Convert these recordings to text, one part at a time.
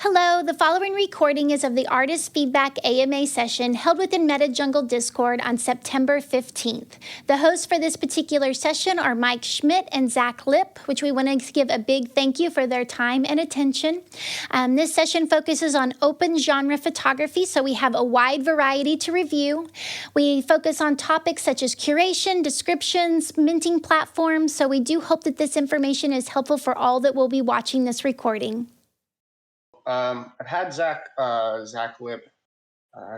Hello, the following recording is of the Artist Feedback AMA session held within MetaJungle Discord on September 15th. The hosts for this particular session are Mike Schmidt and Zach Lip, which we want to give a big thank you for their time and attention. This session focuses on open genre photography, so we have a wide variety to review. We focus on topics such as curation, descriptions, minting platforms, so we do hope that this information is helpful for all that will be watching this recording. I've had Zach Lip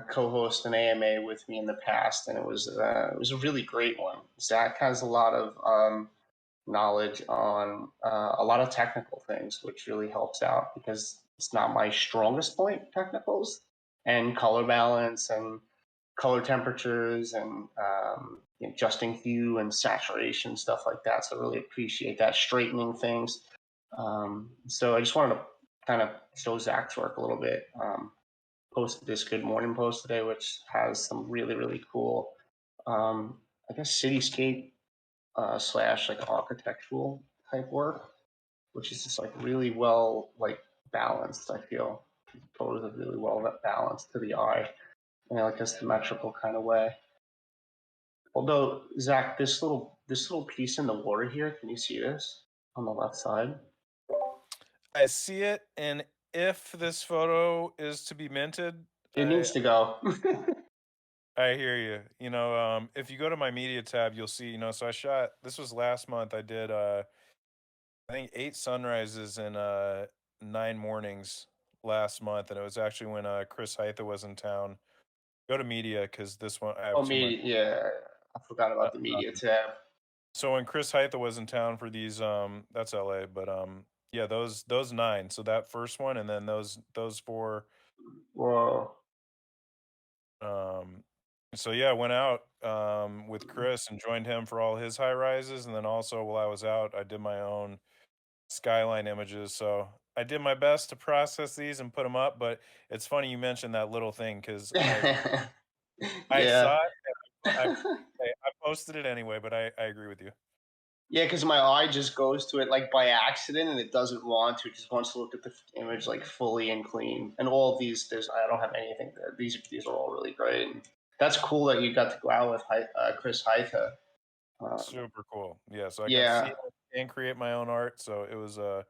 co-host an AMA with me in the past, and it was a really great one. Zach has a lot of knowledge on a lot of technical things, which really helps out because it's not my strongest point, technicals and color balance and color temperatures and adjusting hue and saturation, stuff like that. So I really appreciate that, straightening things. So I just wanted to kind of show Zach's work a little bit. Posted this Good Morning post today, which has some really, really cool, I guess, cityscape slash like architectural type work, which is just like really well balanced. I feel photos are really well balanced to the eye in like a symmetrical kind of way. Although Zach, this little piece in the water here, can you see this on the left side? I see it, and if this photo is to be minted, It needs to go. I hear you. If you go to my media tab, you'll see, so this was last month. I did, I think 8 sunrises and 9 mornings last month, and it was actually when Chris Heitha was in town. Go to media because this one I have too much. Yeah, I forgot about the media tab. So when Chris Heitha was in town for these, that's LA, but yeah, those 9. So that first one, and then those 4. Whoa. So yeah, I went out with Chris and joined him for all his high rises, and then also while I was out, I did my own skyline images. So I did my best to process these and put them up. But it's funny you mentioned that little thing because I Yeah. saw it and I posted it anyway. But I agree with you. Yeah, because my eye just goes to it like by accident, and it doesn't want to. It just wants to look at the image like fully and clean. And all of these, I don't have anything there. These are all really great. And that's cool that you got to go out with Chris Heitha. Super cool. Yeah, so I got to see Yeah. it and create my own art. So it was an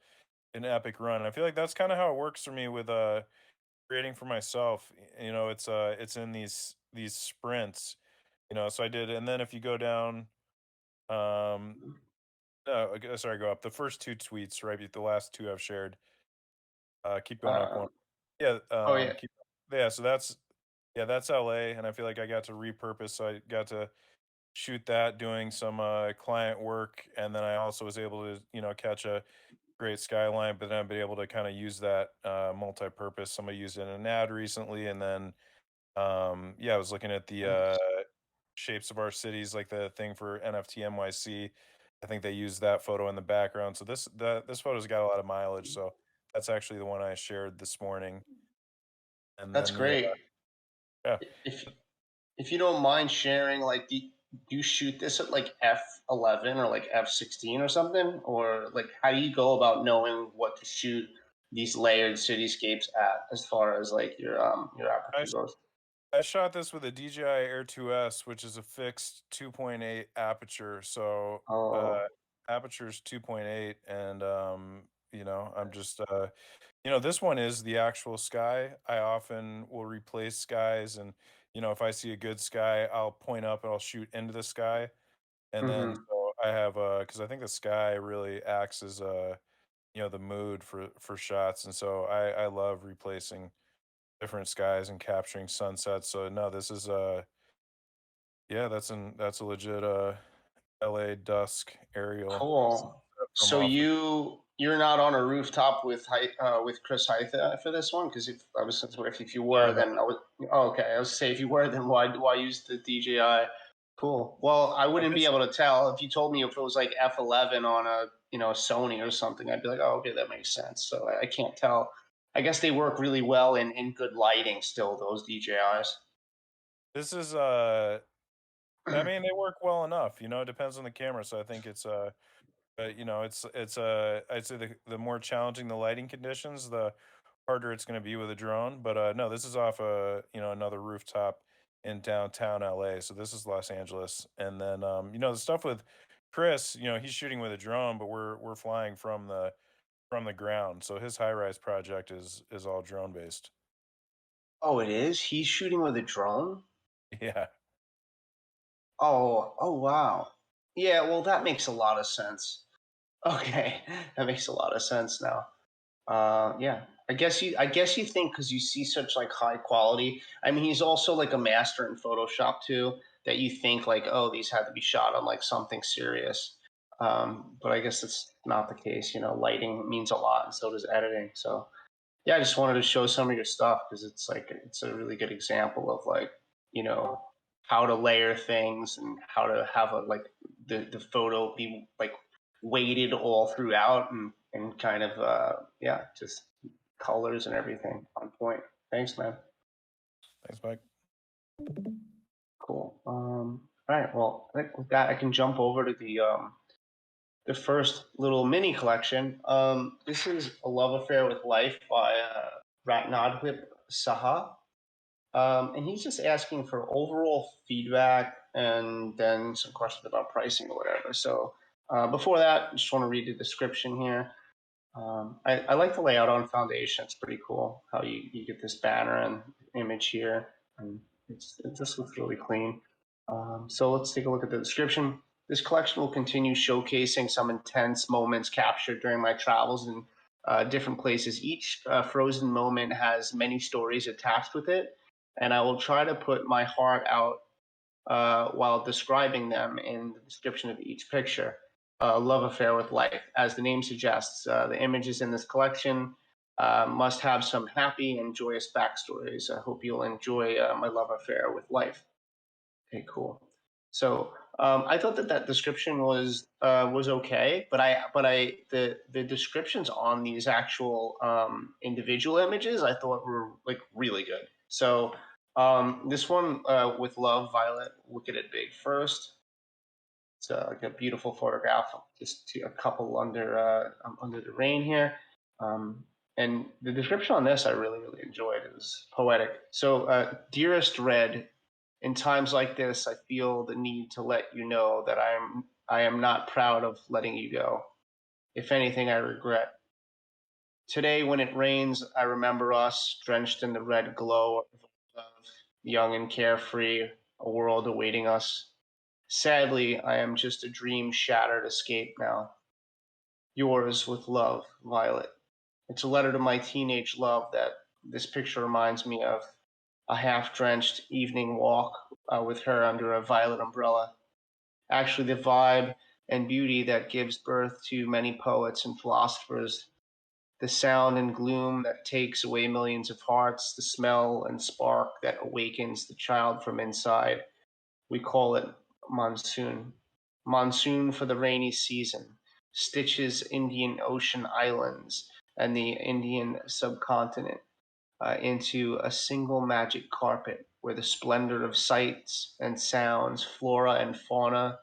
epic run. I feel like that's kind of how it works for me with creating for myself. It's in these sprints. So I did, and then if you go down, no, sorry, go up. The first 2 tweets, right? The last 2 I've shared. Keep going up one. Yeah. Oh yeah. Yeah. So that's LA, and I feel like I got to repurpose. So I got to shoot that doing some client work, and then I also was able to catch a great skyline. But then I've been able to kind of use that multi-purpose. Somebody used it in an ad recently, and then yeah, I was looking at the shapes of our cities, like the thing for NFT NYC. I think they used that photo in the background. So this photo's got a lot of mileage. So that's actually the one I shared this morning. And That's then great. yeah. If you don't mind sharing, like, do you shoot this at like f11 or like f16 or something, or like how do you go about knowing what to shoot these layered cityscapes at, as far as like your aperture goes? I shot this with a DJI Air 2S, which is a fixed 2.8 aperture. So Oh. aperture is 2.8, and I'm just this one is the actual sky. I often will replace skies, and if I see a good sky, I'll point up and I'll shoot into the sky, and then Mm-hmm. so I have because I think the sky really acts as the mood for shots, and so I love replacing different skies and capturing sunsets. So no, this is yeah, that's a legit LA dusk aerial Cool. from So off of. you're not on a rooftop with with Chris Heitha for this one? Because if you were, No, then I would. Oh, okay, I was say if you were, then why use the DJI? Cool. Well, I no, wouldn't be able to tell if you told me if it was like f11 on a Sony or something. I'd be like, oh, okay, that makes sense. So I can't tell. I guess they work really well in good lighting. Still, those DJIs. this is I mean, they work well enough. It depends on the camera. So I think it's it's I'd say the more challenging the lighting conditions, the harder it's going to be with a drone. But no, this is off another rooftop in downtown LA. So this is Los Angeles. And then the stuff with Chris, he's shooting with a drone, but we're flying from the ground. So his high rise project is all drone based. Oh, it is? He's shooting with a drone? Yeah. Oh, wow. Yeah, well, that makes a lot of sense. Okay, that makes a lot of sense now. Yeah, I guess you think because you see such like high quality. I mean, he's also like a master in Photoshop too. That you think like, oh, these had to be shot on like something serious. But I guess it's not the case. Lighting means a lot, and so does editing. So yeah, I just wanted to show some of your stuff because it's a really good example of like you know how to layer things and how to have a like the photo be like weighted all throughout and kind of yeah, just colors and everything on point. Thanks, man. Thanks, Mike. Cool. All right. Well, I think with that, I can jump over to the first little mini collection. This is A Love Affair with Life by Ratnadhwip Saha. And he's just asking for overall feedback and then some questions about pricing or whatever. So before that, I just want to read the description here. I like the layout on Foundation. It's pretty cool how you get this banner and image here. And it just looks really clean. So let's take a look at the description. This collection will continue showcasing some intense moments captured during my travels in different places. Each frozen moment has many stories attached with it, and I will try to put my heart out while describing them in the description of each picture. Love affair with life. As the name suggests, the images in this collection must have some happy and joyous backstories. I hope you'll enjoy my love affair with life. Okay, cool. So I thought that description was okay, but the descriptions on these actual individual images I thought were like really good. So this one with Love Violet, look at it big first. It's like a beautiful photograph, just a couple under the rain here. Um, and the description on this I really enjoyed. It was poetic. So, dearest Red, in times like this, I feel the need to let you know that I am not proud of letting you go. If anything, I regret. Today, when it rains, I remember us drenched in the red glow of love, young and carefree, a world awaiting us. Sadly, I am just a dream shattered escape now. Yours with love, Violet. It's a letter to my teenage love that this picture reminds me of. A half drenched evening walk with her under a violet umbrella. Actually, the vibe and beauty that gives birth to many poets and philosophers. The sound and gloom that takes away millions of hearts. The smell and spark that awakens the child from inside. We call it monsoon. Monsoon for the rainy season. Stitches Indian Ocean islands and the Indian subcontinent into a single magic carpet where the splendor of sights and sounds, flora and fauna,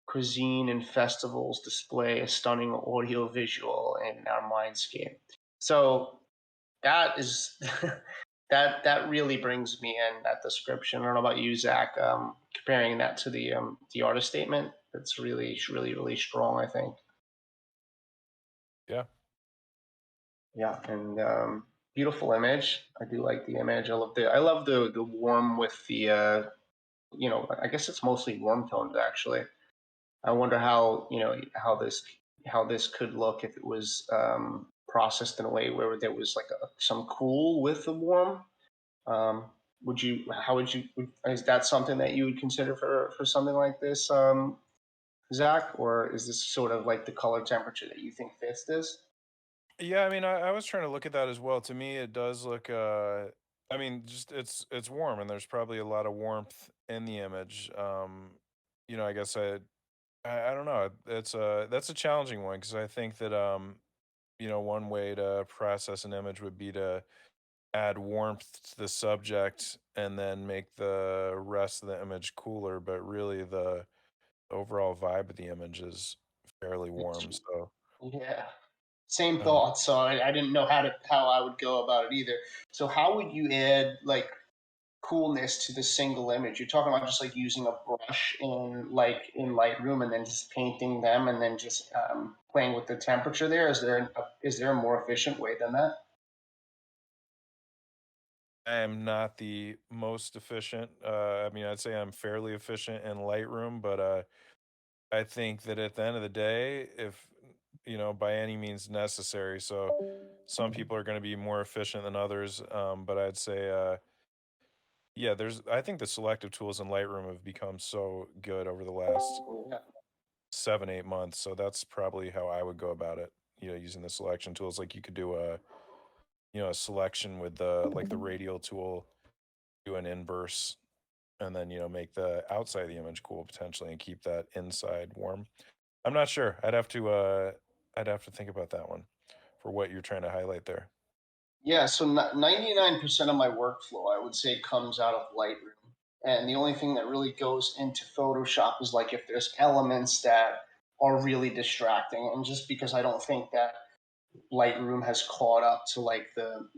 cuisine and festivals display a stunning audio visual in our mindscape. So that is that really brings me in, that description. I don't know about you, Zach. Comparing that to the artist statement, that's really strong, I think. Yeah. Yeah, and beautiful image. I do like the image. I love the warm with the I guess it's mostly warm tones actually. I wonder how how this could look if it was processed in a way where there was like some cool with the warm. Um, would you? How would you? Is that something that you would consider for something like this, Zach, or is this sort of like the color temperature that you think fits this? Yeah, I mean, I was trying to look at that as well. To me, it does look. I mean, just it's warm, and there's probably a lot of warmth in the image. I guess I don't know. That's a challenging one because I think that one way to process an image would be to add warmth to the subject and then make the rest of the image cooler. But really, the overall vibe of the image is fairly It's, warm. So yeah. Same thought. So I didn't know how I would go about it either. So how would you add like coolness to the single image? You're talking about just like using a brush in Lightroom and then just painting them and then just playing with the temperature there. Is there a more efficient way than that? I am not the most efficient. I mean, I'd say I'm fairly efficient in Lightroom, but I think that at the end of the day, if by any means necessary. So some people are going to be more efficient than others, but I'd say, yeah, I think the selective tools in Lightroom have become so good over the last Yeah. 7, 8 months. So that's probably how I would go about it. Using the selection tools, like you could do a selection with the radial tool, do an inverse, and then make the outside of the image cool potentially, and keep that inside warm. I'm not sure. I'd have to think about that one for what you're trying to highlight there. Yeah, so 99% of my workflow, I would say, comes out of Lightroom. And the only thing that really goes into Photoshop is like if there's elements that are really distracting. And just because I don't think that Lightroom has caught up to like the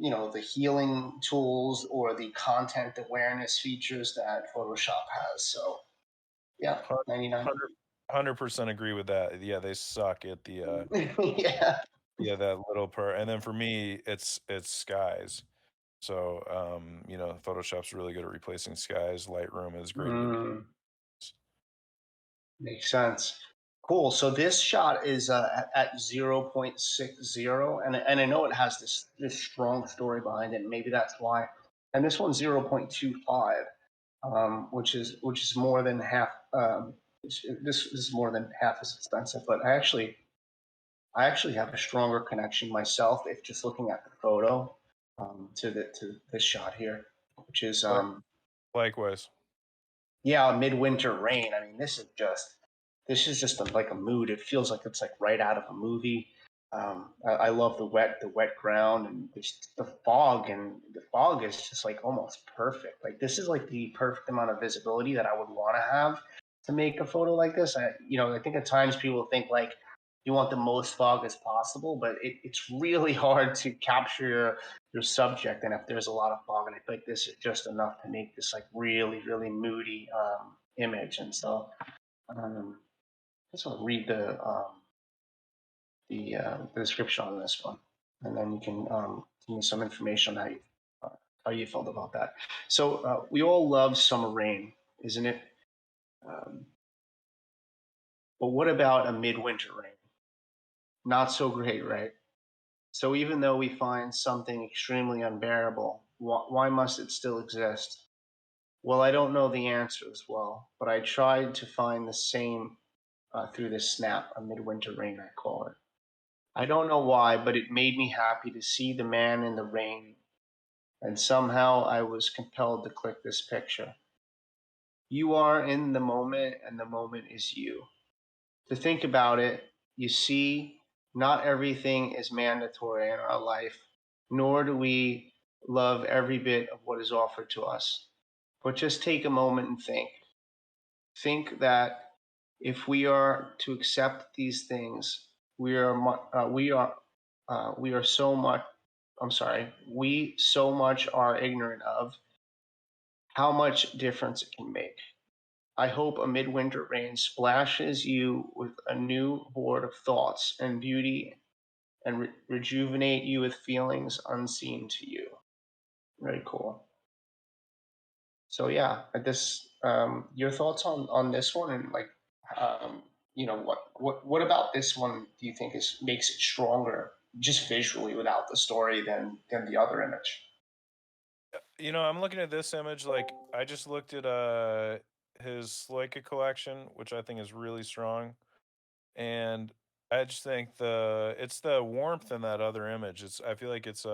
healing tools or the content awareness features that Photoshop has. So yeah, 99. 100% agree with that. Yeah, they suck at the Yeah. yeah, that little part. And then for me, it's skies. So Photoshop's really good at replacing skies. Lightroom is great at Mm. Makes sense. Cool. So this shot is at 0.60, and I know it has this strong story behind it. Maybe that's why. And this one's 0.25, which is more than half. This is more than half as expensive, but I actually have a stronger connection myself if just looking at the photo to this shot here, which is Like, likewise. yeah, midwinter rain. I mean, this is just like a mood. It feels like it's like right out of a movie. I love the wet ground and the fog, and the fog is just like almost perfect. Like this is like the perfect amount of visibility that I would want to have to make a photo like this. I think at times people think like you want the most fog as possible, but it's really hard to capture your subject. And if there's a lot of fog, and I feel like this is just enough to make this like really, really moody image. And so I just want to read the description on this one, and then you can give me some information on how you felt about that. So we all love summer rain, isn't it? Um, but what about a midwinter rain? Not so great, right? So even though we find something extremely unbearable, why must it still exist? Well, I don't know the answer as well, but I tried to find the same through this snap, a midwinter rain, I call it. I don't know why, but it made me happy to see the man in the rain, and somehow I was compelled to click this picture. You are in the moment, and the moment is you. To think about it, you see, not everything is mandatory in our life, nor do we love every bit of what is offered to us. But just take a moment and think. Think that if we are to accept these things, we are so much. I'm sorry. We so much are ignorant of how much difference it can make. I hope a midwinter rain splashes you with a new horde of thoughts and beauty, and rejuvenate you with feelings unseen to you. Very cool. So yeah, your thoughts on this one, and like what about this one do you think is makes it stronger just visually without the story than the other image? I'm looking at this image. Like, I just looked at his Sloika collection, which I think is really strong, and I just think it's the warmth in that other image. I feel like it's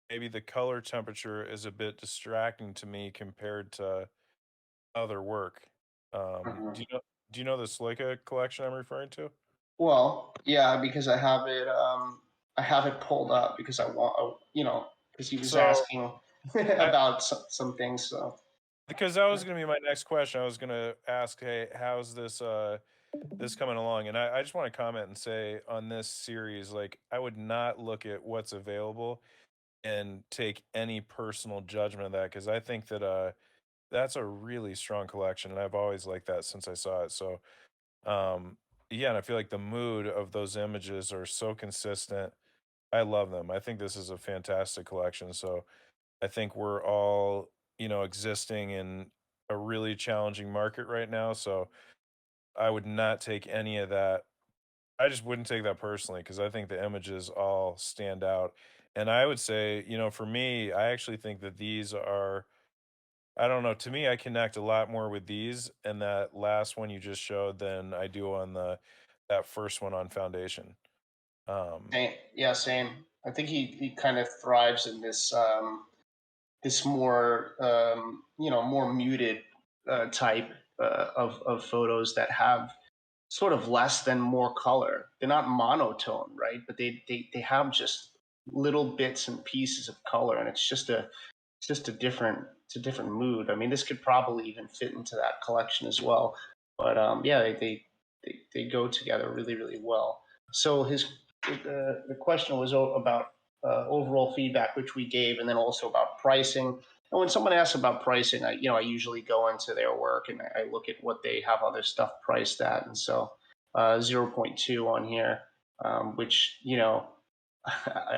maybe the color temperature is a bit distracting to me compared to other work. Mhm. Do you know the Sloika collection I'm referring to? Well, yeah, because I have it pulled up because I want because he was So asking I about some things. So because that was gonna be my next question. I was gonna ask, hey, how's this? this coming along. And I just want to comment and say on this series, like I would not look at what's available and take any personal judgment of that, because I think that that's a really strong collection, and I've always liked that since I saw it. So yeah, and I feel like the mood of those images are so consistent. I love them. I think this is a fantastic collection. So I think we're all, existing in a really challenging market right now. So I would not take any of that. I just wouldn't take that personally, because I think the images all stand out. And I would say, for me, I actually think that these are, I don't know, to me, I connect a lot more with these and that last one you just showed than I do on that first one on Foundation. Same. Yeah, same. I think he kind of thrives in this this more more muted type of photos that have sort of less than more color. They're not monotone, right? But they have just little bits and pieces of color, and it's just a different mood. I mean, this could probably even fit into that collection as well. But yeah, they go together really really well. So the question was about overall feedback, which we gave, and then also about pricing. And when someone asks about pricing, I usually go into their work and I look at what they have other stuff priced at, and so 0.2 on here, which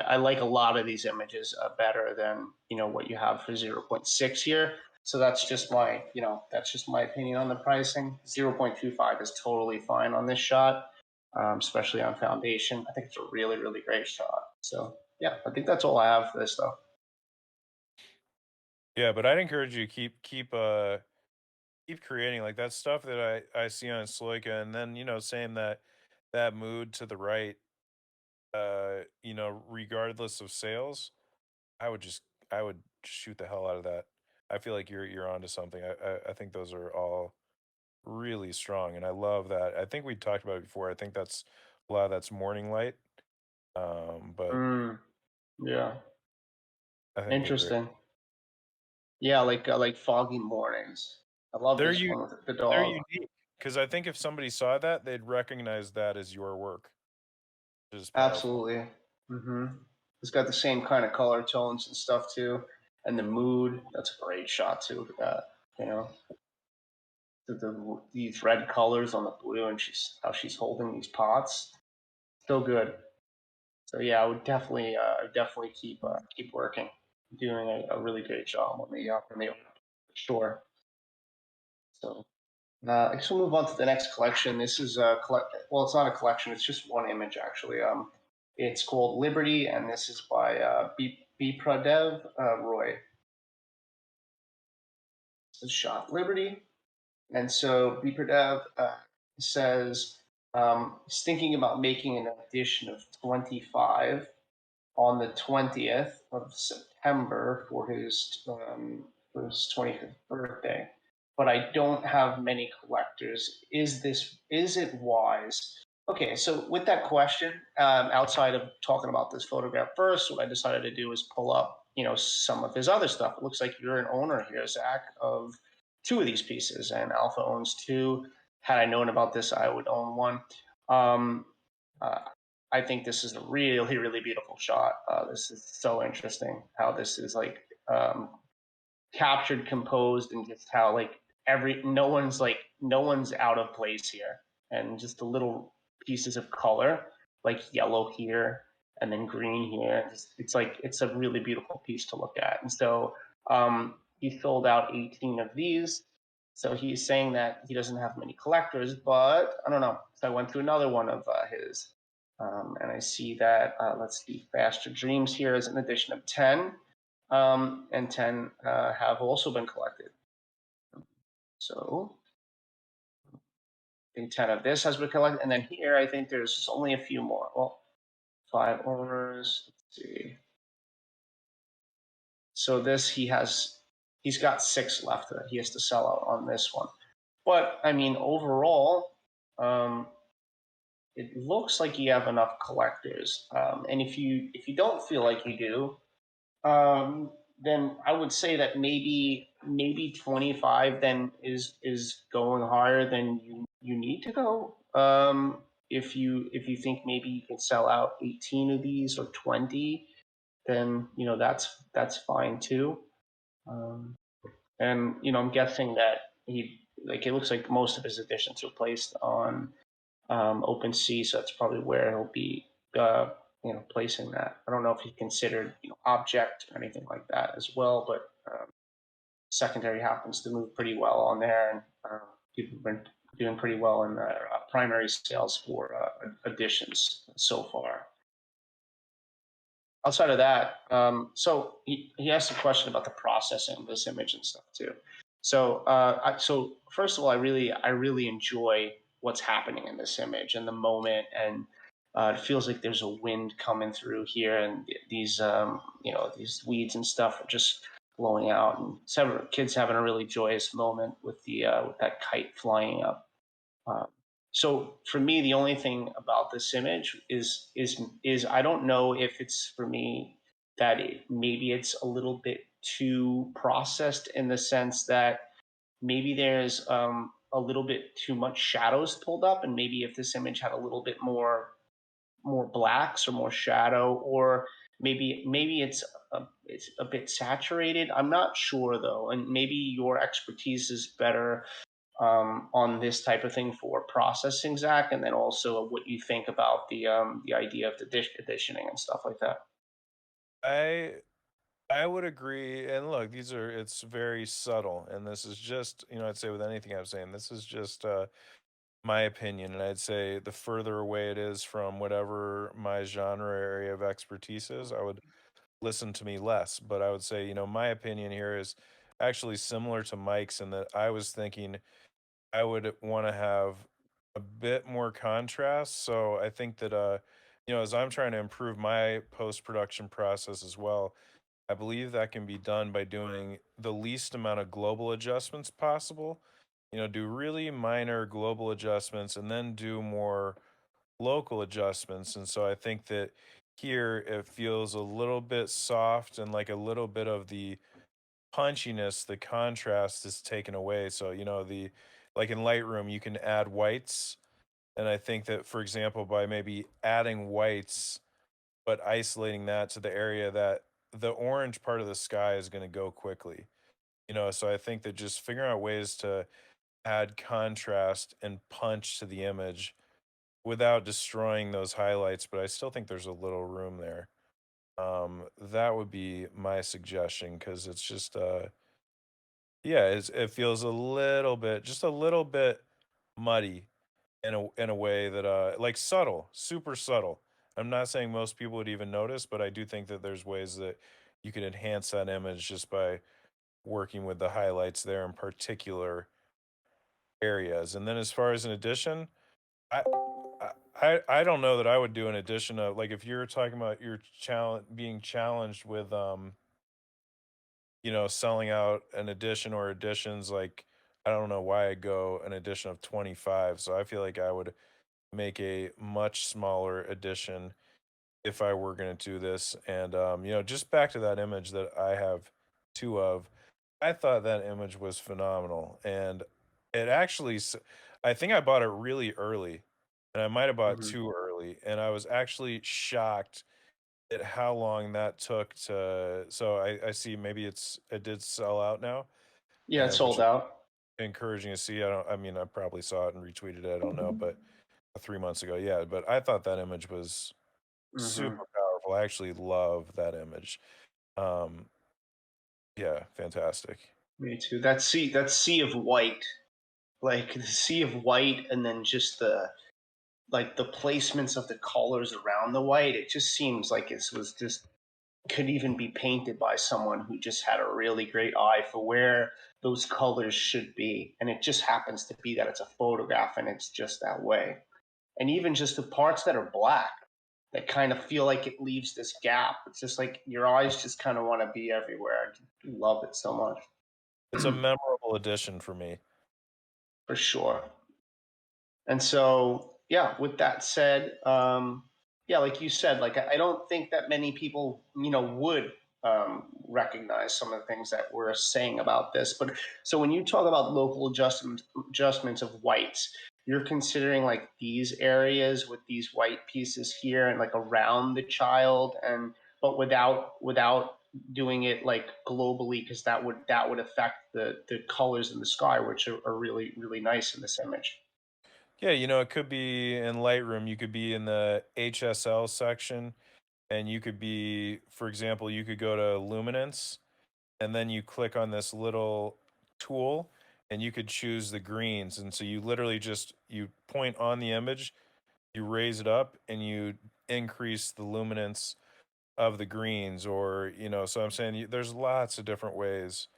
I like a lot of these images better than what you have for 0.6 here. So that's just my opinion on the pricing. 0.25 is totally fine on this shot, especially on Foundation. I think it's a really really great shot. So yeah, I think that's all I have for this though. Yeah, but I'd encourage you to keep creating like that stuff that I see on Sloika, and then saying that mood to the right, regardless of sales, I would just I would shoot the hell out of that. I feel like you're onto something. I think those are all really strong, and I love that. I think we talked about it before. I think that's a lot of that's morning light. But Yeah, I think they're great. interesting. Yeah, like foggy mornings. I love They're this you one with the they're dog. unique, because I think if somebody saw that, they'd recognize that as your work, which is powerful. Absolutely. It's got the same kind of color tones and stuff too, and the mood. That's a great shot too. Look at that. You know, these red colors on the blue, and how she's holding these pots. So good. So yeah, I would definitely keep working, doing a really great job on the art, for sure. So I guess we'll move on to the next collection. This is a well, it's not a collection. It's just one image actually. It's called Liberty, and this is by Pradev Roy. It's shot Liberty, and so Pradev says he's thinking about making an edition of 25 on the 20th of September for his 25th birthday. But I don't have many collectors. Is it wise? Okay, so with that question, outside of talking about this photograph first, what I decided to do is pull up, some of his other stuff. It looks like you're an owner here, Zach, of two of these pieces, and Alpha owns two. Had I known about this, I would own one. Um, uh, I think this is a really, really beautiful shot. This is so interesting how this is captured, composed, and just how no one's out of place here, and just the little pieces of color, like yellow here and then green here. It's a really beautiful piece to look at. And so he sold out 18 of these. So he's saying that he doesn't have many collectors, but I don't know. So I went through another one of his, and I see that, let's see, Faster Dreams here is an edition of 10, and 10 have also been collected. So I think 10 of this has been collected. And then here, I think there's only a few more. Well, 5 owners. Let's see. So he's got 6 left that he has to sell out on this one. But I mean, overall, it looks like you have enough collectors. And if you don't feel like you do, then I would say that maybe 25 then is going higher than you need to go. if you think maybe you can sell out 18 of these or 20, then that's fine too. And I'm guessing that it looks like most of his editions are placed on OpenSea, so that's probably where he'll be placing that. I don't know if he considered object or anything like that as well, but secondary happens to move pretty well on there, and people have been doing pretty well in their primary sales for editions so far. Outside of that, so he asked a question about the processing of this image and stuff too. So first of all, I really enjoy what's happening in this image and the moment, and it feels like there's a wind coming through here, and these these weeds and stuff are just blowing out, and several kids having a really joyous moment with with that kite flying up. So for me, the only thing about this image is I don't know if it's for me that maybe it's a little bit too processed in the sense that maybe there's a little bit too much shadows pulled up, and maybe if this image had a little bit more blacks or more shadow, or maybe it's a bit saturated. I'm not sure though, and maybe your expertise is better on this type of thing for processing, Zach, and then also what you think about the idea of the conditioning and stuff like that. I would agree. And look, it's very subtle. And this is just, I'd say with anything I'm saying, this is just my opinion. And I'd say the further away it is from whatever my genre area of expertise is, I would listen to me less. But I would say, my opinion here is actually similar to Mike's in that I was thinking I would want to have a bit more contrast. So I think that, as I'm trying to improve my post production process as well, I believe that can be done by doing the least amount of global adjustments possible. Do really minor global adjustments and then do more local adjustments. And so I think that here it feels a little bit soft and like a little bit of the punchiness, the contrast is taken away. So, the like in Lightroom, you can add whites. And I think that, for example, by maybe adding whites, but isolating that to the area that the orange part of the sky is going to go quickly. So I think that just figuring out ways to add contrast and punch to the image without destroying those highlights, but I still think there's a little room there. That would be my suggestion because it's just yeah, it feels a little bit, just a little bit muddy in a way that like subtle, super subtle. I'm not saying most people would even notice, but I do think that there's ways that you can enhance that image just by working with the highlights there in particular areas. And then as far as an addition, I I don't know that I would do an addition of like if you're talking about your challenge being challenged with selling out an edition or editions, like I don't know why I go an edition of 25. So I feel like I would make a much smaller edition if I were going to do this. And just back to that image that I have two of, I thought that image was phenomenal. And it actually, I think I bought it really early, and I might have bought Mm-hmm. too early. And I was actually shocked at how long that took to. So I see maybe it did sell out now, Yeah, it's which sold is out. encouraging to see. I mean, I probably saw it and retweeted it. I don't know, but 3 months ago, yeah. But I thought that image was Mm-hmm. super powerful. I actually love that image. Um, yeah, fantastic. Me too. That sea of white, like the sea of white, and then just the placements of the colors around the white. It just seems like it was just could even be painted by someone who just had a really great eye for where those colors should be. And it just happens to be that it's a photograph and it's just that way. And even just the parts that are black that kind of feel like it leaves this gap. It's just like your eyes just kind of want to be everywhere. I love it so much. It's a memorable addition for me. For sure. And so, yeah, with that said, yeah, like you said, like I don't think that many people, would recognize some of the things that we're saying about this. But so when you talk about local adjustments of whites, you're considering like these areas with these white pieces here and like around the child, and but without doing it like globally, because that would affect the colors in the sky, which are really really nice in this image. Yeah, it could be in Lightroom, you could be in the HSL section, and you could be, for example, you could go to luminance, and then you click on this little tool, and you could choose the greens. And so you literally just you point on the image, you raise it up, and you increase the luminance of the greens. Or so I'm saying there's lots of different ways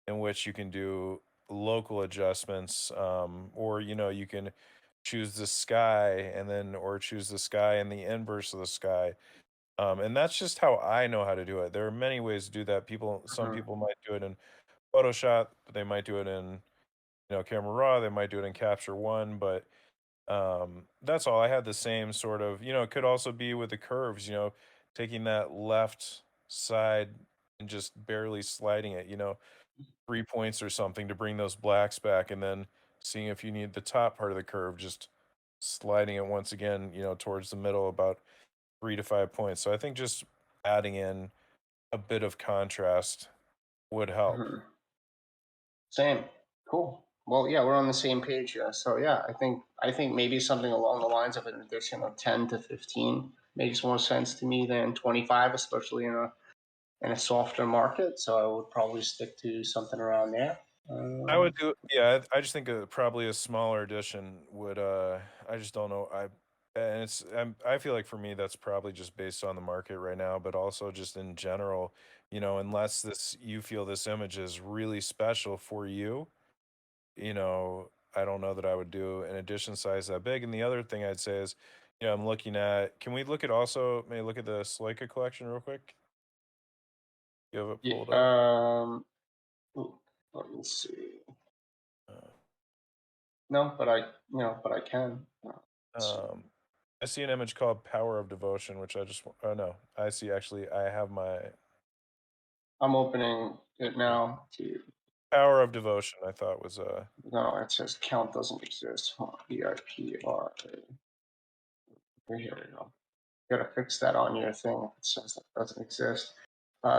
in which you can do local adjustments, or you can choose the sky, and then or choose the sky and the inverse of the sky. And that's just how I know how to do it. There are many ways to do that. Some Mhm. people might do it in Photoshop, they might do it in Camera Raw, they might do it in Capture One. But that's all. I had the same sort of, it could also be with the curves, taking that left side and just barely sliding it, 3 points or something to bring those blacks back, and then seeing if you need the top part of the curve, just sliding it once again, towards the middle, about 3 to 5 points. So I think just adding in a bit of contrast would help. Mhm. Same. Cool. Well, yeah, we're on the same page here. So yeah, I think maybe something along the lines of an addition of 10 to 15 makes more sense to me than 25, especially in a softer market. So I would probably stick to something around there. I would do, yeah. I just think probably a smaller edition would. I just don't know. And I feel like for me that's probably just based on the market right now, but also just in general. Unless you feel this image is really special for you, I don't know that I would do an edition size that big. And the other thing I'd say is, I'm looking at. Can we look at also? Maybe look at the Leica collection real quick. You have it Yeah, pulled up. let me see. Uh, No, but I can. Let's see. Um, I see an image called Power of Devotion, which I just, oh no, I see actually, I have my I'm opening it now. To Power of Devotion, I thought was, No, it says count doesn't exist. EIPRA. Here we go. Gotta fix that on your thing if it says that doesn't exist.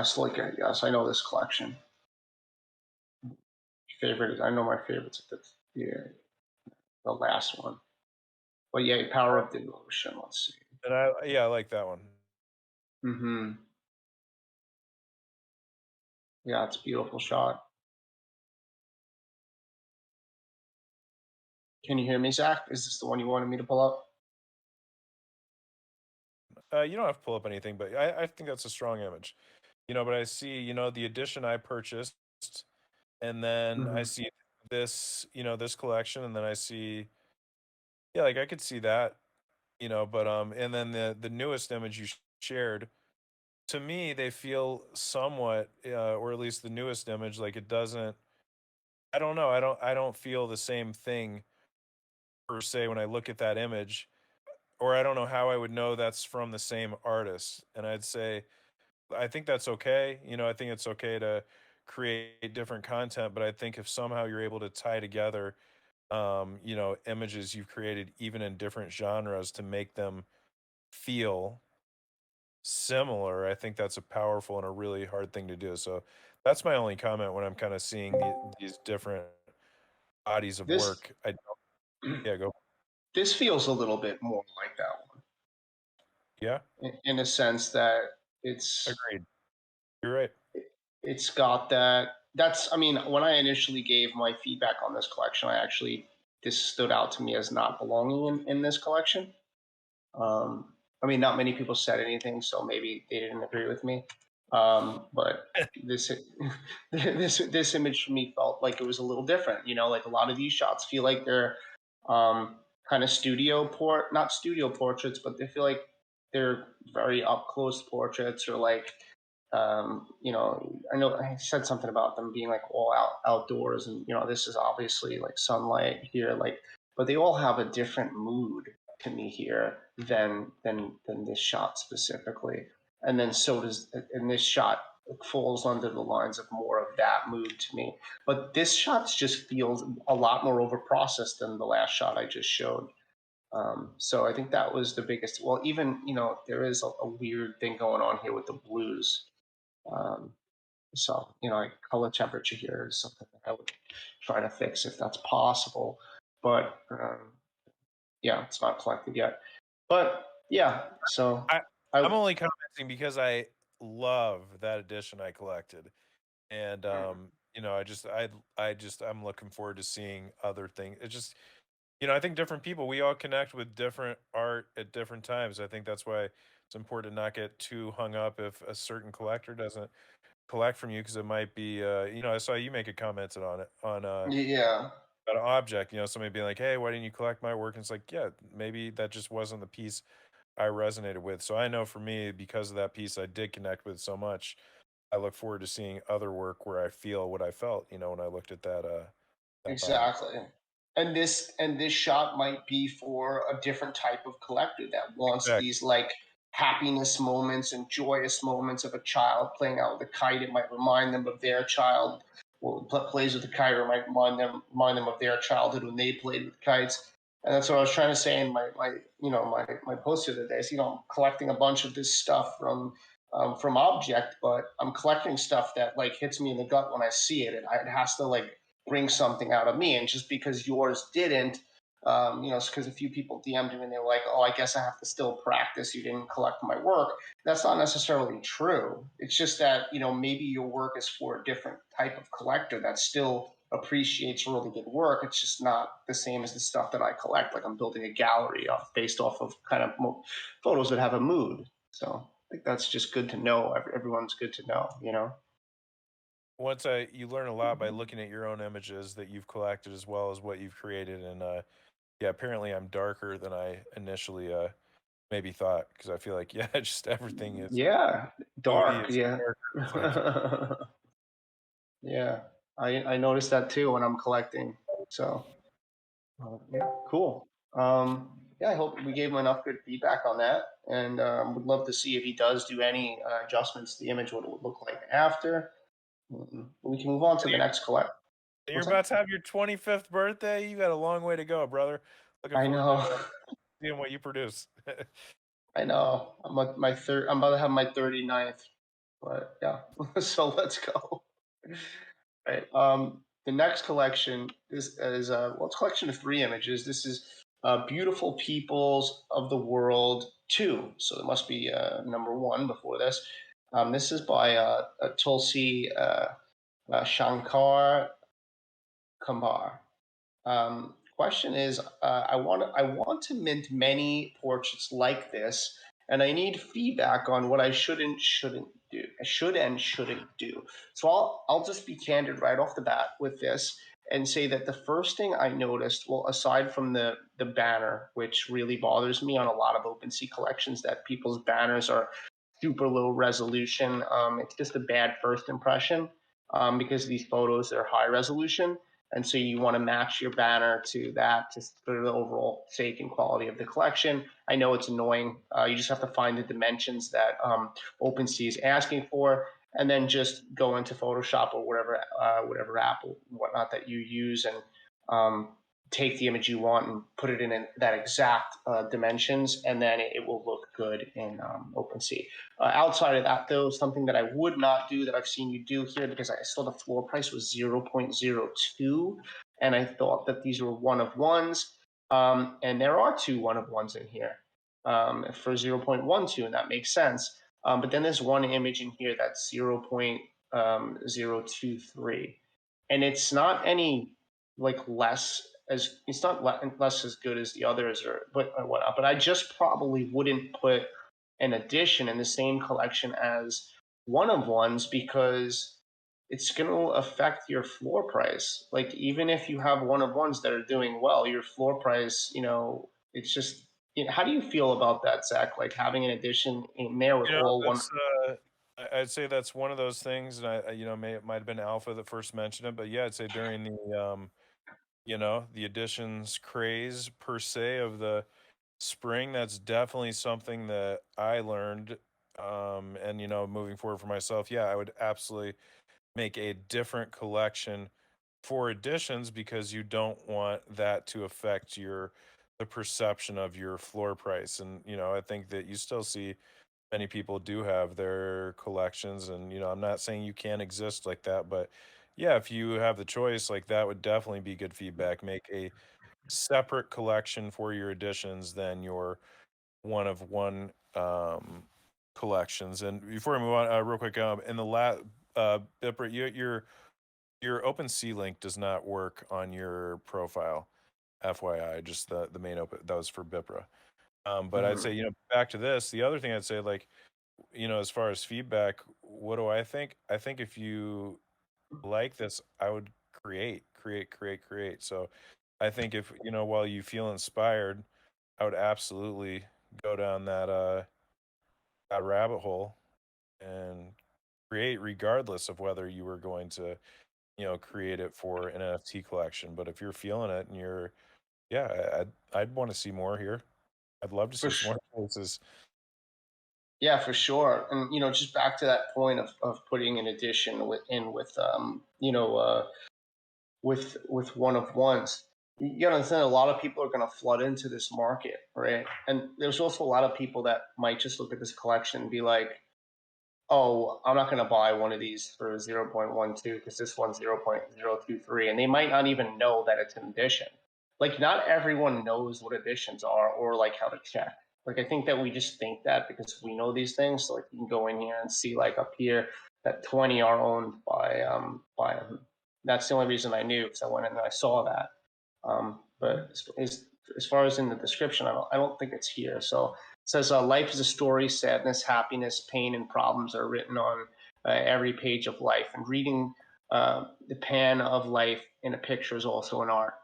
Slicker, yes, I know this collection. Favorite, I know my favorites. Yeah, the last one. But yeah, Power of Devotion. Let's see. and yeah, I like that one. Mm-hmm. Yeah, it's a beautiful shot. Can you hear me, Zach? Is this the one you wanted me to pull up? You don't have to pull up anything, but I think that's a strong image. But I see, the edition I purchased, and then I Mm-hmm. see this collection, and then I see, yeah, like I could see that, but, and then the newest image you shared, to me, they feel somewhat, or at least the newest image, like it doesn't. I don't know. I don't feel the same thing per se when I look at that image, or I don't know how I would know that's from the same artist. And I'd say I think that's okay. I think it's okay to create different content, but I think if somehow you're able to tie together, images you've created even in different genres to make them feel similar, I think that's a powerful and a really hard thing to do. So that's my only comment when I'm kind of seeing these different bodies of This work. Yeah, go. this feels a little bit more like that one Yeah, in a sense that it's agreed. You're right. it's got that. That's, I mean, when I initially gave my feedback on this collection, this stood out to me as not belonging in this collection. I mean, not many people said anything, so maybe they didn't agree with me. But this this image for me felt like it was a little different. Like a lot of these shots feel like they're kind of not studio portraits, but they feel like they're very up close portraits, or like I know I said something about them being like all outdoors, and this is obviously like sunlight here, like, but they all have a different mood to me here than this shot specifically. And then so does in this shot. falls under the lines of more of that mood to me. But this shot just feels a lot more overprocessed than the last shot I just showed. So I think that was the biggest. Well, even there is a weird thing going on here with the blues. Um, so like color temperature here is something that I would try to fix if that's possible. But yeah, it's not collected yet. But yeah, so I'm only commenting because I love that edition I collected, and I'm looking forward to seeing other things. It just I think different people, we all connect with different art at different times. I think that's why it's important to not get too hung up if a certain collector doesn't collect from you, because it might be I saw you make a comment on it on yeah, an object, somebody being like, hey, why didn't you collect my work? And it's like, yeah, maybe that just wasn't the piece I resonated with. So I know for me, because of that piece I did connect with so much, I look forward to seeing other work where I feel what I felt, when I looked at that body. exactly. And this shot might be for a different type of collector that wants Exactly. these like happiness moments and joyous moments of a child playing out with a kite. It might remind them of their child. Well, plays with the kite, or might remind them of their childhood when they played with kites. And that's what I was trying to say in my post the other day. So, I'm collecting a bunch of this stuff from Object, but I'm collecting stuff that like hits me in the gut when I see it. It has to like bring something out of me. And just because yours didn't, because a few people DM'd me and they were like, "Oh, I guess I have to still practice. You didn't collect my work." That's not necessarily true. It's just that maybe your work is for a different type of collector that still appreciates really good work. It's just not the same as the stuff that I collect. Like I'm building a gallery based off of kind of photos that have a mood. So I think that's just good to know. Everyone's good to know. You learn a lot by looking at your own images that you've collected as well as what you've created. And yeah, apparently I'm darker than I initially maybe thought, because I feel like yeah, just everything is Yeah, moody, dark. it's Yeah. dark. It's like Yeah, I noticed that too when I'm collecting. So yeah, cool. Yeah, I hope we gave him enough good feedback on that, and would love to see if he does do any adjustments to the image, what it would look like after. We can move on to the next collect. you're What's that? about to have your 25th birthday. You got a long way to go, brother. Looking I forward to know. seeing what you produce. I know. I'm at my third. I'm about to have my 39th, but yeah. So let's go. Right. The next collection is it's a collection of 3 images. This is Beautiful Peoples of the World 2. So there must be number 1 before this. This is by Tulsi Shankar Kambar. Question is, I want to mint many portraits like this, and I need feedback on what I shouldn't do. I should and shouldn't do. So I'll just be candid right off the bat with this and say that the first thing I noticed, well, aside from the banner, which really bothers me on a lot of OpenSea collections, that people's banners are super low resolution. It's just a bad first impression because these photos are high resolution. And so you want to match your banner to that just for the overall sake and quality of the collection. I know it's annoying. You just have to find the dimensions that OpenSea is asking for, and then just go into Photoshop or whatever app or whatnot that you use, and take the image you want and put it in that exact dimensions, and then it will look good in OpenSea. Outside of that, though, something that I would not do that I've seen you do here, because I saw the floor price was 0.02, and I thought that these were one of ones, and there are 2 one of ones in here for 0.12, and that makes sense. But then there's one image in here that's 0.023, and it's not any like less as it's not less as good as the others or whatnot. But I just probably wouldn't put an edition in the same collection as one of ones, because it's going to affect your floor price. Like even if you have one of ones that are doing well, your floor price, it's just. How do you feel about that, Zach? Like having an edition in there with all one. That's I'd say that's one of those things, and it might have been Alpha that first mentioned it, but yeah, I'd say during the editions craze per se of the spring, that's definitely something that I learned And moving forward for myself, yeah, I would absolutely make a different collection for editions, because you don't want that to affect the perception of your floor price. And I think that you still see many people do have their collections, and I'm not saying you can't exist like that, but yeah, if you have the choice, like, that would definitely be good feedback. Make a separate collection for your editions than your one of one collections. And before we move on, real quick, in the last Bipper, your OpenSea link does not work on your profile. FYI, just the main open that was for Bipra. But I'd say, back to this. The other thing I'd say, like, as far as feedback, what do I think? I think if you like this, I would create. So I think, if while you feel inspired, I would absolutely go down that rabbit hole and create, regardless of whether you were going to create it for an NFT collection. But if you're feeling it and yeah, I'd want to see more here. I'd love to For see some sure. more places. Yeah, for sure. And just back to that point of putting an addition with one of ones. You gotta understand, a lot of people are gonna flood into this market, right? And there's also a lot of people that might just look at this collection and be like, oh, I'm not going to buy one of these for 0.12 because this one's 0.023. And they might not even know that it's an addition. Like, not everyone knows what additions are or like how to check. Like, I think that we just think that because we know these things. So, like, you can go in here and see, like, up here that 20 are owned by that's the only reason I knew, because I went in and I saw that. But as far as in the description, I don't think it's here. So it says, life is a story. Sadness, happiness, pain, and problems are written on every page of life. And reading the pan of life in a picture is also an art.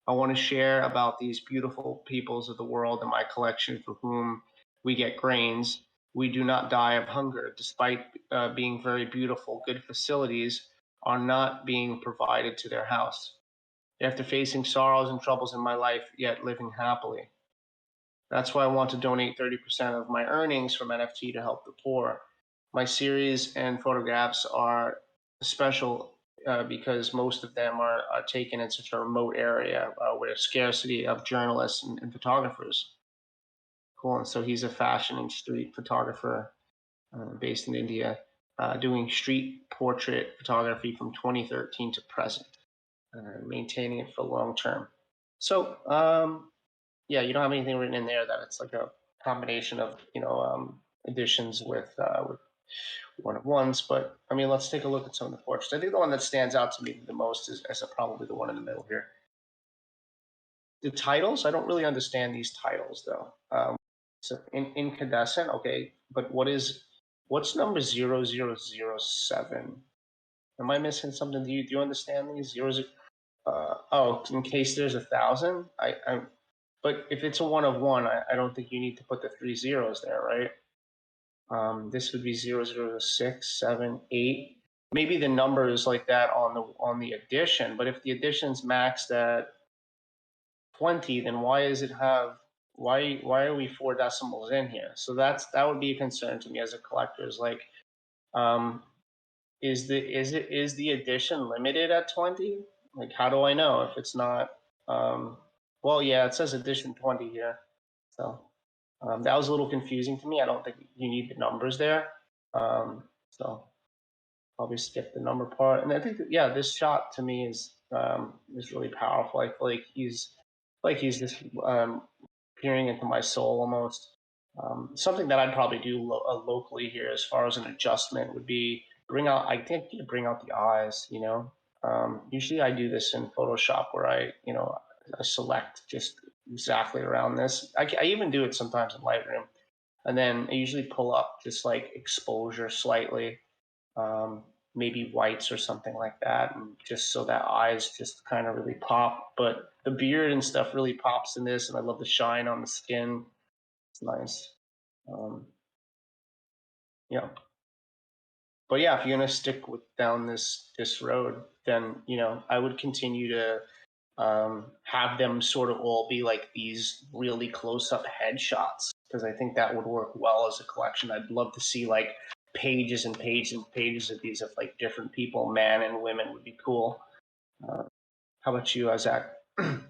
I want to share about these beautiful peoples of the world in my collection, for whom we get grains. We do not die of hunger, despite being very beautiful. Good facilities are not being provided to their house. After facing sorrows and troubles in my life, yet living happily. That's why I want to donate 30% of my earnings from NFT to help the poor. My series and photographs are special because most of them are taken in such a remote area where scarcity of journalists and photographers. Cool. And so he's a fashion and street photographer based in India, doing street portrait photography from 2013 to present, maintaining it for long term. So yeah, you don't have anything written in there that it's like a combination of additions with one of ones. But I mean, let's take a look at some of the portraits. I think the one that stands out to me the most is probably the one in the middle here. The titles, I don't really understand these titles though. So incandescent, okay, but what's number 0007? Am I missing something? Do you understand these zeros? Oh, in case there's 1,000, but if it's a one of one, I don't think you need to put the 3 zeros there, right? This would be 006, 7, 8. Maybe the number is like that on the addition, but if the addition's maxed at 20, then why are we 4 decimals in here? So that would be a concern to me as a collector. Is like, is the addition limited at 20? Like, how do I know if it's not? Well, yeah, it says edition 20 here, so that was a little confusing to me. I don't think you need the numbers there, so probably skip the number part. And I think that, yeah, this shot to me is really powerful. I feel like he's just peering into my soul almost. Something that I'd probably do locally here, as far as an adjustment, would be bring out. I think you bring out the eyes. Usually I do this in Photoshop, where I select just exactly around this. I even do it sometimes in Lightroom, and then I usually pull up just like exposure slightly, maybe whites or something like that, and just so that eyes just kind of really pop. But the beard and stuff really pops in this, and I love the shine on the skin. It's nice. Yeah. But yeah, if you're gonna stick down this road, then I would continue to have them sort of all be like these really close up headshots. because I think that would work well as a collection. I'd love to see like pages and pages and pages of these of like different people, men and women would be cool. How about you, Zach? Do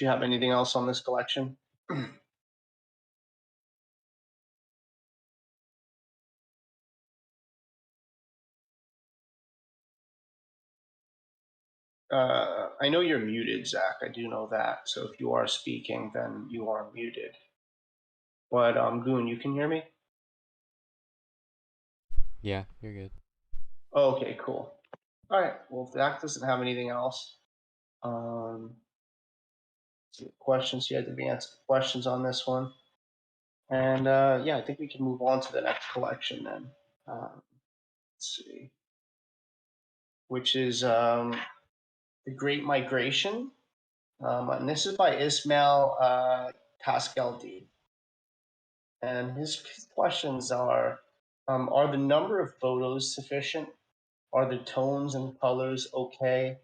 you have anything else on this collection? I know you're muted, Zach. I do know that. So if you are speaking, then you are muted. But Goon, you can hear me? Yeah, you're good. Oh, okay, cool. All right. Well, if Zach doesn't have anything else, questions you had to be answered questions on this one, and yeah, I think we can move on to the next collection then. Let's see, which is the Great Migration. And this is by Ismail Kaskeldi. And his questions are the number of photos sufficient? Are the tones and colors okay?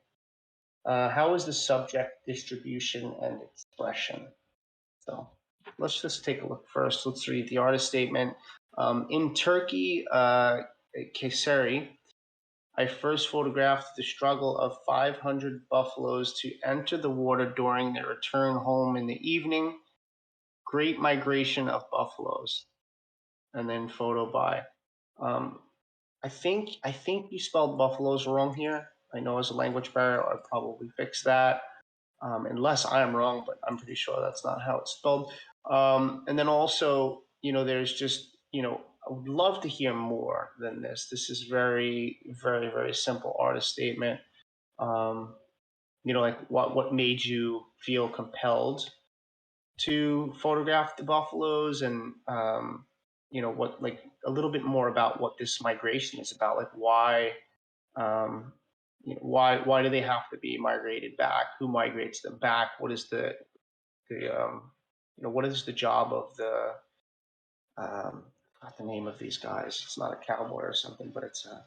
How is the subject distribution and expression? So let's just take a look first. Let's read the artist statement. In Turkey, Kayseri, I first photographed the struggle of 500 buffaloes to enter the water during their return home in the evening. Great migration of buffaloes. And then photo by. I think you spelled buffaloes wrong here. I know as a language barrier, I'd probably fix that. Unless I am wrong, but I'm pretty sure that's not how it's spelled. And then also, there's just, I would love to hear more than this. This is very, very, very simple artist statement. Like what made you feel compelled to photograph the buffaloes, and what, like, a little bit more about what this migration is about, like why why do they have to be migrated back? Who migrates them back? What is the what is the job of the I forgot the name of these guys. It's not a cowboy or something, but it's a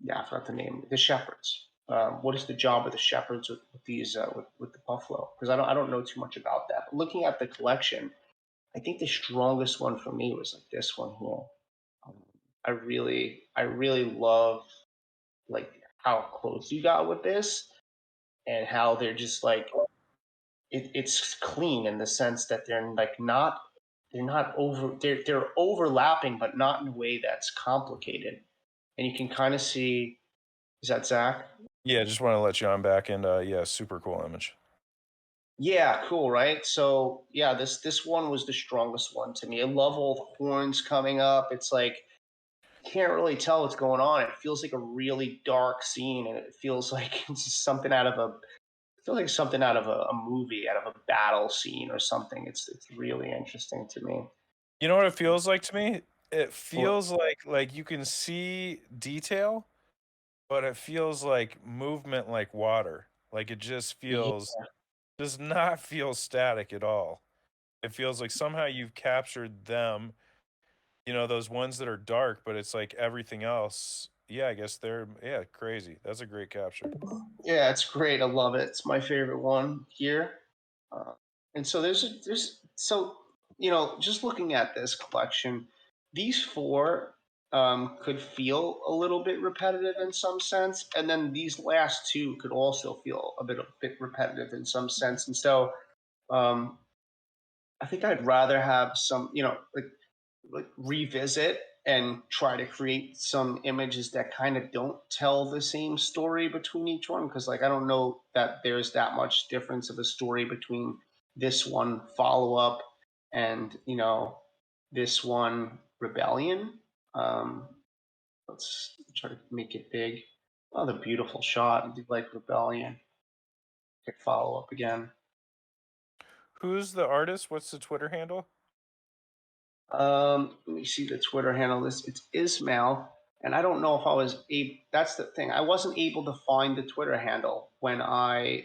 yeah, I forgot the name. The shepherds. What is the job of the shepherds with these with the buffalo? Because I don't know too much about that. But looking at the collection, I think the strongest one for me was like this one here. I really love like how close you got with this, and how they're just like it's clean in the sense that they're like not they're overlapping, but not in a way that's complicated. And you can kind of see. Is that Zach? Yeah, just want to let you on back, and yeah, super cool image. Yeah, cool, right? So yeah, this one was the strongest one to me. I love all the horns coming up. It's like you can't really tell what's going on. It feels like a really dark scene, and it feels like it's just something out of a movie, out of a battle scene or something. It's really interesting to me. You know what it feels like to me? It What? feels like you can see detail, but it feels like movement like water. Like it just Yeah, does not feel static at all. It feels like somehow you've captured them, those ones that are dark, but it's like everything else. Yeah, I guess they're crazy. That's a great capture. yeah, it's great. I love it. It's my favorite one here. Uh, and so just looking at this collection, these four could feel a little bit repetitive in some sense, and then these last two could also feel a bit repetitive in some sense. And so um, I think I'd rather have some, like revisit and try to create some images that kind of don't tell the same story between each one, because like I don't know that there's that much difference of a story between this one follow up and this one rebellion. Let's try to make it big. Oh, the beautiful shot. I do like rebellion. Hit follow up again. Who's the artist? What's the Twitter handle? Let me see the Twitter handle. It's Ismail, and I don't know if I was able. That's the thing. I wasn't able to find the Twitter handle when I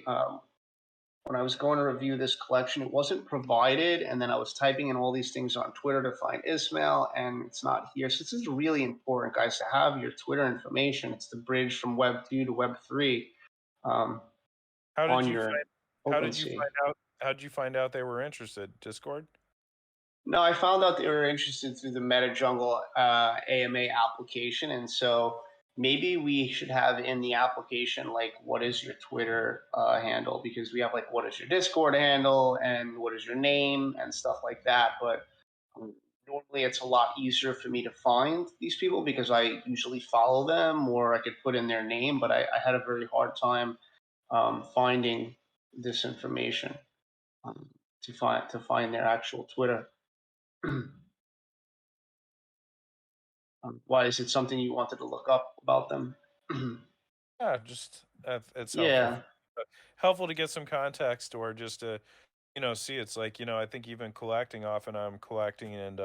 when I was going to review this collection, it wasn't provided, and then I was typing in all these things on Twitter to find Ismail, and it's not here. So this is really important, guys, to have your Twitter information. It's the bridge from Web 2 to Web 3 How did on you your find? How did you OpenSea. find out? How did you find out they were interested? Discord? No, I found out they were interested through the MetaJungle AMA application, and so maybe we should have in the application like what is your Twitter handle, because we have like what is your Discord handle and what is your name and stuff like that. But normally it's a lot easier for me to find these people because I usually follow them or I could put in their name, but I had a very hard time finding this information to find their actual Twitter. Why is it something you wanted to look up about them? Yeah, just it's Yeah, helpful to get some context or just to see. It's like I think even collecting, often I'm collecting and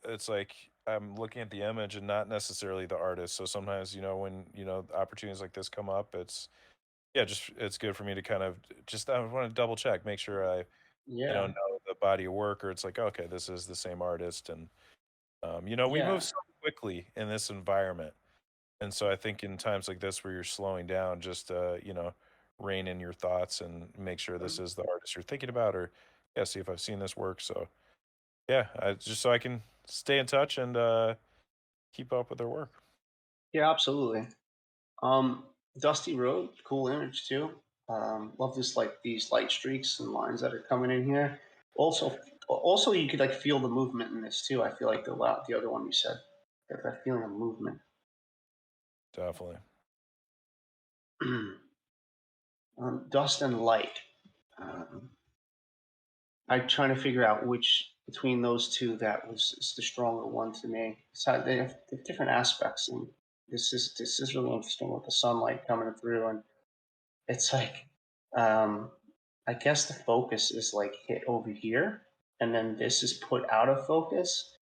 it's like I'm looking at the image and not necessarily the artist. So sometimes when opportunities like this come up, it's just it's good for me to kind of just I want to double check, make sure I yeah, know the body of work, or it's like, okay, this is the same artist. And we yeah, move so quickly in this environment, and so I think in times like this where you're slowing down, just rein in your thoughts and make sure this is the artist you're thinking about, or see if I've seen this work. So yeah, just so I can stay in touch and keep up with their work. yeah, absolutely. Um, Dusty Road, cool image too. Love this like these light streaks and lines that are coming in here. Also, you could like feel the movement in this too. I feel like the other one you said, that feeling of movement. Definitely. Dust and light. Um, I'm trying to figure out which between those two that is the stronger one to me. So they have different aspects, and this is really interesting with the sunlight coming through, and it's like, um, I guess the focus is like hit over here, and then this is put out of focus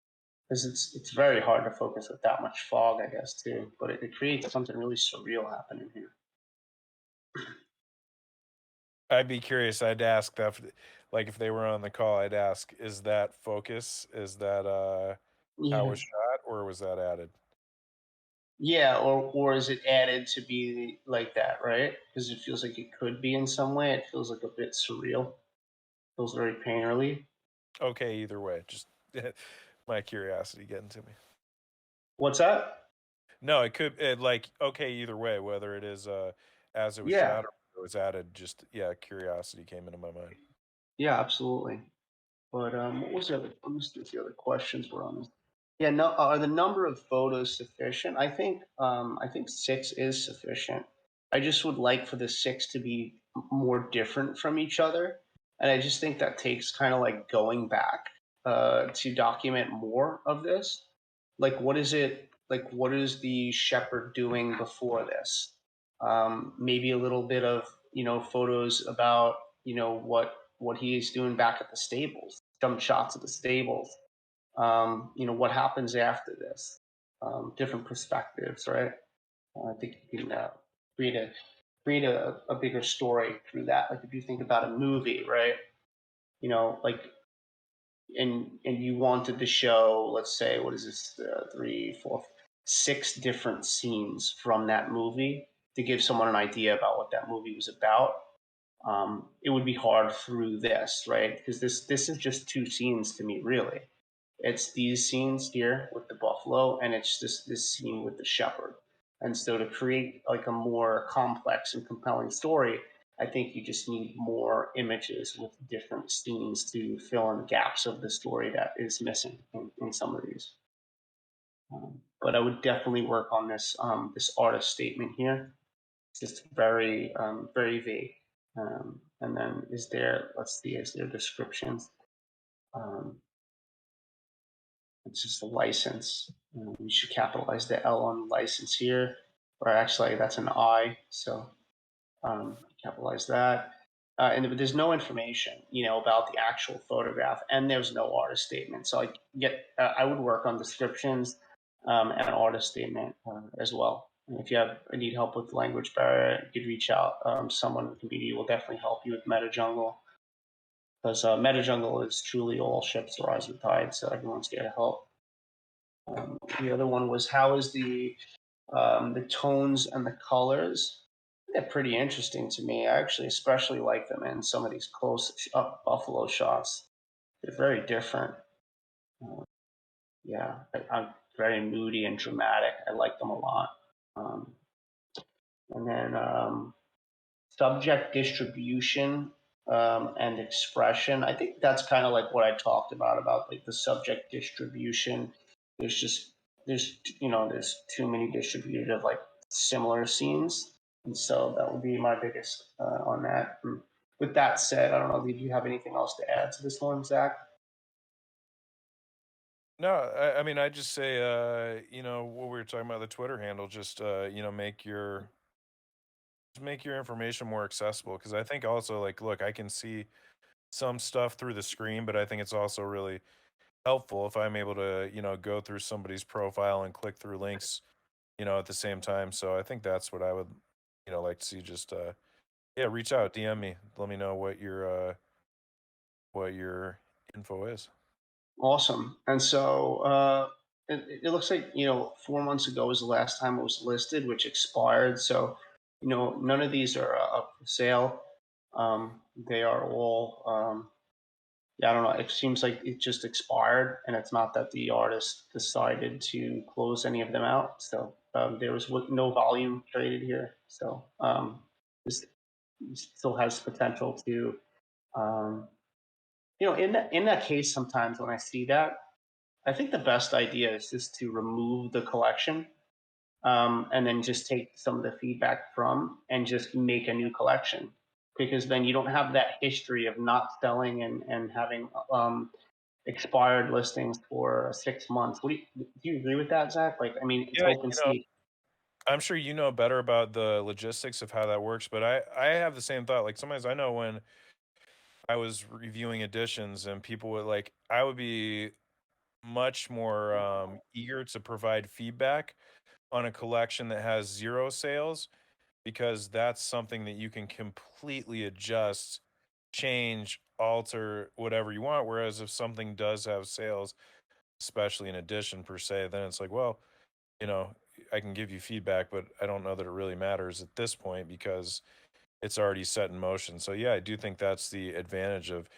because it's very hard to focus with that much fog, I guess too. But it creates something really surreal happening here. I'd be curious. I'd ask that, like, if they were on the call, I'd ask, is that focus? Is that how it Yeah. was shot, or was that added? Yeah, or is it added to be like that, right? Because it feels like it could be in some way. It feels like a bit surreal. Feels very painterly. Okay, either way, just my curiosity getting to me. What's that? No, like, okay, either way, whether it is as it was Yeah, shot or it was added, just curiosity came into my mind. yeah, absolutely. But what was the other? Let me see what the other questions were on this. Yeah, no. Are the number of photos sufficient? I think 6 is sufficient. I just would like for the 6 to be more different from each other, and I just think that takes kind of like going back to document more of this. Like, what is it? Like, what is the shepherd doing before this? Maybe a little bit of photos about what he's doing back at the stables, jump shots at the stables. What happens after this? Different perspectives, right? I think you can create a bigger story through that. Like if you think about a movie, right? Like and you wanted to show, let's say, what is this, 6 different scenes from that movie to give someone an idea about what that movie was about. It would be hard through this, right? Because this is just 2 scenes to me, really. It's these scenes here with the buffalo, and it's just this scene with the shepherd. And so to create like a more complex and compelling story, I think you just need more images with different scenes to fill in the gaps of the story that is missing in some of these. But I would definitely work on this artist statement here. It's just very vague. And then let's see, is there descriptions? Um, it's just a license. We should capitalize the L on license here, or actually that's an I, so capitalize that. And there's no information, about the actual photograph, and there's no artist statement. So I would work on descriptions and artist statement as well. And if you need help with language barrier, you could reach out. Someone in the community will definitely help you with MetaJungle, because MetaJungle is truly all ships rise with tide, so everyone's here to help. The other one was, how is the tones and the colors? They're pretty interesting to me. I actually especially like them in some of these close up buffalo shots. They're very different. Yeah, I'm very moody and dramatic. I like them a lot. Um, and then subject distribution and expression. I think that's kind of like what I talked about like the subject distribution. There's just there's too many distributed of like similar scenes, and so that would be my biggest on that. And with that said, I don't know. Did you have anything else to add to this one, Zach? No, I mean, I just say, what we were talking about, the Twitter handle, just, make your information more accessible. Because I think also, like, look, I can see some stuff through the screen, but I think it's also really helpful if I'm able to, go through somebody's profile and click through links, at the same time. So I think that's what I would, like to see. Just, yeah, reach out, DM me, let me know what your info is. Awesome. And so it looks like 4 months ago was the last time it was listed, which expired. So none of these are up for sale. They are all yeah, I don't know. It seems like it just expired, and it's not that the artist decided to close any of them out. So there was no volume traded here. So this still has potential to um, in that case, sometimes when I see that, I think the best idea is just to remove the collection, and then just take some of the feedback from and just make a new collection. Because then you don't have that history of not selling and having expired listings for 6 months. Do you agree with that, Zach? Like, I mean, it's Yeah, OpenSea. I'm sure you know better about the logistics of how that works, but I have the same thought. Like sometimes I know when I was reviewing editions and people would like I would be much more eager to provide feedback on a collection that has zero sales because that's something that you can completely adjust, change, alter whatever you want. Whereas if something does have sales, especially an edition per se, then it's like, well, you know, I can give you feedback, but I don't know that it really matters at this point because it's already set in motion. So yeah, I do think that's the advantage of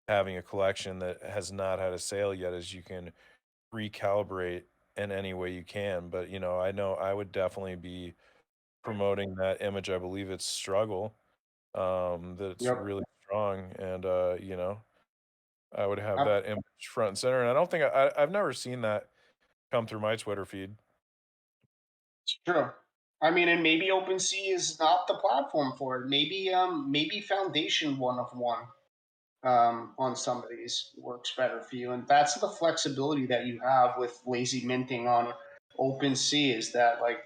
having a collection that has not had a sale yet is you can recalibrate in any way you can. But I know I would definitely be promoting that image. I believe it's struggle, that it's Yep. really strong and I would have Yep. that image front and center. And I don't think I've never seen that come through my Twitter feed. It's true. I mean, and maybe OpenSea is not the platform for it. Maybe Foundation one of one on some of these works better for you. And that's the flexibility that you have with lazy minting on OpenSea, is that, like,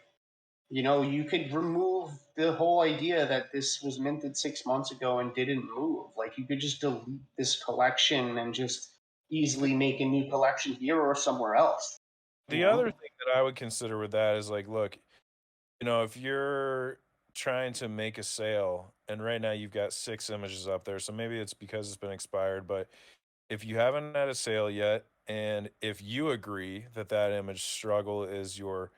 you could remove the whole idea that this was minted 6 months ago and didn't move. Like, you could just delete this collection and just The, easily make a new collection here or somewhere else. You the know? other thing that I would consider with that is like, look, if you're trying to make a sale and right now you've got 6 images up there, so maybe it's because it's been expired, but if you haven't had a sale yet, and if you agree that that image struggle is your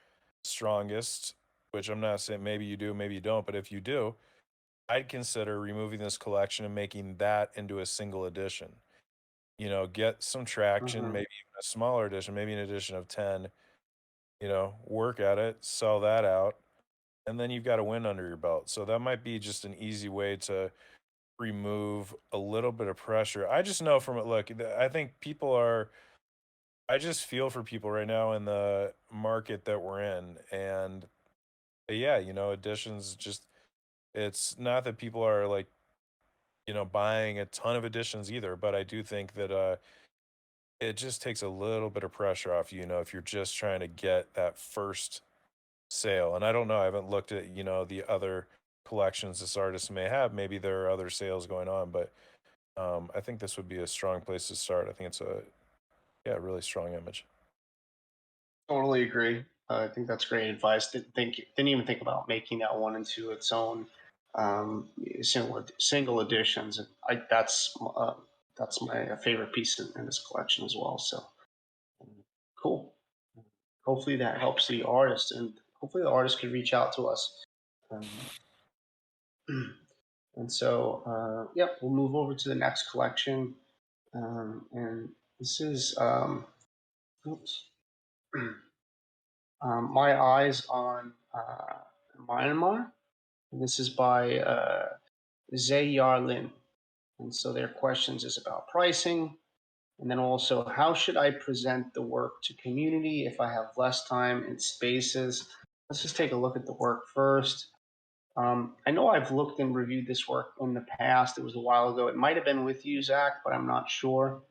strongest, which I'm not saying maybe you do, maybe you don't, but if you do, I'd consider removing this collection and making that into a single edition. Get some traction, Mm-hmm. maybe even a smaller edition, maybe an edition of 10, work at it, sell that out, and then you've got a win under your belt. So that might be just an easy way to remove a little bit of pressure. I just know from it, look, I think people are I just feel for people right now in the market that we're in. And yeah, editions just it's not that people are like, buying a ton of editions either, but I do think that it just takes a little bit of pressure off if you're just trying to get that first sale. And I don't know, I haven't looked at, the other collections this artist may have. Maybe there are other sales going on, but I think this would be a strong place to start. I think it's a really strong image. Totally agree. I think that's great advice. Didn't even think about making that one into its own single editions. That's my favorite piece in this collection as well. So cool. Hopefully that helps the artist, and hopefully the artist can reach out to us. And so, yep, we'll move over to the next collection. And this is, oops, My Eyes on Myanmar. And this is by Zayyar Lin. And so their questions is about pricing, and then also how should I present the work to community if I have less time and spaces. Let's just take a look at the work first. I know I've looked and reviewed this work in the past. It was a while ago. It might have been with you, Zach, but I'm not sure.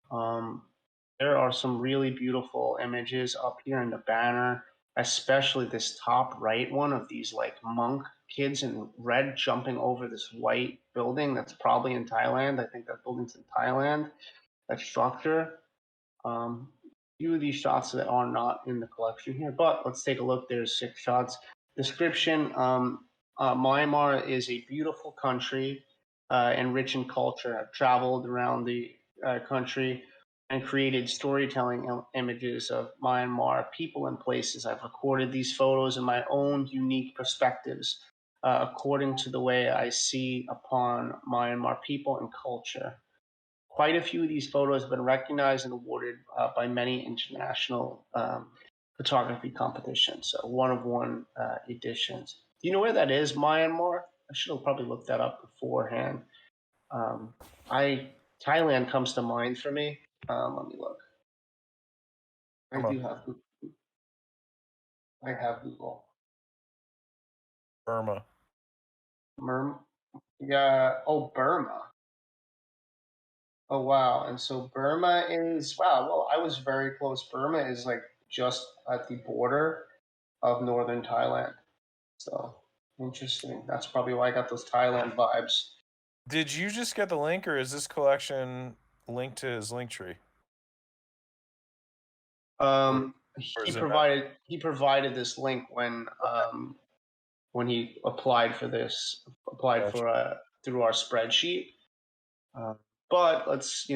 There are some really beautiful images up here in the banner, especially this top right one of these like monk kids in red jumping over this white building that's probably in Thailand. I think that building's in Thailand, that structure. Few of these shots that are not in the collection here, but let's take a look. There's 6 shots. Description, Myanmar is a beautiful country and rich in culture. I've traveled around the country and created storytelling images of Myanmar, people and places. I've recorded these photos in my own unique perspectives, according to the way I see upon Myanmar people and culture. Quite a few of these photos have been recognized and awarded by many international photography competitions, so one-of-one editions. Do you know where that is, Myanmar? I should have probably looked that up beforehand. Thailand comes to mind for me. Let me look. I have Google. Burma. Yeah. Oh, Burma. Oh, wow. And so Burma is, wow, well, I was very close. Burma is like just at the border of northern Thailand. So interesting. That's probably why I got those Thailand vibes. Did you just get the link, or is this collection linked to his link tree? He provided this link when he applied for this, Gotcha. through our spreadsheet. But let's,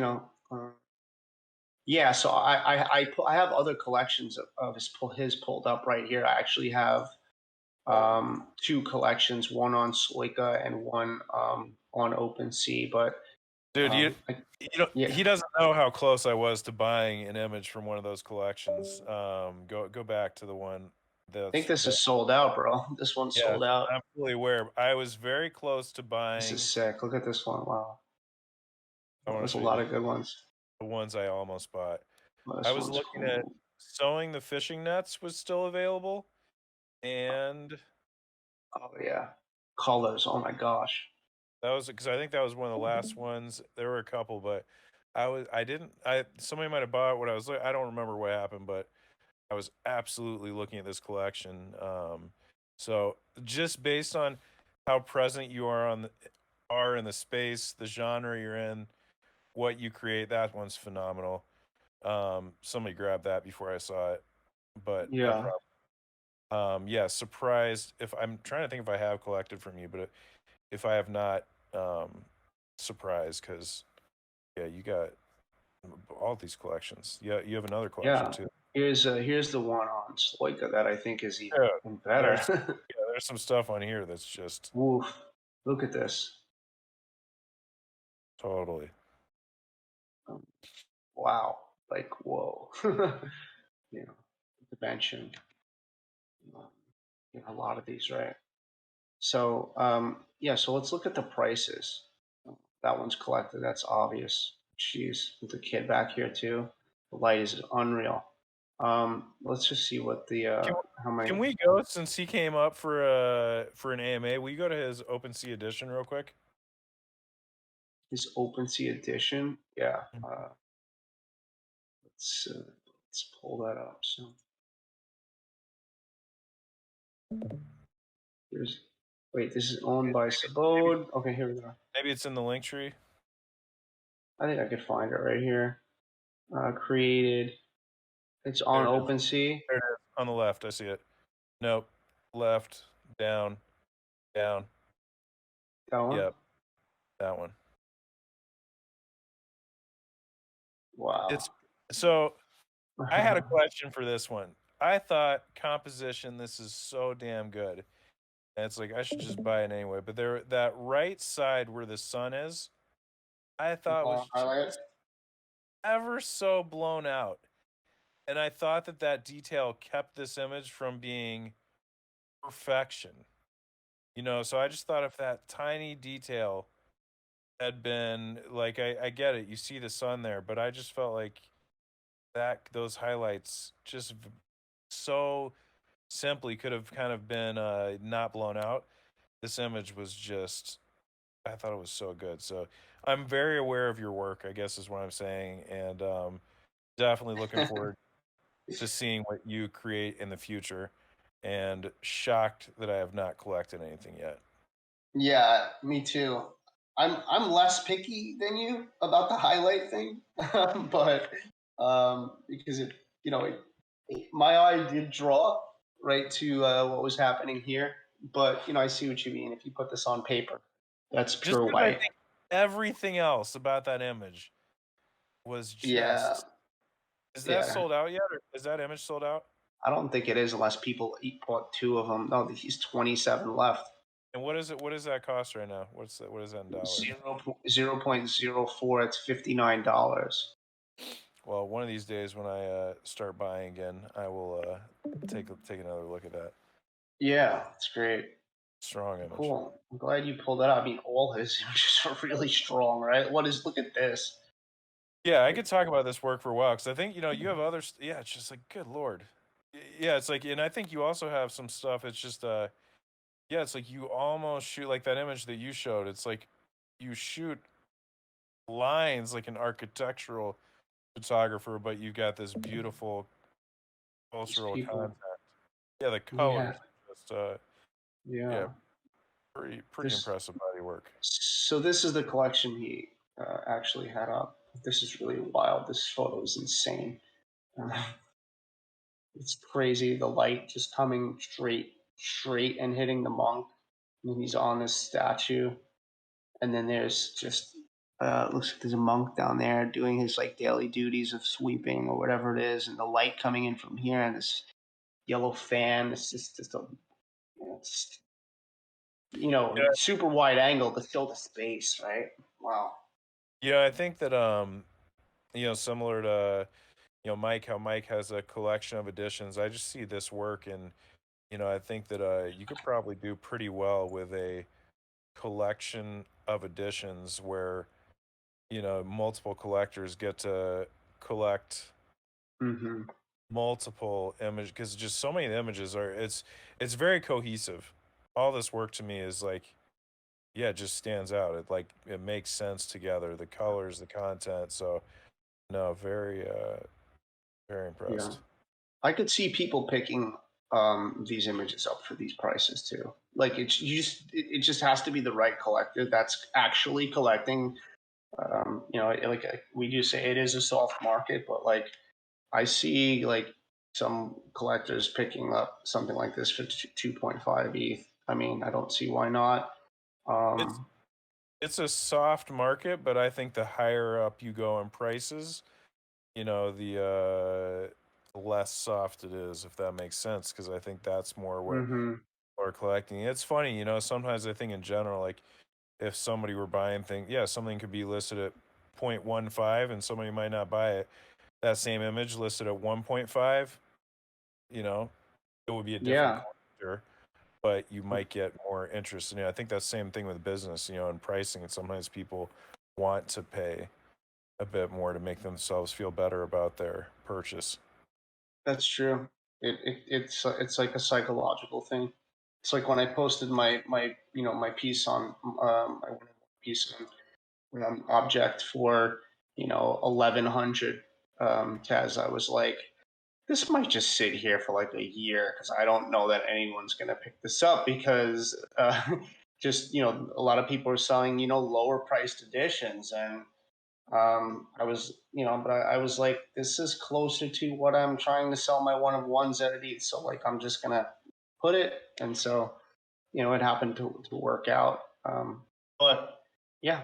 yeah. So I have other collections of his pulled up right here. I actually have 2 collections, one on Sloika and one on OpenSea. But Dude, yeah, he doesn't know how close I was to buying an image from one of those collections. Go back to the one I think this is sold out, bro. This one's sold out. I'm fully aware. I was very close to buying. This is sick. Look at this one. Wow. There's a show lot you of good ones. the ones I almost bought. This I was one's looking cool. at sewing the fishing nets was still available, and oh yeah, colors. Oh my gosh. that was because I think that was one of the last ones. There were a couple, but somebody might have bought what I was. I don't remember what happened, but I was absolutely looking at this collection. So just based on how present you are in the space, the genre you're in, what you create, that one's phenomenal. Somebody grabbed that before I saw it, but Yeah. yeah, surprised. If I'm trying to think if I have collected from you, but if I have not, surprised because yeah, you got all these collections. Yeah, you have another collection too. Here's the one on Sloika that I think is even better. There's some stuff on here that's just woof. Look at this. Totally. Wow. Like whoa. Dimension. A lot of these, right? So yeah, so let's look at the prices. That one's collected, that's obvious. Jeez, with the kid back here too. The light is unreal. Let's just see what the how many. Can we go, since he came up for an AMA? Will you go to his OpenSea edition real quick? His OpenSea edition, yeah. Let's pull that up. So wait, this is owned by Sabode. Okay, here we go. Maybe it's in the link tree. I think I could find it right here. Created. It's on OpenSea. There it is. On the left, I see it. Nope. Left, down, down. That one? Yep, that one. Wow. It's so I had a question for this one. I thought composition, this is so damn good. And it's like I should just buy it anyway. But there, that right side where the sun is, I thought was Highlight. just ever so blown out. And I thought that that detail kept this image from being perfection. You know, so I just thought if that tiny detail had been like, I get it, you see the sun there, but I just felt like that those highlights just so simply could have kind of been not blown out. This image was just, I thought it was so good. So I'm very aware of your work, I guess is what I'm saying, and definitely looking forward to seeing what you create in the future. And shocked that I have not collected anything yet. Yeah, me too. I'm less picky than you about the highlight thing, but because my eye did draw right to what was happening here. But I see what you mean. If you put this on paper, that's Just pure because I white. think everything else about that image was Yeah, just. Is that yeah. sold out yet, or is that image sold out? I don't think it is unless people bought two of them. No, he's 27 left. And what is it? What does that cost right now? What's that? What is that in dollars? 0.04. It's $59. Well, one of these days when I start buying again, I will take another look at that. Yeah, it's great. Strong image. Cool. I'm glad you pulled that out. I mean, all his images are really strong, right? Look at this. Yeah, I could talk about this work for a while because I think you have others. Yeah, it's just like good lord. Yeah, it's like, and I think you also have some stuff. It's just yeah, it's like you almost shoot like that image that you showed. It's like you shoot lines like an architectural photographer, but you've got this beautiful These cultural people. content. Yeah, the Yeah. colors, just Yeah. yeah, pretty This. impressive body work. So this is the collection he actually had up. This is really wild. This photo is insane. Uh, it's crazy. The light just coming straight and hitting the monk. And he's on this statue. And then there's just looks like there's a monk down there doing his like daily duties of sweeping or whatever it is, and the light coming in from here, and this yellow fan. It's just a it's, Yeah, super wide angle to fill the space, right? Wow. yeah, I think that similar to Mike, how Mike has a collection of editions. I just see this work, and I think that you could probably do pretty well with a collection of editions where multiple collectors get to collect Mm-hmm. multiple images because just so many of the images are it's very cohesive. All this work to me is like, yeah, it just stands out. It makes sense together, the colors, the content. So no, very Yeah. impressed. I could see people picking these images up for these prices too. Like it just has to be the right collector that's actually collecting. We do say it is a soft market, but like I see like some collectors picking up something like this for 2.5 ETH. I mean, I don't see why not. It's Um, it's a soft market, but I think the higher up you go in prices, the less soft it is, if that makes sense, because I think that's more what hmm people are collecting. It's funny, sometimes I think in general, like if somebody were buying things, yeah, something could be listed at 0.15 and somebody might not buy it. That same image listed at 1.5, you know, it would be a different Yeah, collector, but you might get more interest. And I think that's the same thing with business, and pricing. And sometimes people want to pay a bit more to make themselves feel better about their purchase. that's true. It's like a psychological thing. It's like when I posted my piece on my piece on object for 1100 Taz. I was like, this might just sit here for like a year because I don't know that anyone's going to pick this up because just a lot of people are selling lower priced editions, and I was, but I was like, this is closer to what I'm trying to sell my one of ones at. So like, I'm just gonna put it, and so it happened to work out. But yeah,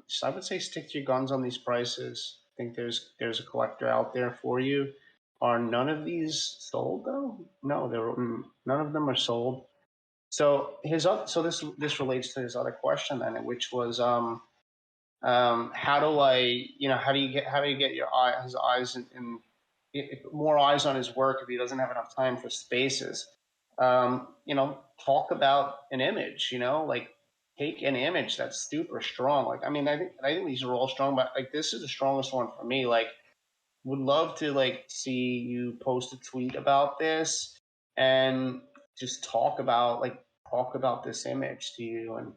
so I would say stick to your guns on these prices. I think there's a collector out there for you. Are none of these sold though? No, none of them are sold. So this relates to his other question then, which was how do I, how do you get his eyes and more eyes on his work if he doesn't have enough time for spaces? Talk about an image. Like take an image that's super strong. Like I think these are all strong, but like this is the strongest one for me. Like would love to like see you post a tweet about this and just talk about this image to you and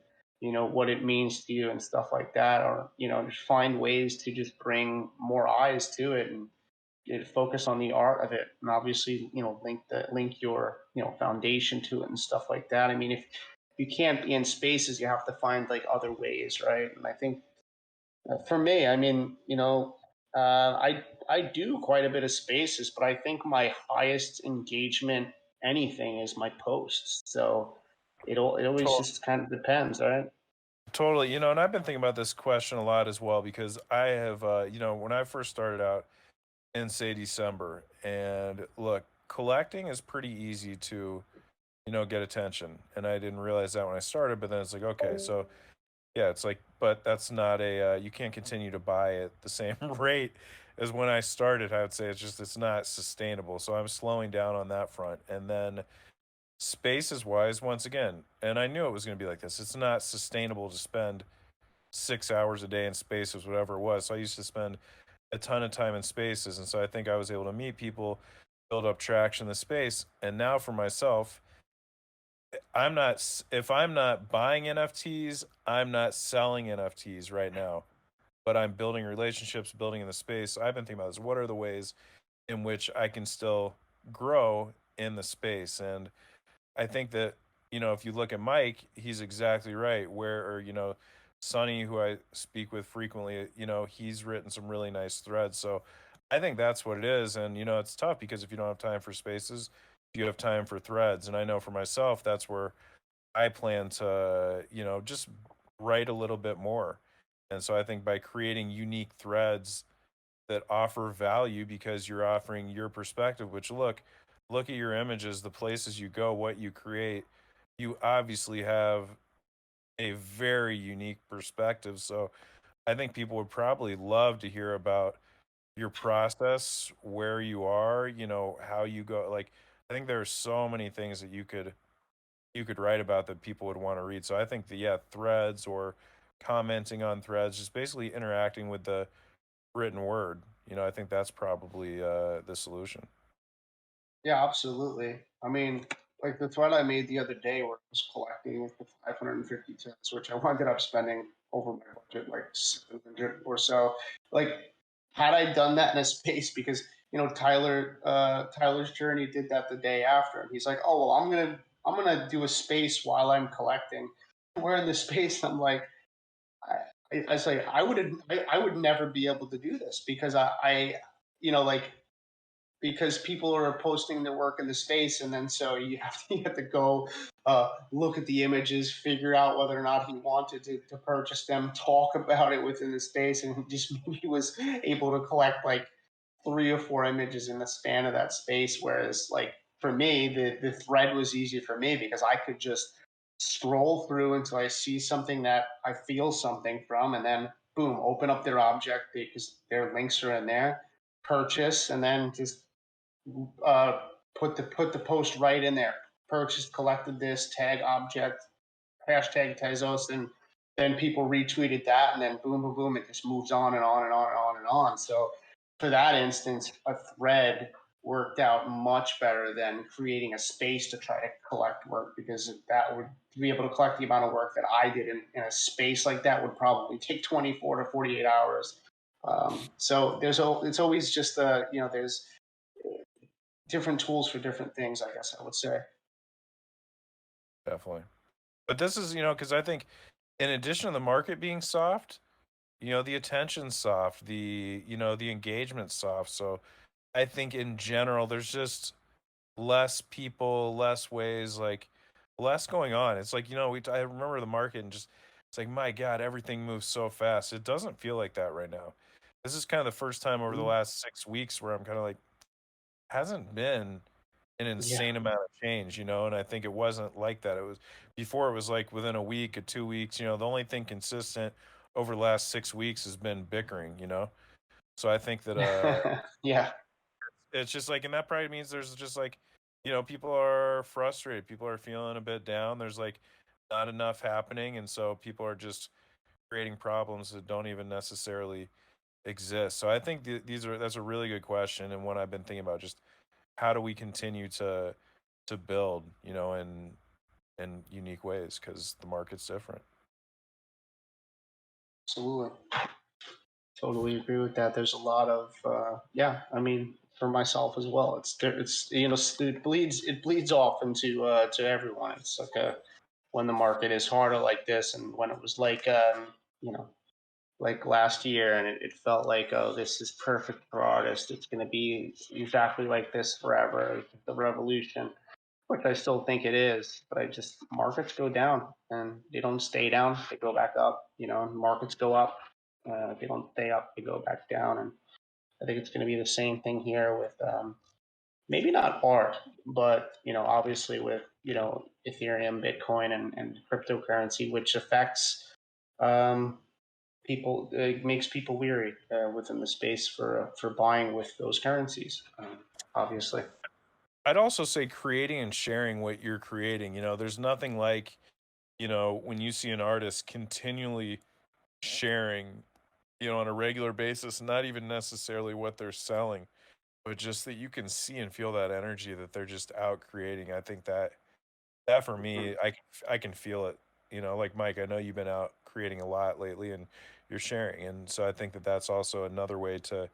what it means to you and stuff like that, or just find ways to just bring more eyes to it and focus on the art of it, and obviously link your foundation to it and stuff like that. I mean, if you can't be in spaces, you have to find like other ways, right? And I think for me, I mean, I do quite a bit of spaces, but I think my highest engagement anything is my posts. So it always just kind of depends, right? Totally, and I've been thinking about this question a lot as well because I have, when I first started out in say December, and look, collecting is pretty easy to, get attention, and I didn't realize that when I started, but then it's like, okay, so yeah, it's like, but that's not you can't continue to buy at the same rate as when I started. I would say it's not sustainable. So I'm slowing down on that front, and then spaces wise, once again, and I knew it was going to be like this. It's not sustainable to spend 6 hours a day in spaces, whatever it was. So I used to spend a ton of time in spaces. And so I think I was able to meet people, build up traction in the space. And now for myself, if I'm not buying NFTs, I'm not selling NFTs right now, but I'm building relationships, building in the space. I've been thinking about this. What are the ways in which I can still grow in the space? And I think that, if you look at Mike, he's exactly right. Sonny, who I speak with frequently, he's written some really nice threads. So I think that's what it is. And, it's tough because if you don't have time for spaces, you have time for threads. And I know for myself, that's where I plan to, just write a little bit more. And so I think by creating unique threads that offer value because you're offering your perspective, which look at your images, the places you go, what you create, you obviously have a very unique perspective. So I think people would probably love to hear about your process, where you are, how you go. Like I think there are so many things that you could write about that people would want to read. So I think threads or commenting on threads, just basically interacting with the written word. I think that's probably the solution. Yeah, absolutely. I mean, like the thread I made the other day where I was collecting with the 550 tips, which I ended up spending over my budget, like 700 or so. Like, had I done that in a space, because Tyler's Journey did that the day after, and he's like, "Oh well, I'm gonna do a space while I'm collecting." We're in the space. I'm like, I say I would never be able to do this because like because people are posting their work in the space, and then so you have to go look at the images, figure out whether or not he wanted to purchase them, talk about it within the space, and he just maybe was able to collect like 3 or 4 images in the span of that space. Whereas like for me, the thread was easy for me because I could just scroll through until I see something that I feel something from, and then boom, open up their object because their links are in there, purchase, and then just uh, put the post right in there. Purchased, collected this, tag object, hashtag Tezos, and then people retweeted that, and then boom, boom, boom, it just moves on and on and on and on and on. So for that instance, a thread worked out much better than creating a space to try to collect work, because that would to be able to collect the amount of work that I did in a space like that would probably take 24 to 48 hours. So it's always just there's different tools for different things, I guess I would say. Definitely. But this is, because I think in addition to the market being soft, the attention's soft, the engagement's soft. So I think in general, there's just less people, less ways, like less going on. It's like, I remember the market and just, it's like, my God, everything moves so fast. It doesn't feel like that right now. This is kind of the first time over the last 6 weeks where I'm kind of like, hasn't been an Yeah. insane amount of change, and I think it wasn't like that. It was before, it was like within a week or 2 weeks, the only thing consistent over the last 6 weeks has been bickering. So I think that Yeah. it's just like, and that probably means there's just like, people are frustrated, people are feeling a bit down. There's like not enough happening, and so people are just creating problems that don't even necessarily exist. So I think that's a really good question, and one I've been thinking about. Just how do we continue to build, in unique ways, because the market's different. Absolutely. Totally agree with that. There's a lot of yeah. I mean, for myself as well, it's it bleeds off into to everyone. It's like when the market is harder like this, and when it was like you know like last year, and it felt like, oh, this is perfect for artists. It's going to be exactly like this forever. The revolution, which I still think it is, but I just markets go down and they don't stay down; they go back up. Markets go up, they don't stay up; they go back down. And I think it's going to be the same thing here with maybe not art, but obviously with Ethereum, Bitcoin, and cryptocurrency, which affects um, people. It makes people weary within the space for buying with those currencies. Obviously. I'd also say creating and sharing what you're creating. There's nothing like, when you see an artist continually sharing, on a regular basis, not even necessarily what they're selling, but just that you can see and feel that energy that they're just out creating. I think that for Mhm. me, I can feel it. Like Mike, I know you've been out creating a lot lately, and you're sharing, and so I think that that's also another way to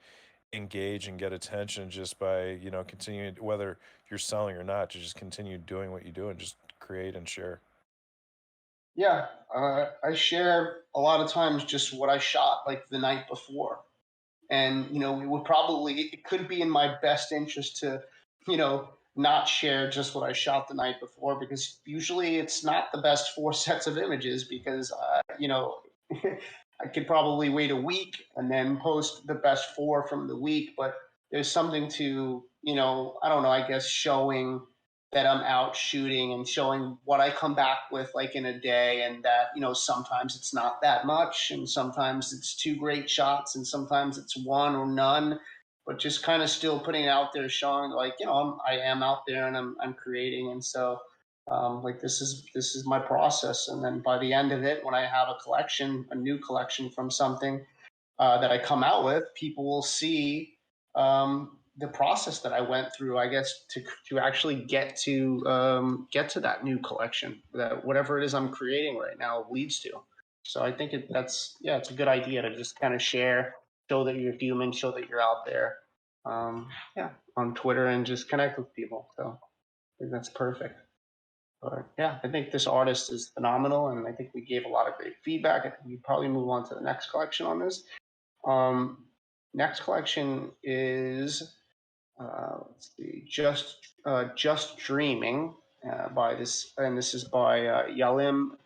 engage and get attention, just by continuing, whether you're selling or not, to just continue doing what you do and just create and share. Yeah, I share a lot of times just what I shot like the night before, and it could be in my best interest to not share just what I shot the night before, because usually it's not the best four sets of images, because I could probably wait a week and then post the best four from the week. But there's something to I don't know, I guess, showing that I'm out shooting and showing what I come back with like in a day, and that sometimes it's not that much, and sometimes it's two great shots, and sometimes it's one or none, but just kind of still putting it out there, showing like I am out there, and I'm creating. And so like this is my process, and then by the end of it, when I have a new collection from something that I come out with, people will see the process that I went through, I guess, to actually get to that new collection, that whatever it is I'm creating right now leads to. So I think that's yeah, it's a good idea to just kind of share, show that you're human, show that you're out there, yeah, on Twitter, and just connect with people. So I think that's perfect. But yeah, I think this artist is phenomenal, and I think we gave a lot of great feedback. I think we probably move on to the next collection on this. Um, Next collection is let's see, just dreaming by this, and this is by Yalim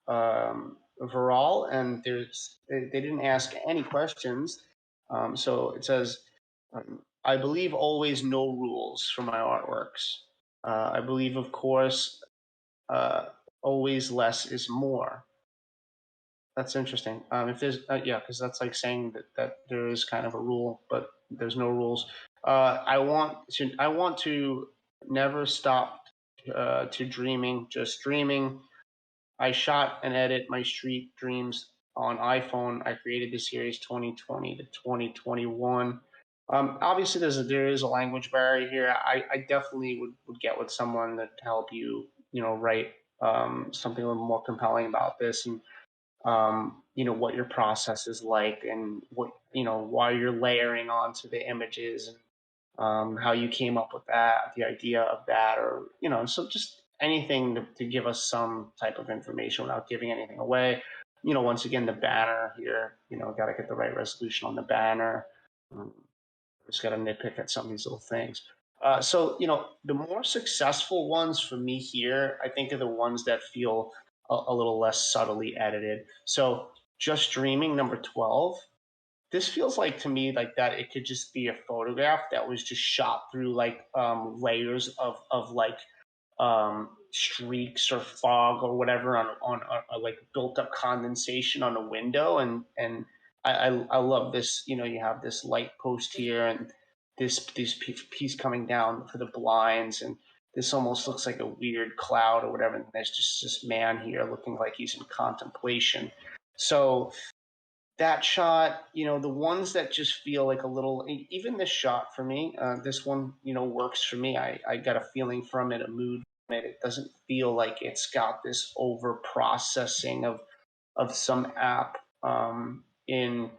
Viral, and they didn't ask any questions. So it says, I believe always no rules for my artworks. I believe, of course, uh, always less is more. That's interesting. If there's, yeah, because that's like saying that there is kind of a rule, but there's no rules. I want to never stop to dreaming, just dreaming. I shot and edit my street dreams on iPhone. I created the series 2020 to 2021. Obviously, there is a language barrier here. I definitely would get with someone to help you, write something a little more compelling about this, and what your process is like, and what why you're layering onto the images, and how you came up with that, the idea of that, or so just anything to give us some type of information without giving anything away. once again, the banner here, got to get the right resolution on the banner. Just got to nitpick at some of these little things. So, the more successful ones for me here, I think are the ones that feel a little less subtly edited. So, Just Dreaming, number 12. This feels like to me like that it could just be a photograph that was just shot through like layers of like streaks or fog or whatever on like built up condensation on a window, and I love this. You have this light post here and this piece coming down for the blinds, and this almost looks like a weird cloud or whatever, and there's just this man here looking like he's in contemplation. So that shot, the ones that just feel like a little, even this shot for me, this one, works for me. I got a feeling from it, a mood from it. It doesn't feel like it's got this over processing of some app in,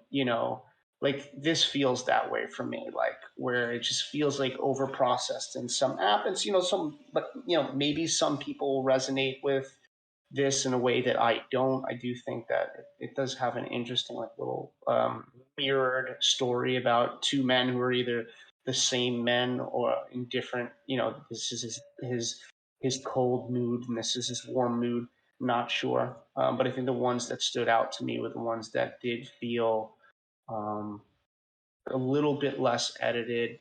like this feels that way for me, like where it just feels like over processed in some app. It's, but, maybe some people will resonate with this in a way that I don't. I do think that it does have an interesting, like little mirrored story about two men who are either the same men or in different. This is his cold mood and this is his warm mood. Not sure, but I think the ones that stood out to me were the ones that did feel a little bit less edited.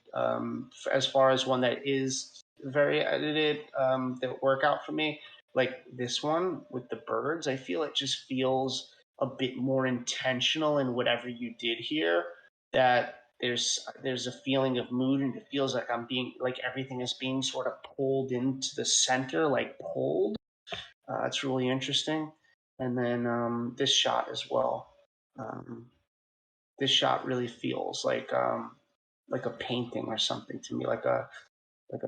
As far as one that is very edited, that work out for me, like this one with the birds, I feel it just feels a bit more intentional in whatever you did here. That there's a feeling of mood, and it feels like I'm being like everything is being sort of pulled into the center, like pulled. It's really interesting. And then this shot as well. Um, this shot really feels like a painting or something to me, like a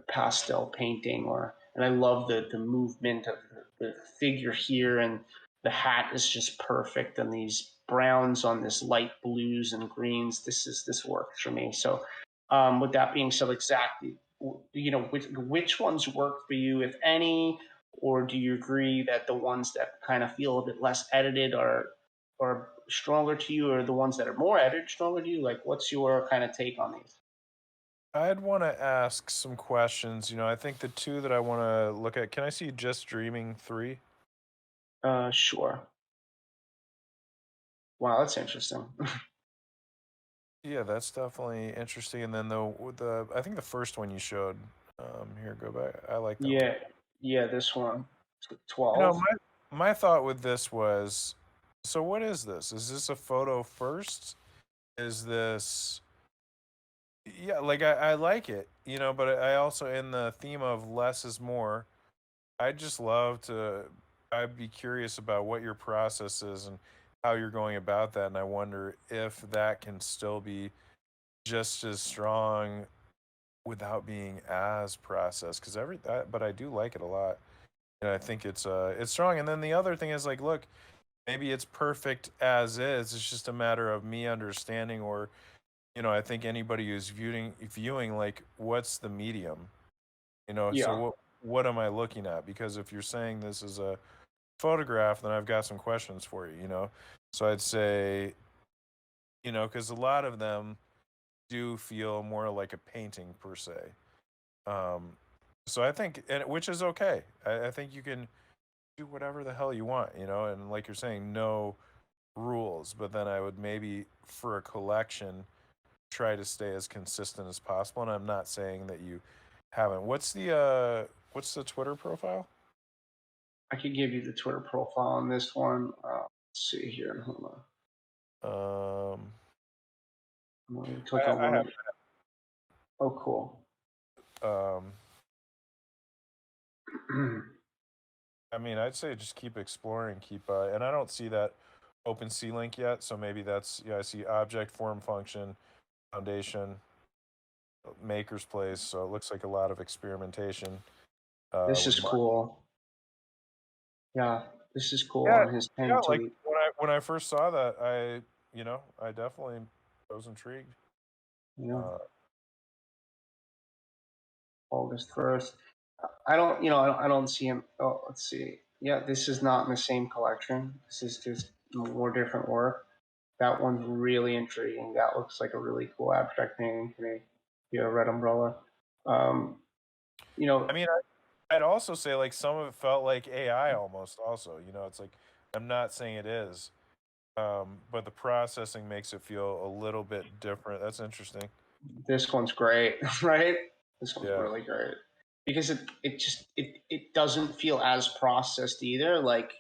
pastel painting. And I love the movement of the figure here, and the hat is just perfect, and these browns on this light blues and greens. This works for me. So with that being said, exactly, which ones work for you, if any, or do you agree that the ones that kind of feel a bit less edited are stronger to you, or the ones that are more edited stronger to you? Like, what's your kind of take on these? I'd want to ask some questions. I think the two that I want to look at. Can I see Just Dreaming 3? Sure. Wow, that's interesting. Yeah, that's definitely interesting. And then the I think the first one you showed. Here, go back. I like that one. Yeah, yeah, this one, You know, 12. my thought with this was, so what is this? Is this a photo first? Is this, yeah, like I like it, but I also, in the theme of less is more, I just love to, I'd be curious about what your process is and how you're going about that. And I wonder if that can still be just as strong without being as processed. Because but I do like it a lot. And I think it's strong. And then the other thing is, like, look, maybe it's perfect as is. It's just a matter of me understanding, or I think anybody who's viewing, like, what's the medium, so Yeah. what am I looking at? Because if you're saying this is a photograph, then I've got some questions for you. So I'd say, because a lot of them do feel more like a painting per se. Um, so I think, and which is okay. I think you can do whatever the hell you want, and like you're saying, no rules. But then I would maybe, for a collection, try to stay as consistent as possible. And I'm not saying that you haven't. What's the Twitter profile? I could give you the Twitter profile on this one. Let's see here. Hold on. Um, I'm going to I, click on I one have of. Oh, cool. I mean, I'd say just keep exploring, and I don't see that OpenSea link yet, so maybe that's, yeah, I see object, form, function, foundation, maker's place, so it looks like a lot of experimentation. This With is cool. Yeah, this is cool yeah, on his yeah, pin like tweet. when I first saw that, I definitely was intrigued. Yeah, Uh, August 1st. I don't see him. Oh, let's see. Yeah, this is not in the same collection. This is just more different work. That one's really intriguing. That looks like a really cool abstract painting to me. Red umbrella. I mean, I'd also say like some of it felt like AI almost. Also, it's like I'm not saying it is, but the processing makes it feel a little bit different. That's interesting. This one's great, right? This one's Yeah. really great because it doesn't feel as processed either. Like,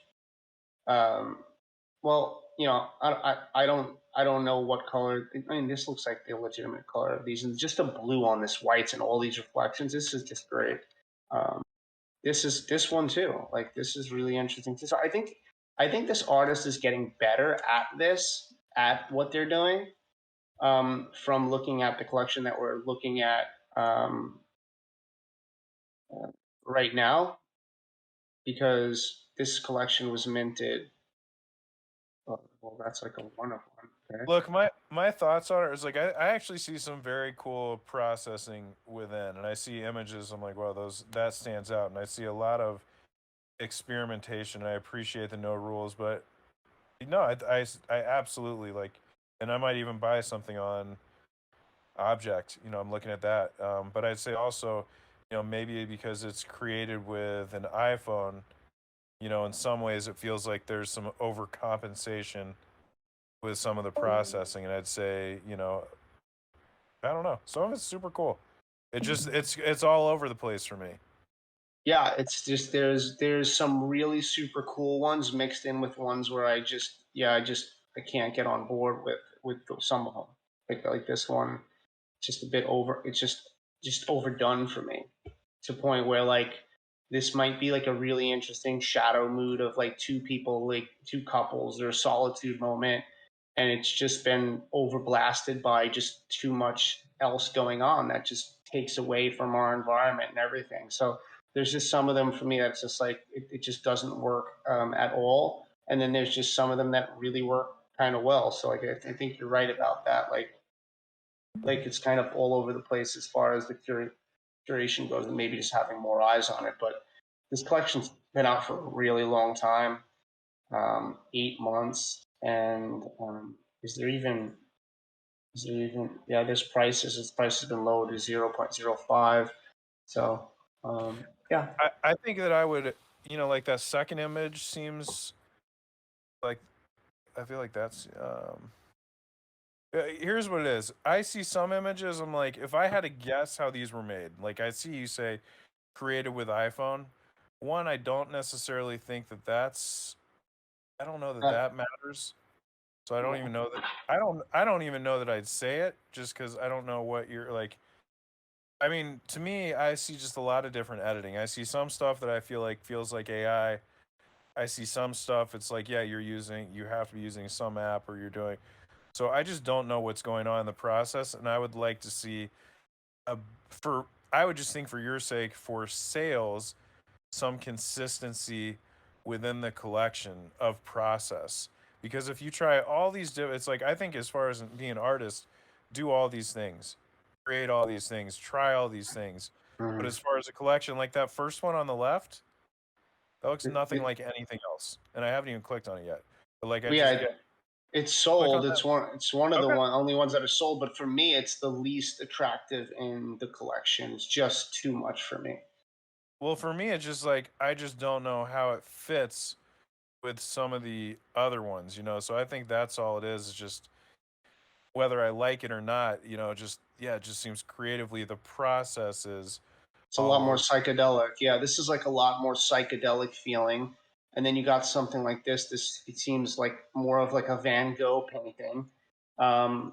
well, I don't know what color. I mean, this looks like the legitimate color of these, and just the blue on this whites and all these reflections. This is just great. This one too. Like, this is really interesting. So I think this artist is getting better at what they're doing. From looking at the collection that we're looking at right now, because this collection was minted. Well, that's like a one of one. Okay. Look, my thoughts on it is like I actually see some very cool processing within, and I see images. I'm like, wow, that stands out, and I see a lot of experimentation. I appreciate the no rules, but no, I absolutely like, and I might even buy something on Object. I'm looking at that. But I'd say also, maybe because it's created with an iPhone, in some ways it feels like there's some overcompensation with some of the processing, and I'd say, I don't know. Some of it's super cool. It's all over the place for me. Yeah, it's just there's some really super cool ones mixed in with ones where I can't get on board with some of them. Like this one, just a bit over. It's just overdone for me, to a point where like this might be like a really interesting shadow mood of like two people, like two couples, or a solitude moment, and it's just been overblasted by just too much else going on that just takes away from our environment and everything. So there's just some of them for me that's just like it just doesn't work at all, and then there's just some of them that really work kind of well. So like I think you're right about that. Like it's kind of all over the place as far as the curation goes, and maybe just having more eyes on it. But this collection's been out for a really long time, 8 months, and yeah, this price has been lowered to 0.05. So yeah. I think that I would, like that second image seems like, I feel like that's here's what it is. I see some images, I'm like, if I had to guess how these were made, like I see you say created with iPhone. One, I don't necessarily think I don't know that matters. So I don't even know that I don't even know that I'd say it, just because I don't know what you're like. I mean, to me, I see just a lot of different editing. I see some stuff that I feel like feels like AI. I see some stuff it's like, yeah, you have to be using some app, or you're doing. So I just don't know what's going on in the process, and I would like to see a for I would just think, for your sake, for sales, some consistency within the collection of process. Because if you try all these different, it's like, I think as far as being an artist, do all these things, create all these things, try all these things. But as far as a collection, like that first one on the left, that looks nothing like anything else, and I haven't even clicked on it yet. But like, I just Yeah, it's click on sold. that. It's one of the Okay. only ones that are sold. But for me, it's the least attractive in the collection. It's just too much for me. Well, for me, it's just like I just don't know how it fits with some of the other ones, So I think that's all it is just whether I like it or not, just, yeah, it just seems creatively the process is It's a lot all more over. psychedelic. Yeah, this is like a lot more psychedelic feeling. And then you got something like this. It seems like more of like a Van Gogh painting. Um,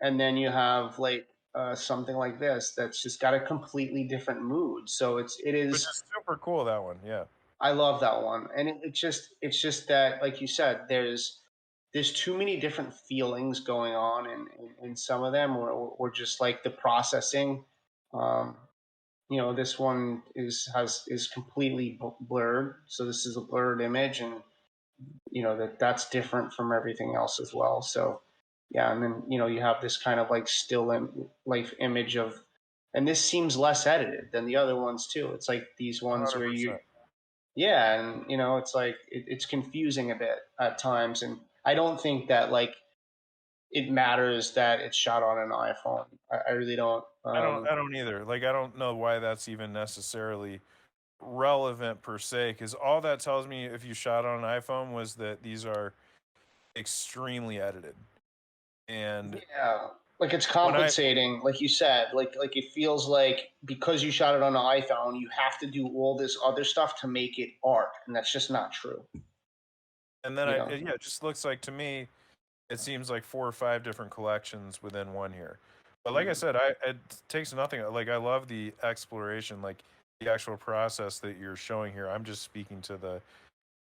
and then you have like something like this that's just got a completely different mood. So it Which is. is super cool, that one, yeah. I love that one, and it's just that, like you said, there's too many different feelings going on in some of them, or just like the processing. Um, this one is completely blurred, so this is a blurred image, and that's different from everything else as well. So yeah, and then you have this kind of like life image of, and this seems less edited than the other ones too. It's like these ones where 100%. yeah, and it's like it's confusing a bit at times, and I don't think that like it matters that it's shot on an iPhone. I really don't. I don't either. Like, I don't know why that's even necessarily relevant per se, because all that tells me if you shot on an iPhone was that these are extremely edited. And Yeah, like it's when I compensating, like you said, like it feels like because you shot it on an iPhone, you have to do all this other stuff to make it art, and that's just not true. and then You know, yeah, it just looks like to me it seems like 4 or 5 different collections within one here. But like I Mhm. said, it takes nothing. Like, I love the exploration, like the actual process that you're showing here. I'm just speaking to the,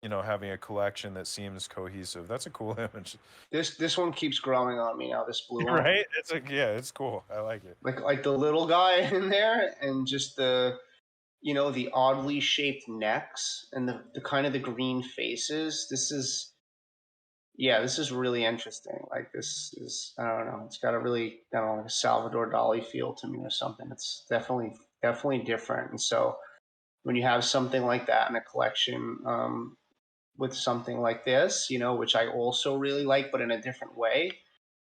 having a collection that seems cohesive. That's a cool image, This one keeps growing on me now. This blue one, right? It's like, yeah, it's cool. I like it. like the little guy in there, and just the oddly shaped necks and the kind of the green faces. This is really interesting. Like this is, I don't know, it's got a really, I don't know, like a Salvador Dali feel to me or something. It's definitely different. And so when you have something like that in a collection, with something like this, which I also really like, but in a different way,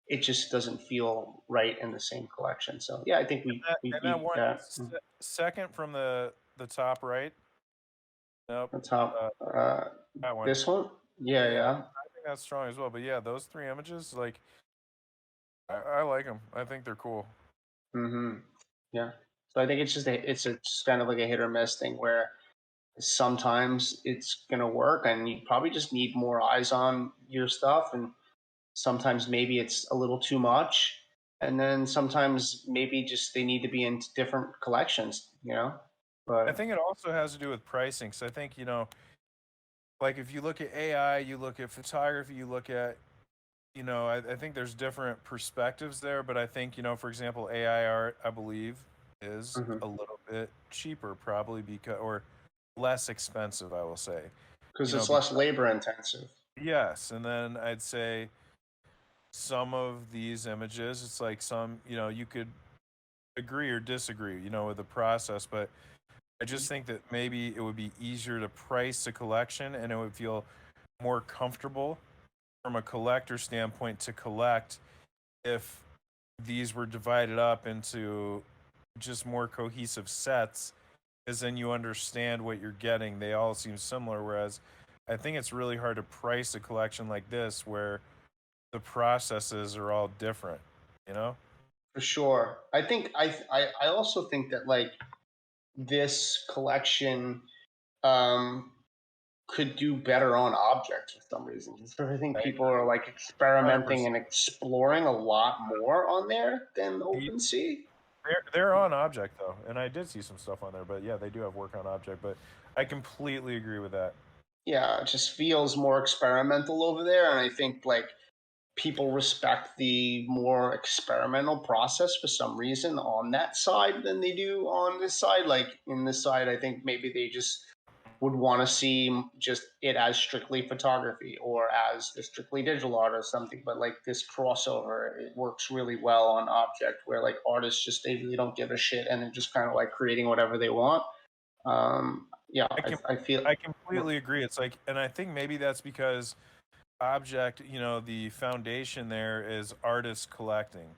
it just doesn't feel right in the same collection. So yeah, I think we And that beat one that. second from the top right. Nope. The top, That one. this one, yeah, Yeah, yeah. I think that's strong as well. But yeah, those 3 images, like, I like them. I think they're cool. Mm-hmm. Yeah. So I think it's just kind of like a hit or miss thing where sometimes it's gonna work and you probably just need more eyes on your stuff, and sometimes maybe it's a little too much, and then sometimes maybe just they need to be in different collections. I But think it also has to do with pricing. So I think, like, if you look at AI, you look at photography, you look at, I think there's different perspectives there. But I think, for example, AI art, I believe, is a little bit cheaper, probably because, or less expensive, I will say. because it's less Because, labor intensive. yes, and then I'd say some of these images, it's like some, you could agree or disagree, with the process, but I just think that maybe it would be easier to price a collection and it would feel more comfortable from a collector standpoint to collect if these were divided up into just more cohesive sets, because then you understand what you're getting. They all seem similar, whereas I think it's really hard to price a collection like this where the processes are all different, you know? For sure. I also think that like this collection um could do better on objects for some reason. I think I people are like agree. experimenting 100%. and exploring a lot more on there than The- OpenSea. They're on object though, and I did see some stuff on there, but yeah, they do have work on object, but I completely agree with that. Yeah, it just feels more experimental over there, and I think like people respect the more experimental process for some reason on that side than they do on this side. Like in this side, I think maybe they just would want to see just it as strictly photography or as strictly digital art or something. But like this crossover, it works really well on object where like artists just they really don't give a shit and they're just kind of like creating whatever they want. Yeah, I can I feel. I completely agree. It's like, and I think maybe that's because object, the foundation there is artists collecting.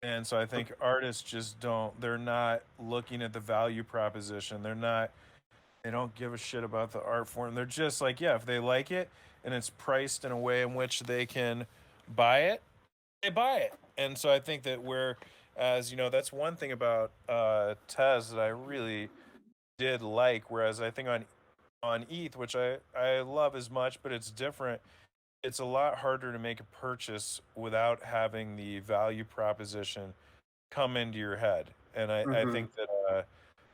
And so I think artists just they're not looking at the value proposition. They don't give a shit about the art form. They're just like, yeah, if they like it and it's priced in a way in which they can buy it, they buy it. And so I think that whereas, that's one thing about Tez that I really did like. Whereas I think on ETH, which I love as much, but it's different. It's a lot harder to make a purchase without having the value proposition come into your head. And I Mhm. think that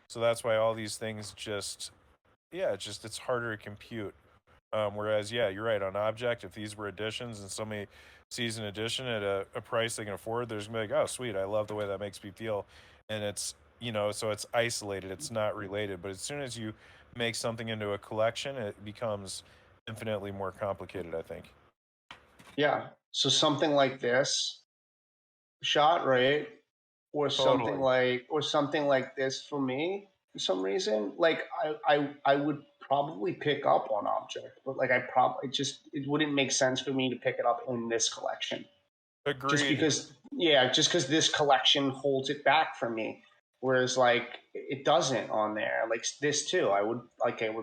so that's why all these things just, yeah, it's harder to compute. Whereas, yeah, you're right on object. If these were editions and somebody sees an edition at a price they can afford, there's gonna be like, oh, sweet, I love the way that makes me feel, and it's so it's isolated, it's not related. But as soon as you make something into a collection, it becomes infinitely more complicated, I think. Yeah. So something like this shot, right? Totally. Or something like this for me for some reason. Like I would probably pick up on object, but like it wouldn't make sense for me to pick it up in this collection. Just Agreed. because this collection holds it back from me. Whereas like it doesn't on there. Like this too, I would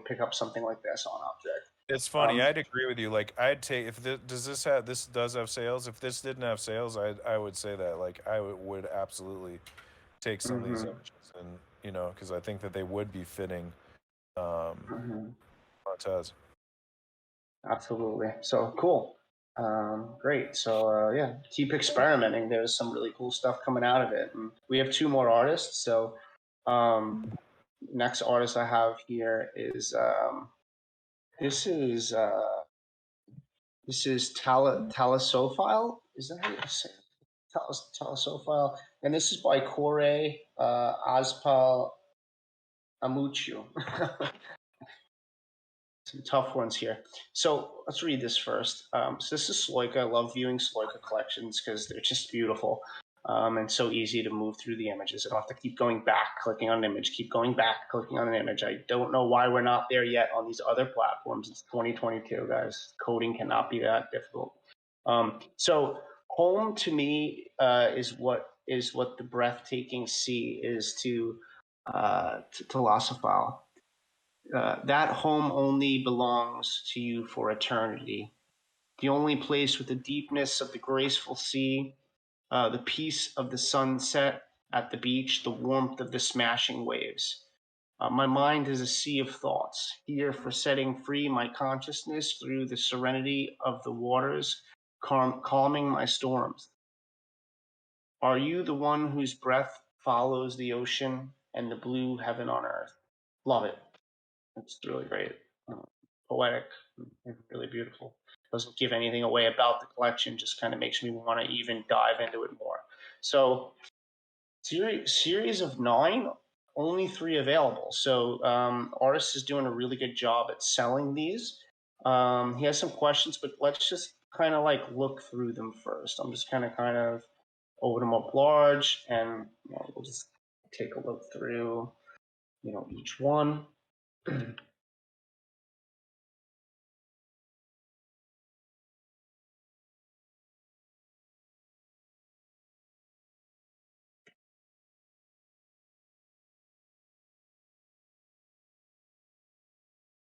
pick up something like this on object. It's funny. I'd agree with you. Like, I'd take if this does have sales. If this didn't have sales, I would say that like I would absolutely take some of these images, and because I think that they would be fitting Montez. Absolutely. So cool. Great. So yeah, keep experimenting. There's some really cool stuff coming out of it. And we have 2 more artists. So next artist I have here is this is Talasophile. Is that how you say it? Talasophile. And this is by Kore Azpal Amuchu. Some tough ones here. So let's read this first. So this is Sloika. I love viewing Sloika collections because they're just beautiful and so easy to move through the images. I don't have to keep going back, clicking on an image, keep going back, clicking on an image. I don't know why we're not there yet on these other platforms. It's 2022, guys. Coding cannot be that difficult. So home to me is what the breathtaking sea is to Lossophile. That home only belongs to you for eternity. The only place with the deepness of the graceful sea, the peace of the sunset at the beach, the warmth of the smashing waves. My mind is a sea of thoughts, here for setting free my consciousness through the serenity of the waters, calming my storms. Are you the one whose breath follows the ocean and the blue heaven on earth? Love it. It's really great, poetic, and really beautiful. Doesn't give anything away about the collection, just kind of makes me want to even dive into it more. So, series of 9, only 3 available. So, artist is doing a really good job at selling these. He has some questions, but let's just kind of like look through them first. I'm just kind of open them up large, and we'll just take a look through, each one.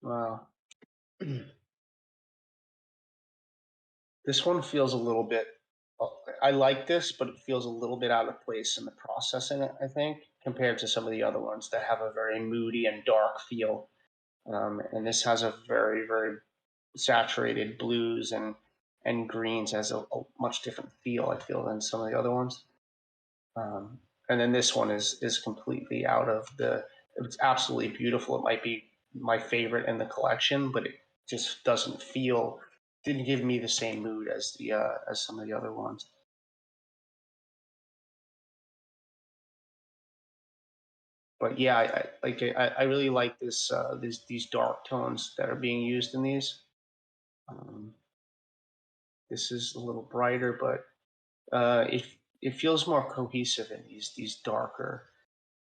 Wow. This one feels a little bit, I like this, but it feels a little bit out of place in the processing, I think, compared to some of the other ones that have a very moody and dark feel. And this has a very, very saturated blues and greens, has a much different feel, I feel, than some of the other ones. And then this one is completely out of it's absolutely beautiful. It might be my favorite in the collection, but it just didn't give me the same mood as some of the other ones. But yeah, I really like these dark tones that are being used in these. This is a little brighter, but it feels more cohesive in these darker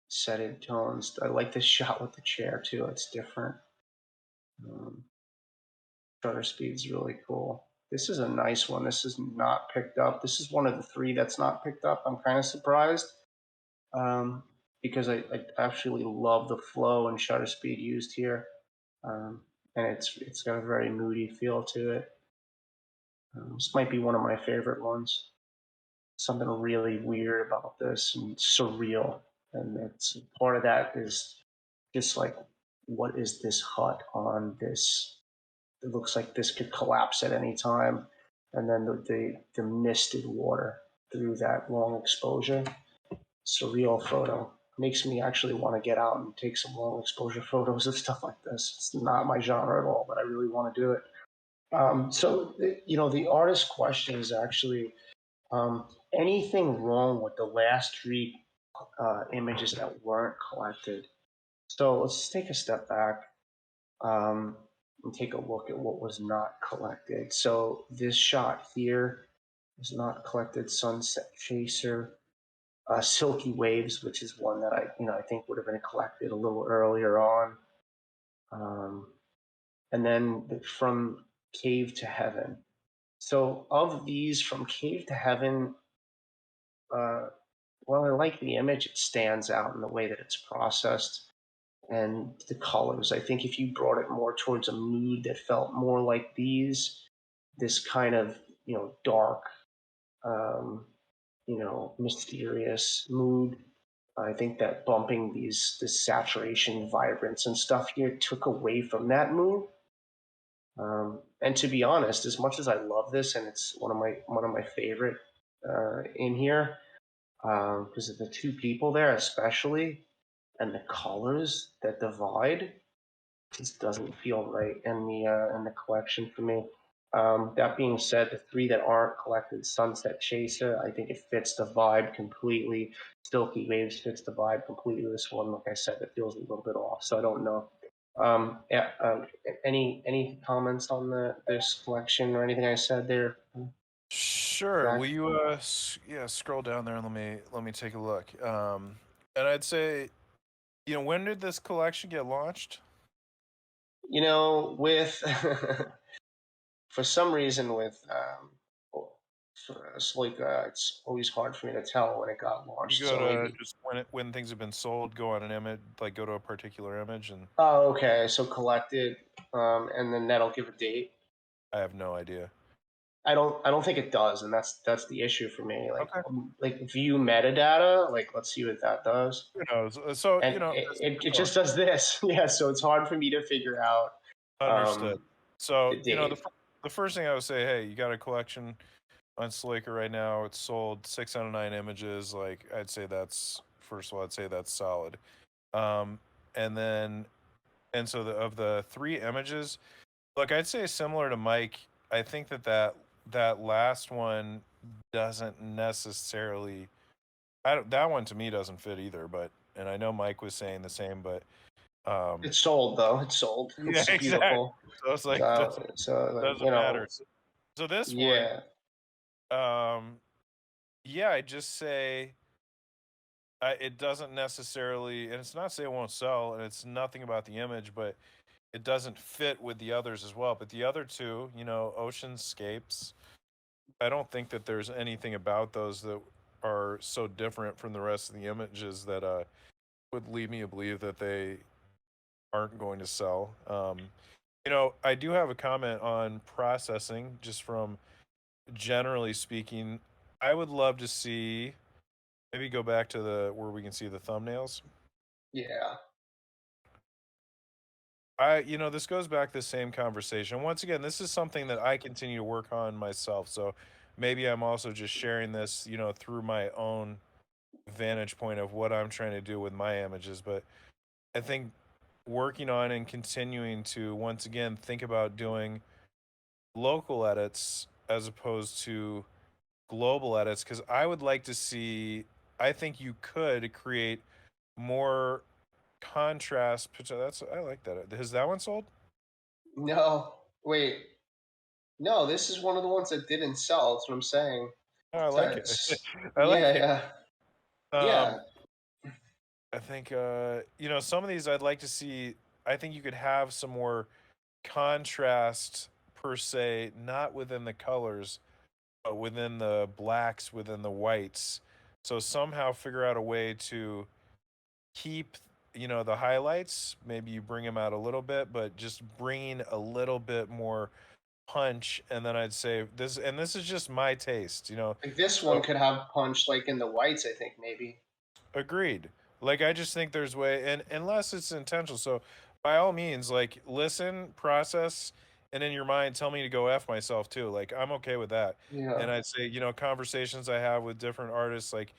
setted tones. I like this shot with the chair too. It's different. Shutter speed's really cool. This is a nice one. This is not picked up. This is one of the 3 that's not picked up. I'm kind of surprised because I actually love the flow and shutter speed used here, and it's got a very moody feel to it. This might be one of my favorite ones. Something really weird about this and surreal, and it's part of that is just like, what is this hut on this? It looks like this could collapse at any time, and then the misted water through that long exposure. Surreal photo. Makes me actually want to get out and take some long exposure photos of stuff like this. It's not my genre at all, but I really want to do it. So the artist question is actually, anything wrong with the last 3 images that weren't collected? So let's take a step back and take a look at what was not collected. So this shot here was not collected. Sunset Chaser, Silky Waves, which is one that I think would have been collected a little earlier on. and then From Cave to Heaven. So of these, From Cave to Heaven, well, I like the image. It stands out in the way that it's processed and the colors. I think if you brought it more towards a mood that felt more like this kind of, dark, mysterious mood, I think that bumping this saturation, vibrance, and stuff here took away from that mood. And to be honest, as much as I love this, and it's one of my favorite in here, because of the two people there, especially, and the colors that divide, just doesn't feel right in the collection for me. That being said, the three that aren't collected, Sunset Chaser, I think it fits the vibe completely. Silky Waves fits the vibe completely. This one, like I said, it feels a little bit off, so I don't know. Yeah. Any comments on this collection or anything I said there? Sure. Zach? Will you scroll down there and let me take a look. And I'd say, when did this collection get launched? With for some reason with it's like it's always hard for me to tell when it got You launched. go So to maybe. just when things have been sold, go on an image, like go to a particular image, and Oh, okay. So collected, and then that'll give a date. I have no idea. I don't think it does, and that's the issue for me. Okay. Like view metadata. Like let's see what that does. Who knows? So, And it just does this. Yeah. So it's hard for me to figure out understood. So, the date. the first thing I would say, hey, you got a collection on Slaker right now. It's sold 6 out of 9 images. Like, I'd say that's, first of all, I'd say that's solid. Um, and then, and so of the 3 images, look, I'd say similar to Mike. I think that last one doesn't necessarily. That one to me doesn't fit either. But and I know Mike was saying the same. But It's sold though. It's sold. yeah, It's exactly. beautiful. So it's like doesn't matter. So this one, Yeah. yeah, I just say it doesn't necessarily, and it's not say it won't sell, and it's nothing about the image, but it doesn't fit with the others as well. But the other two, Oceanscapes, I don't think that there's anything about those that are so different from the rest of the images that would lead me to believe that they aren't going to sell. I do have a comment on processing, just from generally speaking. I would love to see, maybe go back to the where we can see the thumbnails. Yeah. This goes back to the same conversation. Once again, this is something that I continue to work on myself. So maybe I'm also just sharing this, through my own vantage point of what I'm trying to do with my images. But I think working on and continuing to, once again, think about doing local edits as opposed to global edits, because I would like to see, I think you could create more contrast. I like that. Has that one sold? No. Wait. No, this is one of the ones that didn't sell. That's what I'm saying. Oh, I like it. I like Yeah, it. yeah, yeah. I think some of these I'd like to see. I think you could have some more contrast per se, not within the colors, but within the blacks, within the whites. So somehow figure out a way to keep, the highlights. Maybe you bring them out a little bit, but just bringing a little bit more punch. And then I'd say this, and this is just my taste, Like this one So could have punch, like in the whites. I think maybe. agreed. Like, I just think there's way, and unless it's intentional. So by all means, like, listen, process, and in your mind tell me to go F myself too. Like, I'm okay with that. And Yeah. I'd say, conversations I have with different artists, like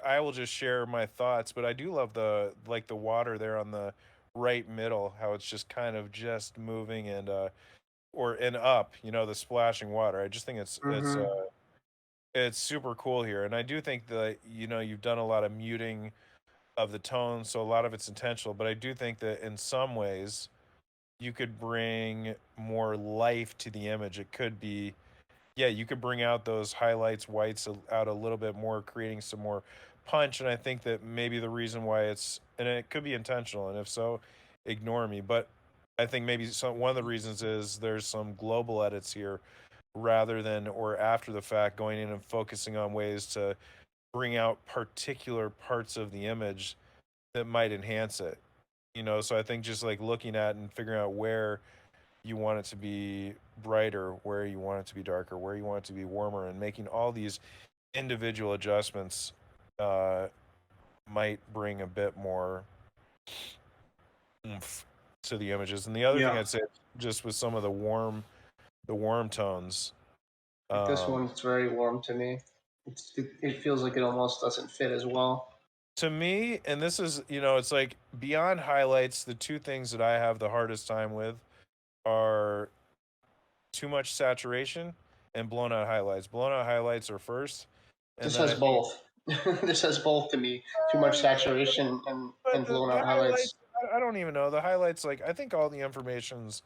I will just share my thoughts, but I do love the water there on the right middle, how it's just kind of just moving and or and up, the splashing water. I just think Mm-hmm. it's super cool here. And I do think that, you've done a lot of muting of the tone, so a lot of it's intentional, but I do think that in some ways you could bring more life to the image. It could be, yeah, you could bring out those highlights, whites out a little bit more, creating some more punch. And I think that maybe the reason why and it could be intentional, and if so, ignore me. But I think maybe one of the reasons is there's some global edits here rather than or after the fact going in and focusing on ways to bring out particular parts of the image that might enhance it. So I think just like looking at and figuring out where you want it to be brighter, where you want it to be darker, where you want it to be warmer, and making all these individual adjustments uh, might bring a bit more oomph to the images. And the other thing Yeah. I'd say, just with some of the warm tones, Like this um, one's very warm to me. It feels like it almost doesn't fit as well. to me, and this is, it's like beyond highlights, the two things that I have the hardest time with are too much saturation and blown out highlights. Blown out highlights are first, and This then has I think both. This has both to me. Too much saturation and but blown the out highlights. highlights, I don't even know the highlights. Like I think all the information's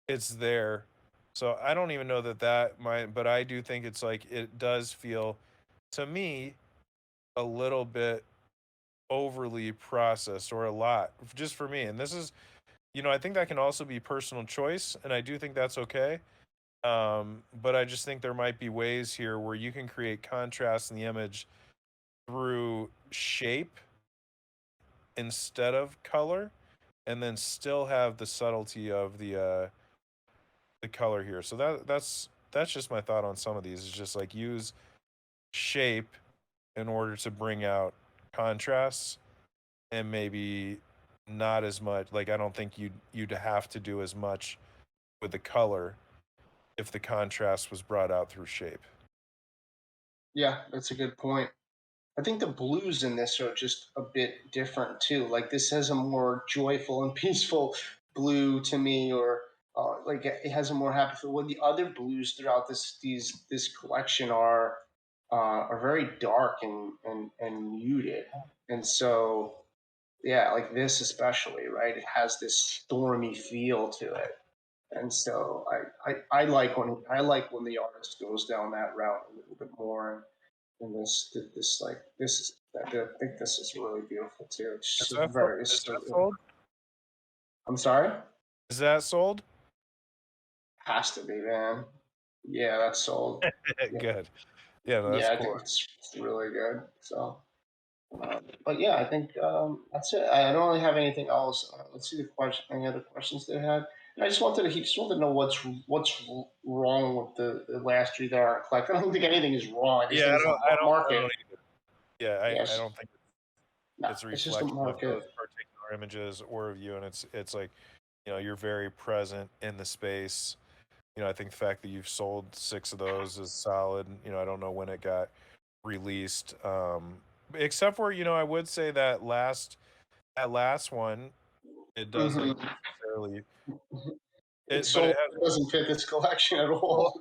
it's there, so I don't even know that might. But I do think it's like it does feel to me a little bit overly processed or a lot just for me. And this is, I think that can also be personal choice, and I do think that's okay. But I just think there might be ways here where you can create contrast in the image through shape instead of color, and then still have the subtlety of the color here. So that's just my thought on some of these. Is just like use shape in order to bring out contrasts, and maybe not as much. Like I don't think you'd have to do as much with the color if the contrast was brought out through shape. Yeah, that's a good point. I think the blues in this are just a bit different too. Like this has a more joyful and peaceful blue to me, or like it has a more happy feel. When the other blues throughout this collection are very dark and muted, and so yeah, like this especially, right? It has this stormy feel to it, and so I like when the artist goes down that route a little bit more. And this like this is I think this is really beautiful too. Is It's just that very is it's that so. sold? I'm sorry. Is that sold? Has to be, man. Yeah, that's sold. Yeah, Good. Yeah, no, that's yeah, I cool. think it's really good. So, but yeah, I think that's it. I don't really have anything else. Let's see the question. Any other questions they had? And I just wanted to know what's wrong with the last three that aren't collected. I don't think anything is wrong. I just Yeah, think it's a I market. don't either. Yeah, I Yes, don't think no, it's a it's just a reflection of market. those particular images or of you, and it's like, you're very present in the space. I think the fact that you've sold 6 of those is solid. I don't know when it got released, except for I would say that last one, it doesn't Hmm. necessarily It's but sold. it has. It doesn't fit this collection at Well, all.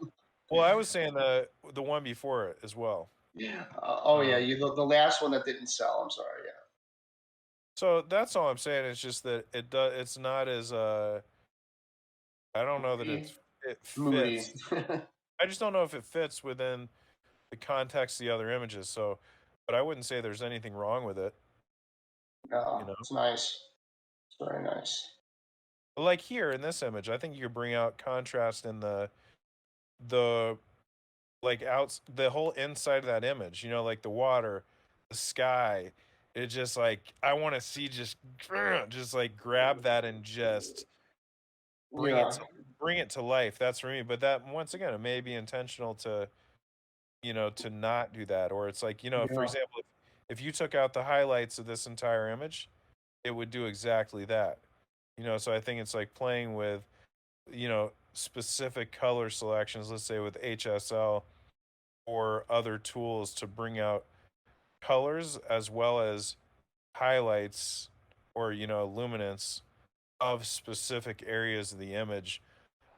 well, I was saying the one before it as well. Oh yeah, Um, the last one that didn't sell. I'm sorry. Yeah. so that's all I'm saying. It's just that it's not as I don't know that Moody. it Moody. fits. I just don't know if it fits within the context of the other images. So, but I wouldn't say there's anything wrong with it. You know, It's nice. It's very nice. but like here in this image, I think you could bring out contrast in the like out the whole inside of that image. Like the water, the sky. It just like I want to see just like grab that and just bring it Yeah. to bring it to life. That's for me. But that once again, it may be intentional to not do that. Or it's like, for Yeah. example, if you took out the highlights of this entire image, it would do exactly that. So I think it's like playing with, specific color selections, let's say with HSL or other tools to bring out colors as well as highlights or, luminance of specific areas of the image,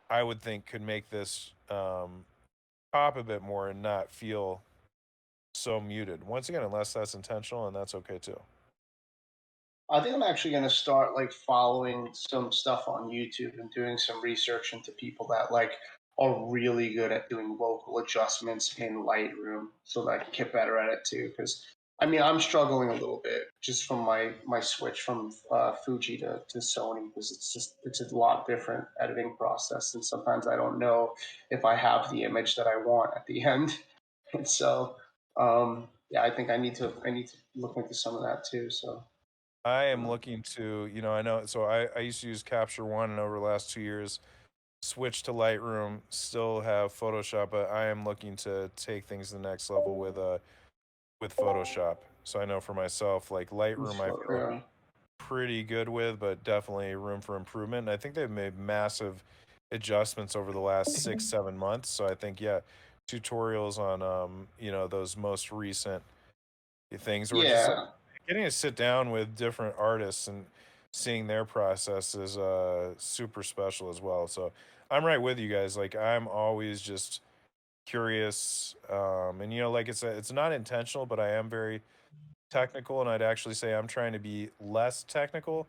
I would think could make this pop a bit more and not feel so muted. Once again, unless that's intentional, and that's okay too. I think I'm actually going to start like following some stuff on YouTube and doing some research into people that like are really good at doing local adjustments in Lightroom, so that I can get better at it too. Because I mean, I'm struggling a little bit just from my switch from Fuji to Sony, because it's a lot different editing process, and sometimes I don't know if I have the image that I want at the end. And so yeah, I think I need to look into some of that too. So I am um, looking to, I know, so I used to use Capture One, and over the last 2 years, switch to Lightroom, still have Photoshop, but I am looking to take things to the next level with Photoshop. So I know for myself, like Lightroom, I feel yeah. pretty good with, but definitely room for improvement. And I think they've made massive adjustments over the last 6, 7 months. So I think, yeah, tutorials on those most recent things, or just like Yeah, getting to sit down with different artists and seeing their process is super special as well. So I'm right with you guys. Like I'm always just curious, and like it's not intentional, but I am very technical, and I'd actually say I'm trying to be less technical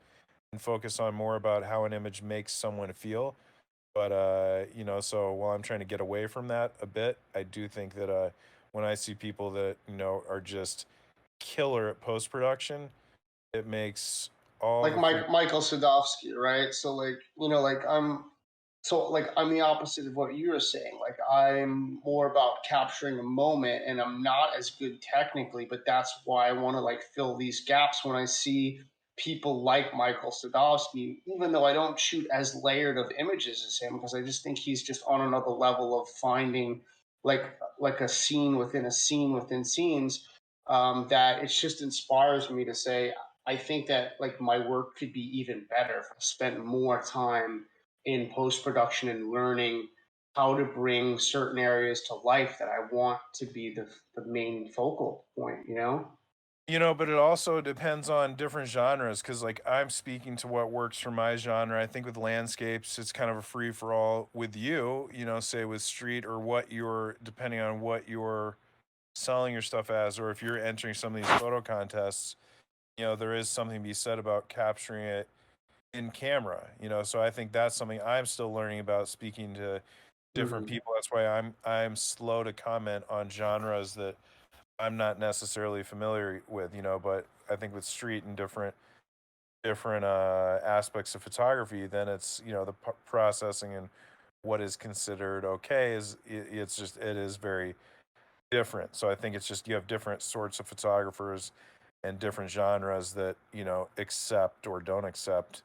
and focus on more about how an image makes someone feel. But so while I'm trying to get away from that a bit, I do think that when I see people that are just killer at post production, it makes all like the freaking. Michael Sadovsky, right? So like I'm the opposite of what you were saying. Like I'm more about capturing a moment, and I'm not as good technically, but that's why I want to like fill these gaps when I see people like Michael Sadovsky, even though I don't shoot as layered of images as him, because I just think he's just on another level of finding like like a scene within a scene within scenes, that it just inspires me to say I think that like my work could be even better if I spent more time in post production and learning how to bring certain areas to life that I want to be the main focal point, you know? But it also depends on different genres, because like I'm speaking to what works for my genre. I think with landscapes, it's kind of a free for all. With you, say with street, or what you're, depending on what you're selling your stuff as, or if you're entering some of these photo contests, there is something to be said about capturing it in camera. So I think that's something I'm still learning about, speaking to different Mm. people. That's why I'm slow to comment on genres that I'm not necessarily familiar with, but I think with street and different aspects of photography, then it's the processing and what is considered okay it is very different. So I think it's just you have different sorts of photographers and different genres that accept or don't accept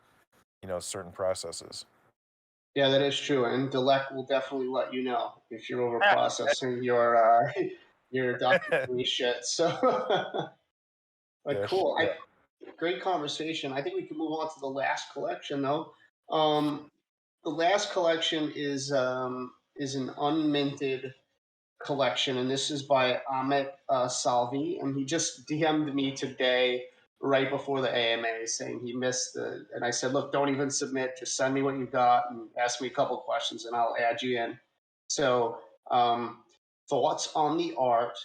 certain processes. Yeah, that is true. And Delec will definitely let you know if you're over processing your your documentary shit. So but Yeah, cool. yeah. Great conversation. I think we can move on to the last collection though. Um the last collection is an unminted collection, and this is by Amit Salvi, and he just DM'd me today right before the AMA saying he missed the, and I said, look, don't even submit, just send me what you got and ask me a couple questions, and I'll add you in. So, thoughts on the art,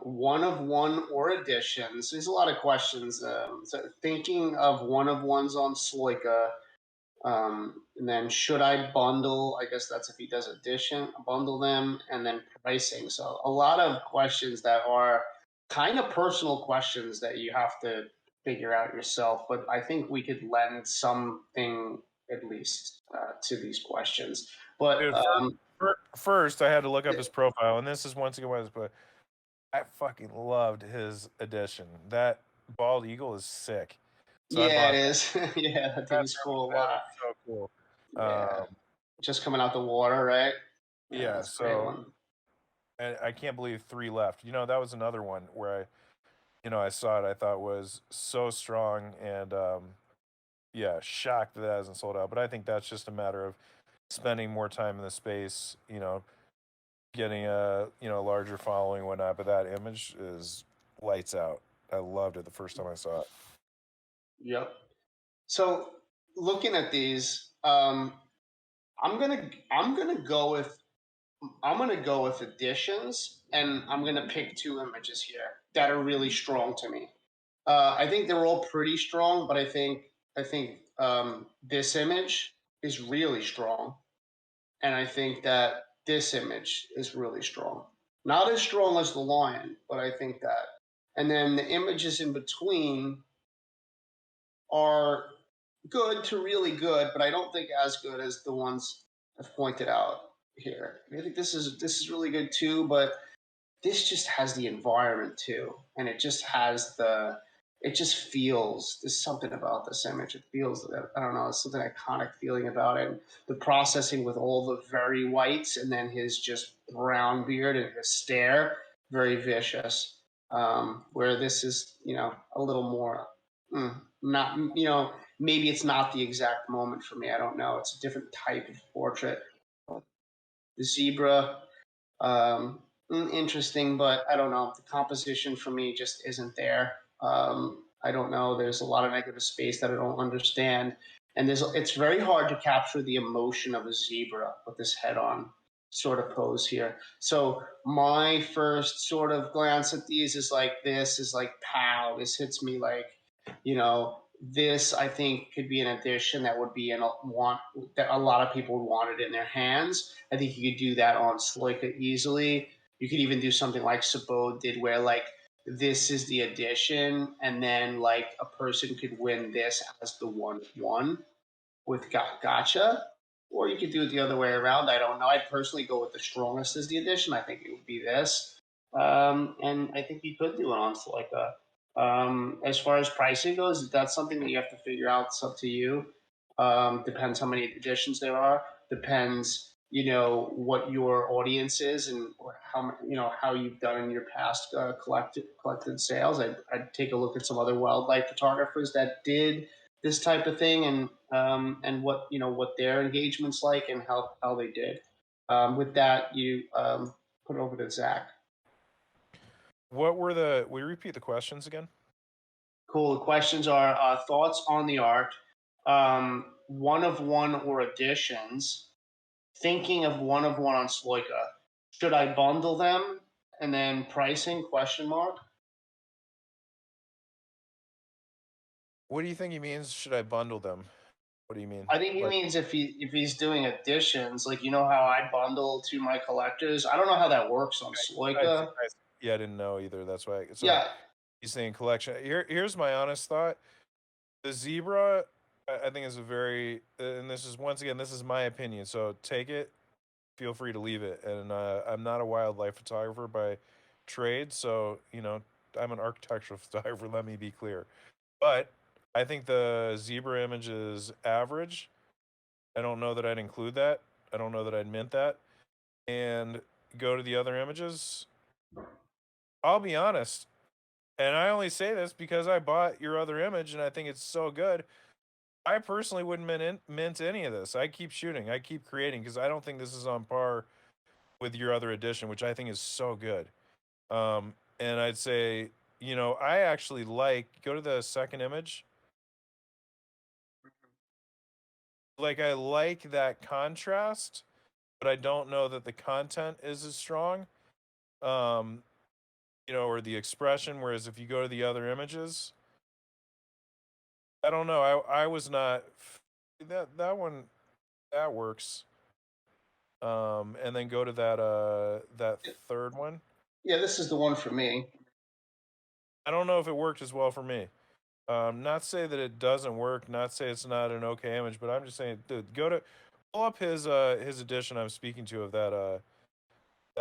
one of one or editions. There's a lot of questions. So thinking of one of ones on Sloika, and then should I bundle? I guess that's if he does addition, bundle them, and then pricing. So a lot of questions that are kind of personal questions that you have to figure out yourself. But I think we could lend something at least to these questions. But Dude, first I had to look up his profile, and this is once again but I fucking loved his edition. That bald eagle is sick. So I yeah, it bought is. Yeah, that thing that. is cool a That lot. is so cool. Yeah, Um, just coming out the water, right? Yeah, yeah. that's a great So one. and I can't believe 3 left. That was another one where I saw it. I thought was so strong, and yeah, shocked that it hasn't sold out. But I think that's just a matter of spending more time in the space. Getting a larger following and whatnot. But that image is lights out. I loved it the first time I saw it. Yep. So looking at these, I'm gonna go with additions, and I'm gonna pick two images here that are really strong to me. I think they're all pretty strong, but I think this image is really strong, and I think that this image is really strong. Not as strong as the lion, but I think that. And then the images in between are good to really good, but I don't think as good as the ones I've pointed out here. I think this is really good too, but this just has the environment too, and it just has it just feels, there's something about this image. It feels, I don't know, there's something iconic feeling about it. The processing with all the very whites and then his just brown beard and his stare, very vicious. Where this is, a little more, not, maybe it's not the exact moment for me. I don't know. It's a different type of portrait. The zebra, interesting, but I don't know. The composition for me just isn't there. I don't know. There's a lot of negative space that I don't understand, and it's very hard to capture the emotion of a zebra with this head-on sort of pose here. So my first sort of glance at these is like, this is like, pow, this hits me like, this I think could be an addition that would be that a lot of people would want it in their hands. I think you could do that on Sloika easily. You could even do something like Sabot did, where like this is the addition, and then like a person could win this as the 1/1 with gotcha. Or you could do it the other way around. I don't know. I'd personally go with the strongest as the addition. I think it would be this. And I think you could do it on Sloika. As far as pricing goes, that's something that you have to figure out. It's up to you. Depends how many editions there are. Depends, what your audience is and how you've done in your past collected sales. I'd take a look at some other wildlife photographers that did this type of thing, and what their engagement's like and how they did. With that, you put it over to Zach. What were we repeat the questions again? Cool. The questions are thoughts on the art, 1/1 or additions, thinking of 1/1 on Sloika. Should I bundle them? And then pricing, question mark. What do you think he means? Should I bundle them? What do you mean? I think he means if he's doing additions, like, how I bundle to my collectors. I don't know how that works on Sloika. Yeah, I didn't know either. That's why. So Yeah. he's saying collection. Here's my honest thought. The zebra, I think, is a very, and this is, once again, this is my opinion. So take it, feel free to leave it. And I'm not a wildlife photographer by trade, so I'm an architectural photographer. Let me be clear. But I think the zebra image is average. I don't know that I'd include that. I don't know that I'd mint that. And go to the other images. I'll be honest, and I only say this because I bought your other image and I think it's so good. I personally wouldn't mint any of this. I keep shooting. I keep creating because I don't think this is on par with your other edition, which I think is so good. And I'd say, I actually go to the second image. Like, I like that contrast, but I don't know that the content is as strong. Or the expression, whereas if you go to the other images, I don't know. I was not that one that works. And then go to that third one. Yeah, this is the one for me. I don't know if it worked as well for me. Not say that it doesn't work, not say it's not an okay image, but I'm just saying, dude, pull up his edition I'm speaking to of that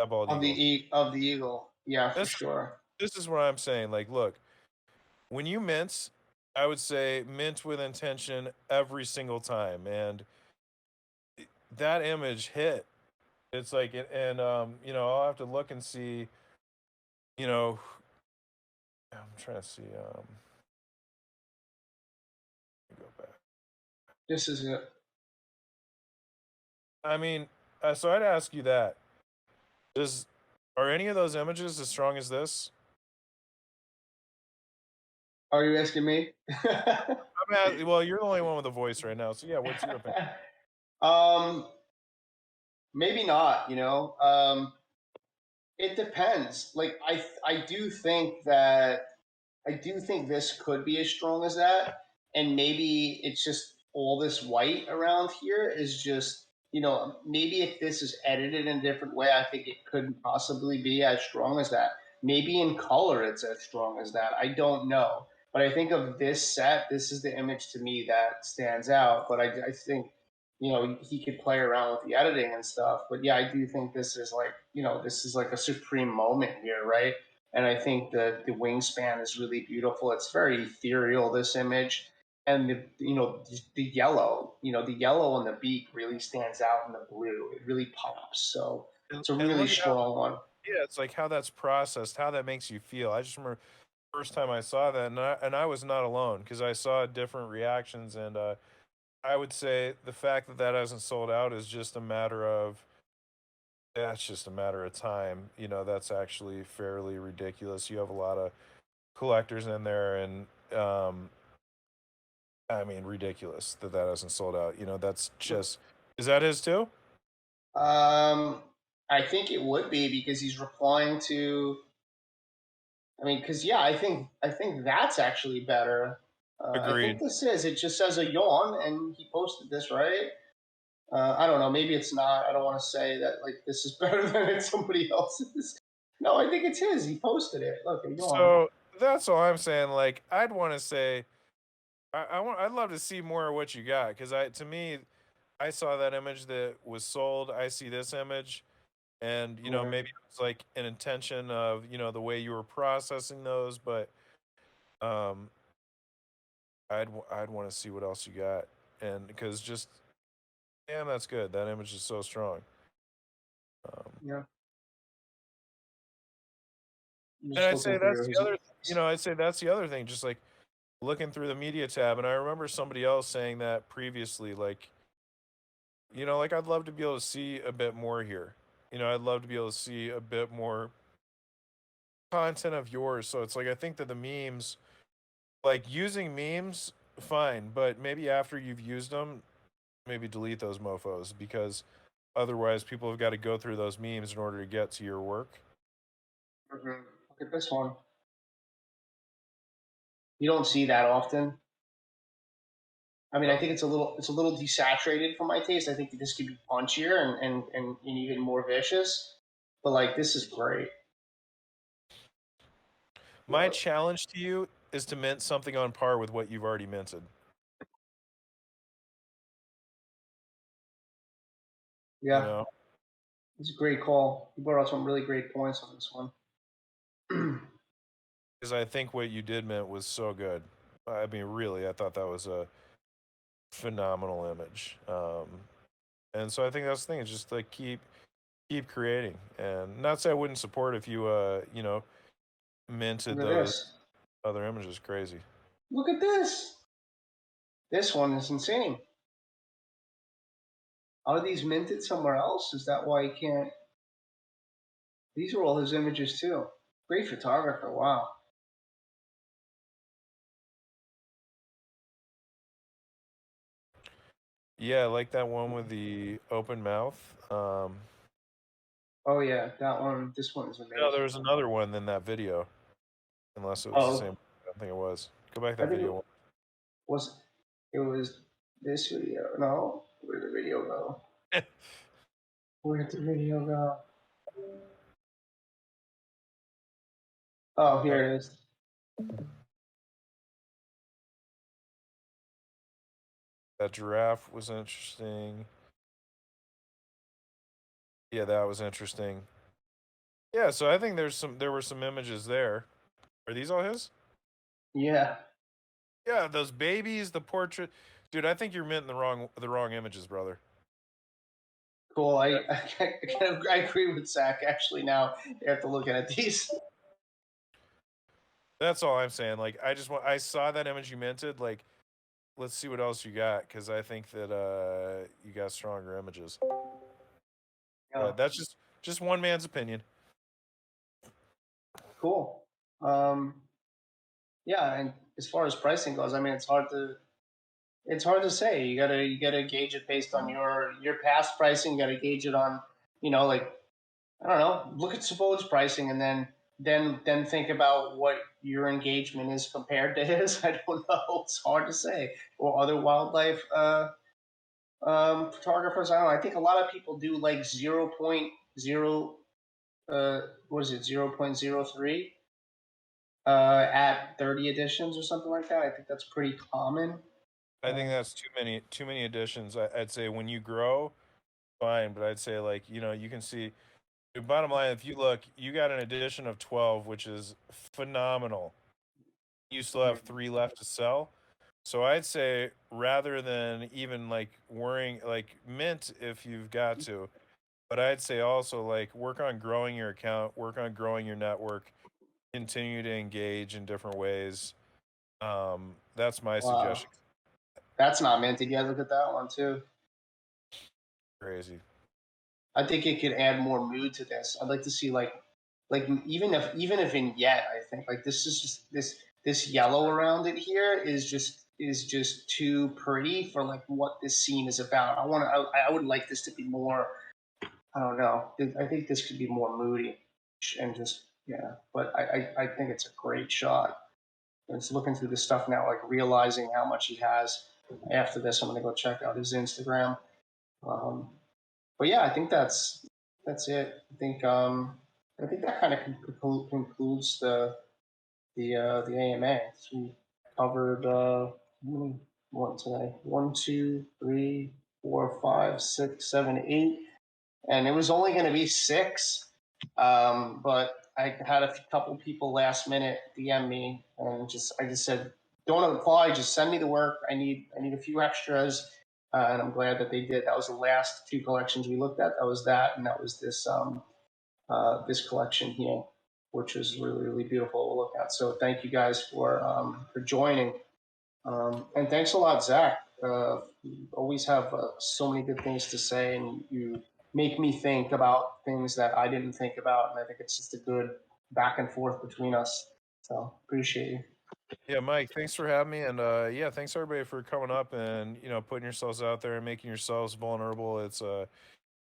bald eagle. Of the eagle. Yeah, for sure. This is what I'm saying. Like, look, when you mint, I would say mint with intention every single time, and that image hit. It's like, and I'll have to look and see. I'm trying to see. Go back. This is it. I mean, so I'd ask you that. Are any of those images as strong as this? Are you asking me? Well, you're the only one with a voice right now, so yeah. What's your opinion? Maybe not. It depends. Like, I do think this could be as strong as that, and maybe it's just all this white around here is just, maybe if this is edited in a different way, I think it could possibly be as strong as that. Maybe in color it's as strong as that. I don't know. But I think of this set, this is the image to me that stands out. But I think, he could play around with the editing and stuff. But yeah, I do think this is like, this is like a supreme moment here, right? And I think the wingspan is really beautiful. It's very ethereal, this image. And the yellow, the yellow on the beak really stands out in the blue. It really pops. So it's a And really look at how, strong one. yeah, it's like how that's processed, how that makes you feel. I just remember first time I saw that, and I was not alone because I saw different reactions, and I would say the fact that that hasn't sold out is just a matter of that's just a matter of time. That's actually fairly ridiculous. You have a lot of collectors in there, and I mean, ridiculous that that hasn't sold out. That's just is that his too? I think it would be because he's replying to. I mean, because yeah, I think that's actually better. I think Agreed. this is. It just says a yawn, and he posted this, right? I don't know. Maybe it's not. I don't want to say that like this is better than it's somebody else's. No, I think it's his. He posted it. Look, a yawn. So that's all I'm saying. Like, I'd want to say, I'd love to see more of what you got because to me, I saw that image that was sold. I see this image, and Yeah. maybe it's like an intention of the way you were processing those, but um, I'd want to see what else you got, and because just damn, that's good. That image is so strong. Um, Yeah. I'm and just I'd say looking that's through the his. other, I'd say that's the other thing. Just like looking through the media tab, and I remember somebody else saying that previously, like like I'd love to be able to see a bit more here. I'd love to be able to see a bit more content of yours. So it's like I think that the memes, like using memes, fine, but maybe after you've used them, maybe delete those mofos because otherwise people have got to go through those memes in order to get to your work. Mhm. Look at this one. You don't see that often. I mean, I No? think it's a little desaturated for my taste. I think this could be punchier and even more vicious. But like this is great. My challenge to you is to mint something on par with what you've already minted. You Yeah, know, it's a great call. You brought out some really great points on this one. because I think what you did mint was so good. I mean, really, I thought that was a phenomenal image. And so I think that's the thing is just like keep creating, and not say I wouldn't support if you minted Look at those this. other images. Crazy. Look at this. This one is insane. Are these minted somewhere else? Is that why he can't? These are all his images too. Great photographer. Wow. Yeah, I like that one with the open mouth. Oh yeah, that one. This one is No, there amazing. was another one in that video, unless it was the same. Oh, I don't think it was. Go back to I that think video. it was this video. No, where did the video go? Where did the video go? Oh, that, here it is. that giraffe was interesting. Yeah, that was interesting. Yeah, so I think there were some images there. Are these all his? Yeah, Yeah, those babies, the portrait. Dude, I think you're minting the wrong images, brother. cool. I agree with Zach. Actually, now after looking at these. That's all I'm saying. Like, I saw that image you minted. Like, let's see what else you got because I think that you got stronger images. Yeah, But that's just one man's opinion. cool. Um, yeah, and as far as pricing goes, I mean, it's hard to say. You gotta gauge it based on your past pricing. You gotta gauge it on like I don't know. Look at Sapo's pricing, and then think about what your engagement is compared to his. I don't know. It's hard to say. Or other wildlife photographers. I don't know. I think a lot of people do like 0.0 what is it, 0.03 at 30 editions or something like that. I think that's pretty common. I think that's too many additions. I'd say when you grow, fine, but I'd say like, you can see the bottom line, if you look, you got an addition of 12, which is phenomenal. You still have 3 left to sell. So I'd say rather than even like worrying, like mint if you've got to, but I'd say also like work on growing your account, work on growing your network, continue to engage in different ways. That's my Wow, suggestion. that's not mint. Did you guys look at that one too? Crazy. I think it could add more mood to this. I'd like to see like even if vignette. I think like this is just this yellow around it here is just too pretty for like what this scene is about. I would like this to be more. I don't know. I think this could be more moody and just yeah. But I think it's a great shot. And it's looking through this stuff now, like realizing how much he has. After this, I'm gonna go check out his Instagram. Um, but yeah, I think that's it. I think that kind of concludes the AMA. So we covered what today? 1, 2, 3, 4, 5, 6, 7, 8, and it was only going to be 6. But I had a couple people last minute DM me and I just said, don't apply, just send me the work. I need a few extras. And I'm glad that they did. That was the last 2 collections we looked at. That was that, and that was this collection here, which was really beautiful to look at. So thank you guys for joining, and thanks a lot, Zach. You always have so many good things to say, and you make me think about things that I didn't think about, and I think it's just a good back and forth between us. So appreciate you. Yeah, Mike, thanks for having me, and yeah, thanks everybody for coming up and putting yourselves out there and making yourselves vulnerable. It's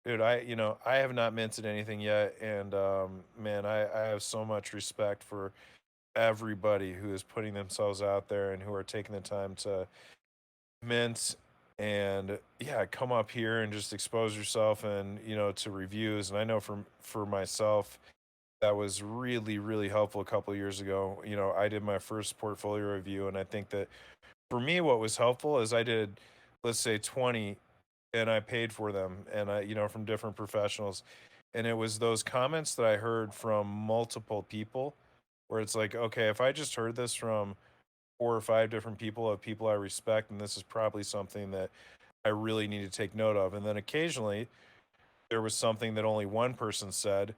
dude, I have not minted anything yet, and man, I have so much respect for everybody who is putting themselves out there and who are taking the time to mint and yeah, come up here and just expose yourself and to reviews. And I know for myself, that was really helpful a couple of years ago. I did my first portfolio review, and I think that for me, what was helpful is I did, let's say, 20, and I paid for them, and from different professionals, and it was those comments that I heard from multiple people, where it's like, okay, if I just heard this from 4 or 5 different people of people I respect, and this is probably something that I really need to take note of, and then occasionally there was something that only one person said,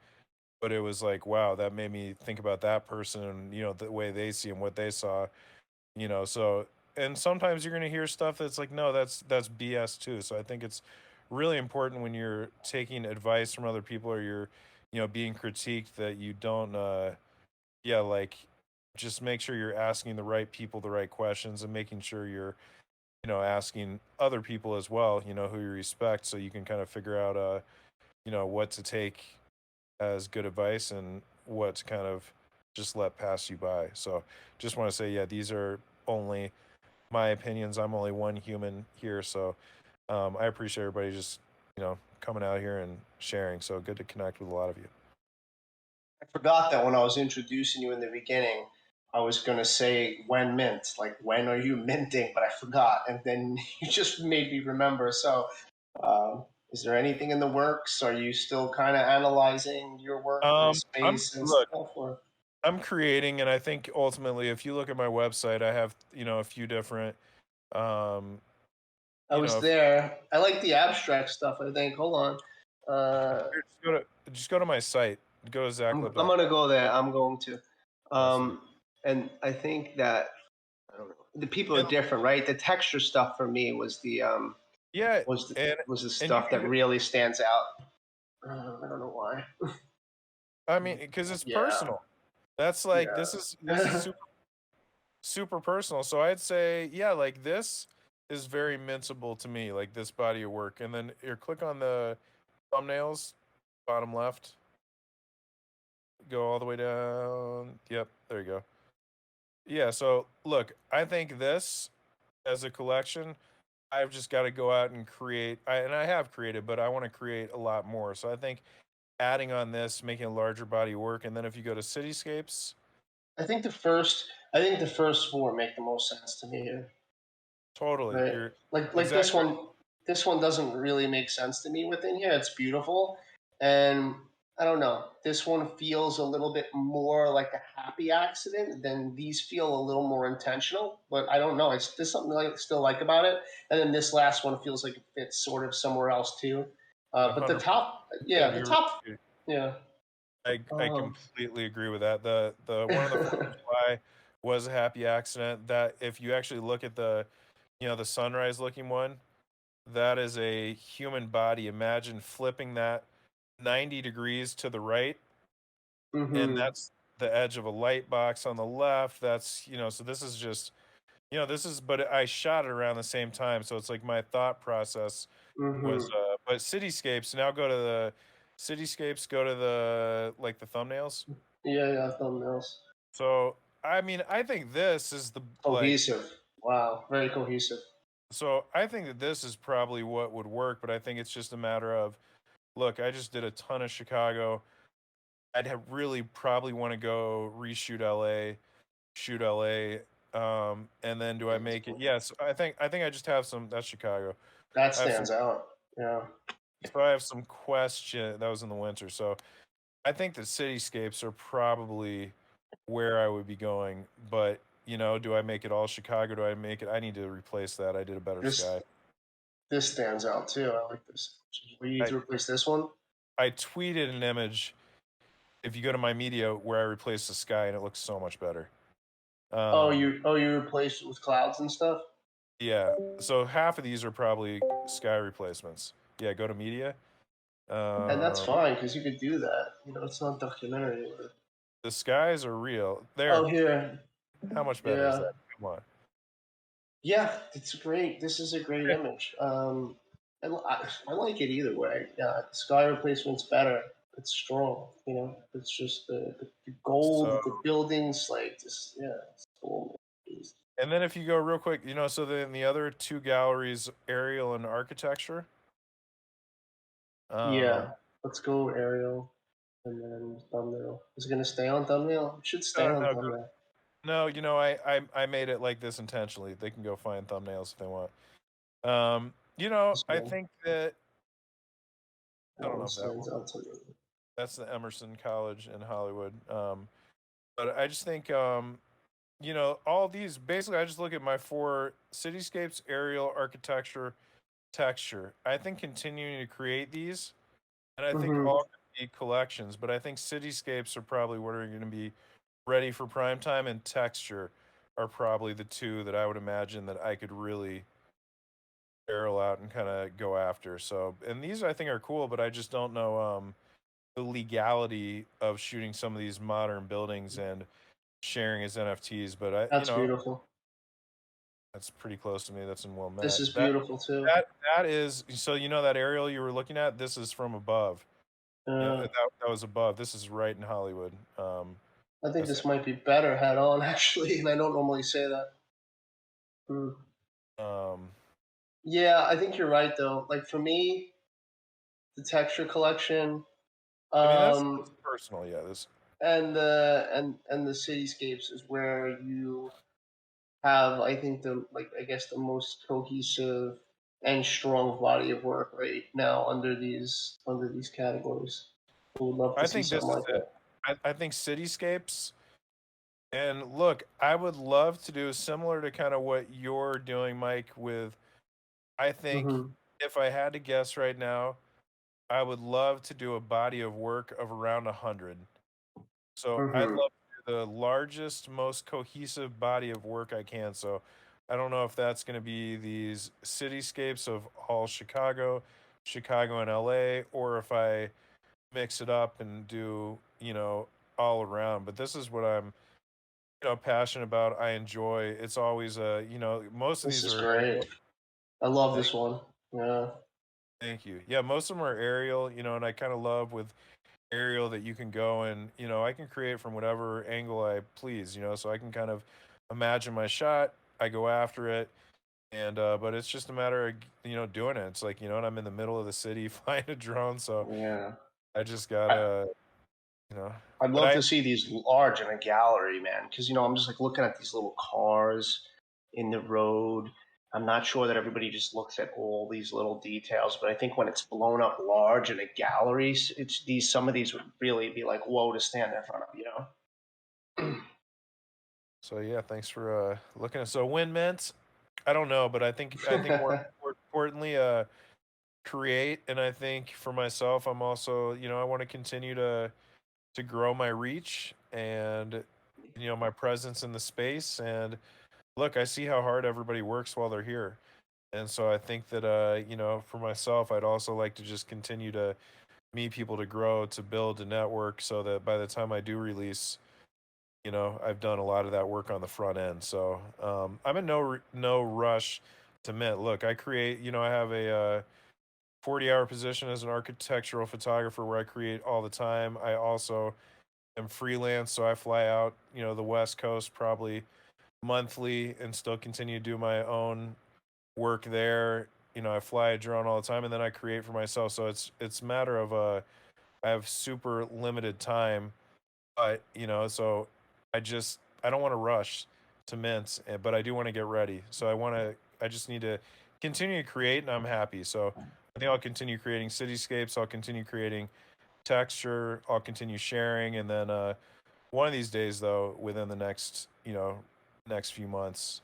but it was like, wow, that made me think about that person and the way they see and what they saw, so and sometimes you're going to hear stuff that's like, no, that's BS too. So I think it's really important when you're taking advice from other people or you're being critiqued that you don't yeah, like just make sure you're asking the right people the right questions and making sure you're asking other people as well, who you respect, so you can kind of figure out what to take as good advice and what to kind of just let pass you by. So just want to say, yeah, these are only my opinions. I'm only one human here. So I appreciate everybody just, coming out here and sharing. So good to connect with a lot of you. I forgot that when I was introducing you in the beginning, I was going to say when mint, like when are you minting, but I forgot. And then you just made me remember. So, is there anything in the works? Are you still kind of analyzing your work in the space and Look, stuff? Or? I'm creating, and I think ultimately, if you look at my website, I have, a few different, um, I you was know, there. I like the abstract stuff, I think. Hold on. here, just go to my site. Go to I'm zachlip.com. going to go there. I'm going to. That's it. And I think that I don't know. The people are And different, right? The texture stuff for me yeah, and was the and you stuff can that really stands out. I don't know why. I mean, because it's Yeah, personal. That's like this is yeah. super personal. So I'd say, yeah, like this is very mintable to me, like this body of work. And then here, click on the thumbnails, bottom left, go all the way down. Yep, there you go. Yeah, so look, I think this as a collection, I've just got to go out and create. And I have created, but I want to create a lot more. So I think adding on this, making a larger body of work, and then if you go to cityscapes, I think the first four make the most sense to me here. totally, Right. you're Like this exactly right. one. This one doesn't really make sense to me within here. It's beautiful, and I don't know. This one feels a little bit more like a happy accident than these feel a little more intentional. But I don't know. It's there's something I still like about it. And then this last one feels like it fits sort of somewhere else too. But the 100%. top, You yeah, said the you're. top, yeah. I Um, completely agree with that. The one of the 4th of July was a happy accident. That if you actually look at the sunrise looking one, that is a human body. Imagine flipping that 90 degrees to the right, and mm-hmm, that's the edge of a light box on the left. That's, so this is just, but I shot it around the same time. So it's like my thought process was, mm-hmm. but cityscapes, now go to the cityscapes, go to like the thumbnails. Yeah, yeah, thumbnails. So, I mean, I think this is Cohesive. Wow, very cohesive. so I think that this is probably what would work, but I think it's just a matter of, look, I just did a ton of Chicago. I'd have really probably want to go reshoot LA, shoot LA, and then do I make it? Yes, I think I just have some. That's Chicago. That I have some. stands out. Yeah. So I have some question. That was in the winter. So I think the cityscapes are probably where I would be going. But do I make it all Chicago? Do I make it? I need to replace that. I did a better This sky. this stands out too. I like this. We need I to replace this one. I tweeted an image. If you go to my media, where I replaced the sky, and it looks so much better. Um, You replaced it with clouds and stuff. yeah. So half of these are probably sky replacements. Yeah. Go to media. And that's Um, fine because you could do that. You know, it's not documentary. the skies are real. Oh, There. here. How much better is Yeah. that? Come on. Yeah, it's great. This is a great image. I like it either way. Yeah, the sky replacement's better. It's strong. You know, it's just the So, gold, the buildings, like just yeah, it's cool. and then if you go real quick, so then the other two galleries, aerial and architecture. Um, Yeah, let's go aerial and then thumbnail. Is it gonna stay on thumbnail? It should stay no, on no, thumbnail. no. I made it like this intentionally. They can go find thumbnails if they want. This I one, think that I that don't one know if that stands out to me. that's the Emerson College in Hollywood. But I just think all these basically I just look at my 4 cityscapes, aerial, architecture, texture. I think continuing to create these, and I think Mm-hmm. all can be collections, but I think cityscapes are probably what are going to be ready for prime time, and texture are probably the two that I would imagine that I could really barrel out and kind of go after. So, and these I think are cool, but I just don't know the legality of shooting some of these modern buildings and sharing as NFTs. But That's beautiful. that's pretty close to me. That's in This Wilmette. is That beautiful too. that that is so that aerial you were looking at. This is from above. Uh, That was above. This is right in Hollywood. I think That's this might be better head on actually, and I don't normally say that. Hmm. um. Yeah, I think you're right though. Like for me, the texture collection, I mean, that's um, personal. Yeah. This. and the cityscapes is where you have, I think, I guess the most cohesive and strong body of work right now under these categories. I would love to I see think this something is like it. that. I think cityscapes. And look, I would love to do similar to kind of what you're doing, Mike. I think Mm-hmm. if I had to guess right now, I would love to do a body of work of around 100. So I'd Mm-hmm. love to do the largest, most cohesive body of work I can. So I don't know if that's going to be these cityscapes of all Chicago, Chicago and LA, or if I mix it up and do, all around. But this is what I'm, passionate about. I enjoy. It's always most of This these is are great. aerial. I love Thank, this one. Yeah. thank you. Yeah, most of them are aerial, and I kind of love with aerial that you can go and I can create from whatever angle I please, so I can kind of imagine my shot, I go after it, and but it's just a matter of doing it. It's like, and I'm in the middle of the city flying a drone, so Yeah. I just gotta, you know. I'd But love to see these large in a gallery, man, because I'm just like looking at these little cars in the road. I'm not sure that everybody just looks at all these little details, but I think when it's blown up large in a gallery, it's these some of these would really be like whoa to stand in front of. So yeah, thanks for looking at. So win meant, I don't know, but I think more importantly, create. And I think for myself, I'm also, I want to continue to grow my reach and my presence in the space. And look, I see how hard everybody works while they're here. And so I think that for myself, I'd also like to just continue to meet people, to grow, to build a network, so that by the time I do release, I've done a lot of that work on the front end. So I'm in no rush to mint. Look, I create. I have a 40-hour position as an architectural photographer where I create all the time. I also am freelance, so I fly out, the West Coast probably monthly and still continue to do my own work there. I fly a drone all the time, and then I create for myself. So it's a matter of I have super limited time, but so I don't want to rush to mint, but I do want to get ready. So I just need to continue to create, and I'm happy. So I think I'll continue creating cityscapes. I'll continue creating texture. I'll continue sharing, and then one of these days, though, within the next few months,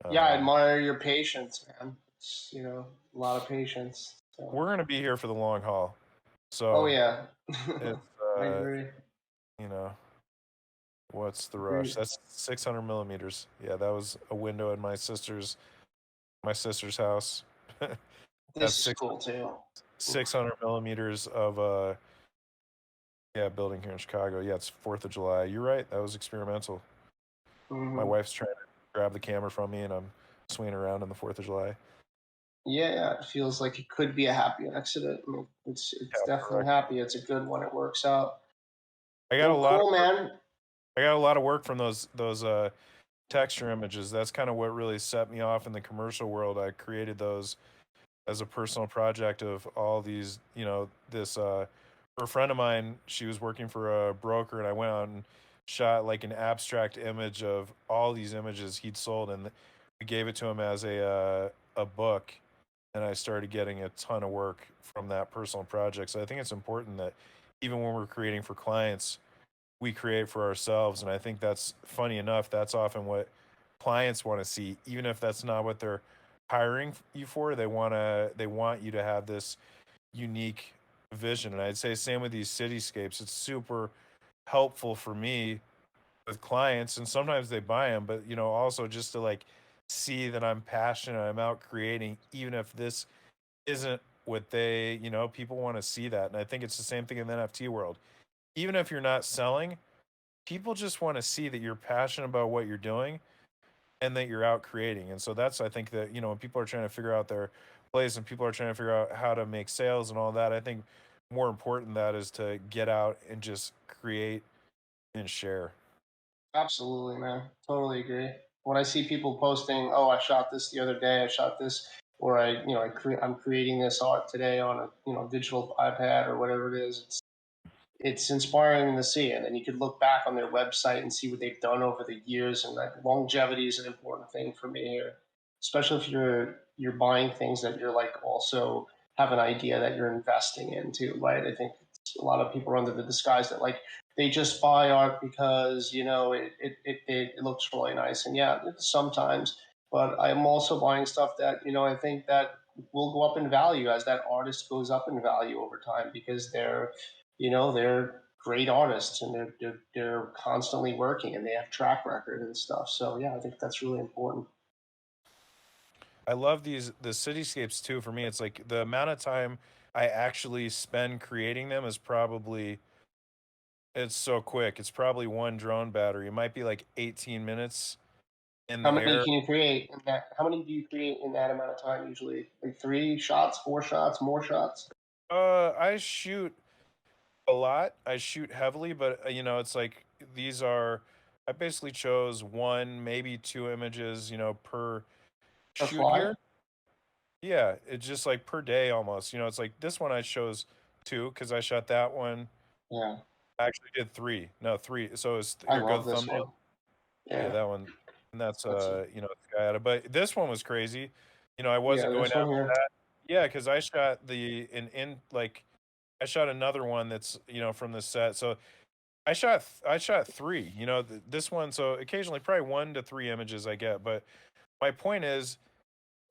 Yeah, I um, admire your patience, man. It's, a lot of patience. So. we're gonna be here for the long haul. Oh So yeah, it's I agree. you know, what's the rush? Agreed. That's 600 millimeters. Yeah, that was a window in my sister's house. That's This is cool too. 600 millimeters of yeah, building here in Chicago. Yeah, it's 4th of July. You're right. That was experimental. My Hmm. wife's trying to grab the camera from me, and I'm swinging around on the 4th of July. Yeah, it feels like it could be a happy accident. I mean, it's Yeah, definitely correct. happy. It's a good one. It works out. I got a Well, lot of cool, work. man. I got a lot of work from those texture images. That's kind of what really set me off in the commercial world. I created those as a personal project of all these, this for a friend of mine, she was working for a broker, and I went out and shot like an abstract image of all these images he'd sold, and we gave it to him as a book, and I started getting a ton of work from that personal project. So I think it's important that even when we're creating for clients, we create for ourselves. And I think that's, funny enough, that's often what clients want to see, even if that's not what they're hiring you for. They want you to have this unique vision. And I'd say same with these cityscapes. It's super helpful for me with clients, and sometimes they buy them, but also just to like see that I'm passionate, I'm out creating, even if this isn't what people want to see that. And I think it's the same thing in the NFT world. Even if you're not selling, people just want to see that you're passionate about what you're doing and that you're out creating. And so that's, I think, that when people are trying to figure out their place and people are trying to figure out how to make sales and all that, I think more important that is to get out and just create and share. Absolutely, man. Totally agree. When I see people posting, "Oh, I shot this the other day. I shot this," or I'm creating this art today on a digital iPad or whatever it is. It's inspiring to see it, and you could look back on their website and see what they've done over the years. And like longevity is an important thing for me here, especially if you're buying things that you're like also have an idea that you're investing into, right? I think a lot of people are under the disguise that like they just buy art because it looks really nice, and yeah, sometimes. But I'm also buying stuff that I think that will go up in value as that artist goes up in value over time because they're great artists and they're constantly working and they have track record and stuff. So yeah, I think that's really important. I love the cityscapes too. For me, it's like the amount of time I actually spend creating them is probably, it's so quick. It's probably one drone battery. It might be like 18 minutes in How the many air. can you create in that? How many do you create in that amount of time usually? Like 3 shots, 4 shots, more shots? I shoot a lot. I shoot heavily, but it's like these are. I basically chose one, maybe two images, per Per shoot fly? here. Yeah, it's just like per day almost. It's like this one I chose 2 because I shot that one. Yeah, I actually did 3. No, 3. So it's I here. Go love to the this one. thumbnail. Yeah, Yeah, that one. And that's that's Sky. But this one was crazy. I yeah, wasn't going this one after here. that. Yeah, because I shot I shot another one that's from the set. So I shot 3. This one. So occasionally, probably 1 to 3 images I get. But my point is,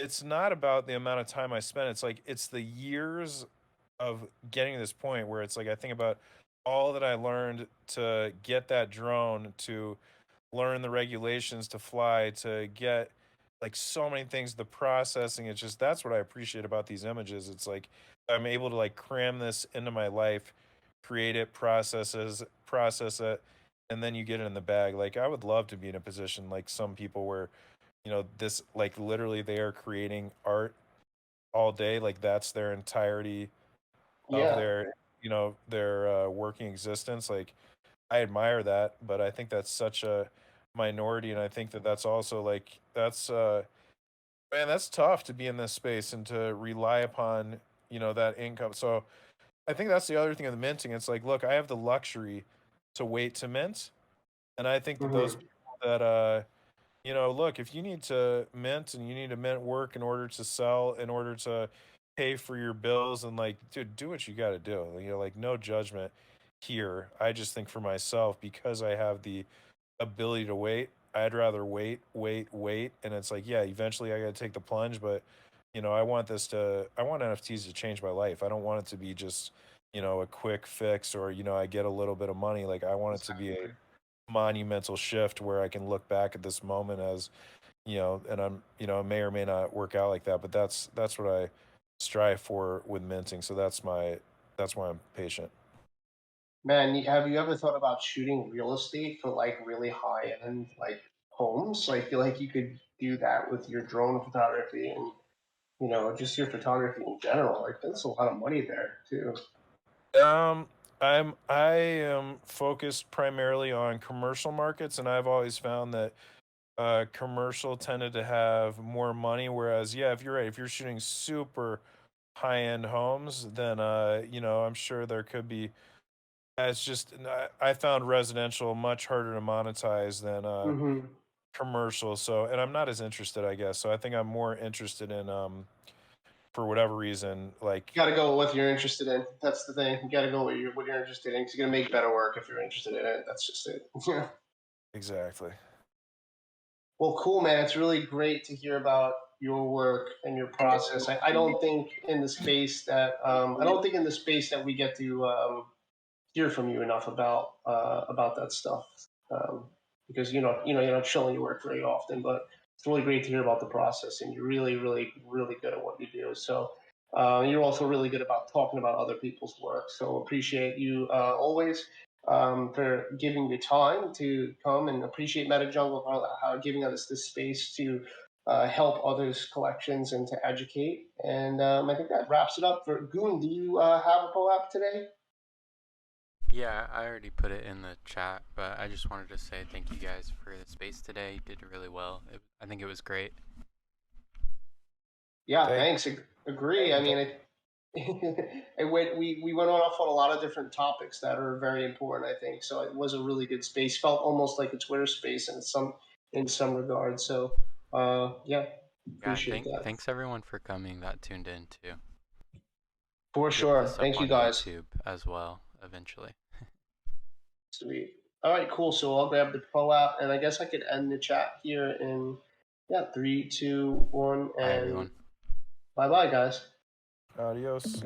it's not about the amount of time I spent. It's like it's the years of getting to this point where it's like I think about all that I learned to get that drone, to learn the regulations to fly, to get like so many things, the processing. It's just that's what I appreciate about these images. It's like I'm able to like cram this into my life, create it, process it, and then you get it in the bag. Like I would love to be in a position like some people where this like literally they are creating art all day, like that's their entirety of Yeah, their working existence. Like I admire that, but I think that's such a minority, and I think that that's also like that's man, that's tough to be in this space and to rely upon that income. So I think that's the other thing of the minting. It's like, look, I have the luxury to wait to mint, and I think that those hmm people that look, if you need to mint and you need to mint work in order to sell, in order to pay for your bills, and like, dude, do what you got to do. Like no judgment here. I just think for myself, because I have the ability to wait, I'd rather wait. And it's like, yeah, eventually I got to take the plunge, but I want NFTs to change my life. I don't want it to be just, a quick fix or, I get a little bit of money. Like I want it to be a exactly. monumental shift where I can look back at this moment as, and I'm, it may or may not work out like that, but that's what I strive for with minting. So that's why I'm patient. Man, have you ever thought about shooting real estate for like really high end like homes? So I feel like you could do that with your drone photography and just your photography in general. Like there's a lot of money there too. Um, I am focused primarily on commercial markets, and I've always found that commercial tended to have more money. Whereas, yeah, if you're right, if you're shooting super high end homes, then I'm sure there could be. It's just I found residential much harder to monetize than hmm commercial. So, and I'm not as interested, I guess. So I think I'm more interested in for whatever reason, like You got to go with what you're interested in. That's the thing. You got to go with what you're interested in. 'Cause you're gonna make better work if you're interested in it. That's just it. exactly. Well, cool, man. It's really great to hear about your work and your process. I don't think in the space that we get to hear from you enough about that stuff because you're not showing your work very often, but it's really great to hear about the process, and you're really really really good at what you do. So you're also really good about talking about other people's work. So appreciate you always for giving your time to come, and appreciate MetaJungle for giving us this space to help others' collections and to educate. And I think that wraps it up for Goon. Do you have a collab today? Yeah, I already put it in the chat, but I just wanted to say thank you guys for the space today. You did really well. I think it was great. Yeah, Thank, thanks. Agree. thank I you. mean, we went off on a lot of different topics that are very important. I think so. It was a really good space. Felt almost like a Twitter space in some regards. So yeah, Yeah, appreciate that thanks everyone for coming that tuned in too. for We'll get sure. this up Thank you on guys. YouTube as well eventually. Sweet. All right, cool. So I'll grab the Pro app, and I guess I could end the chat here in yeah 3, 2, 1, Bye and everyone. bye bye, guys. Adios.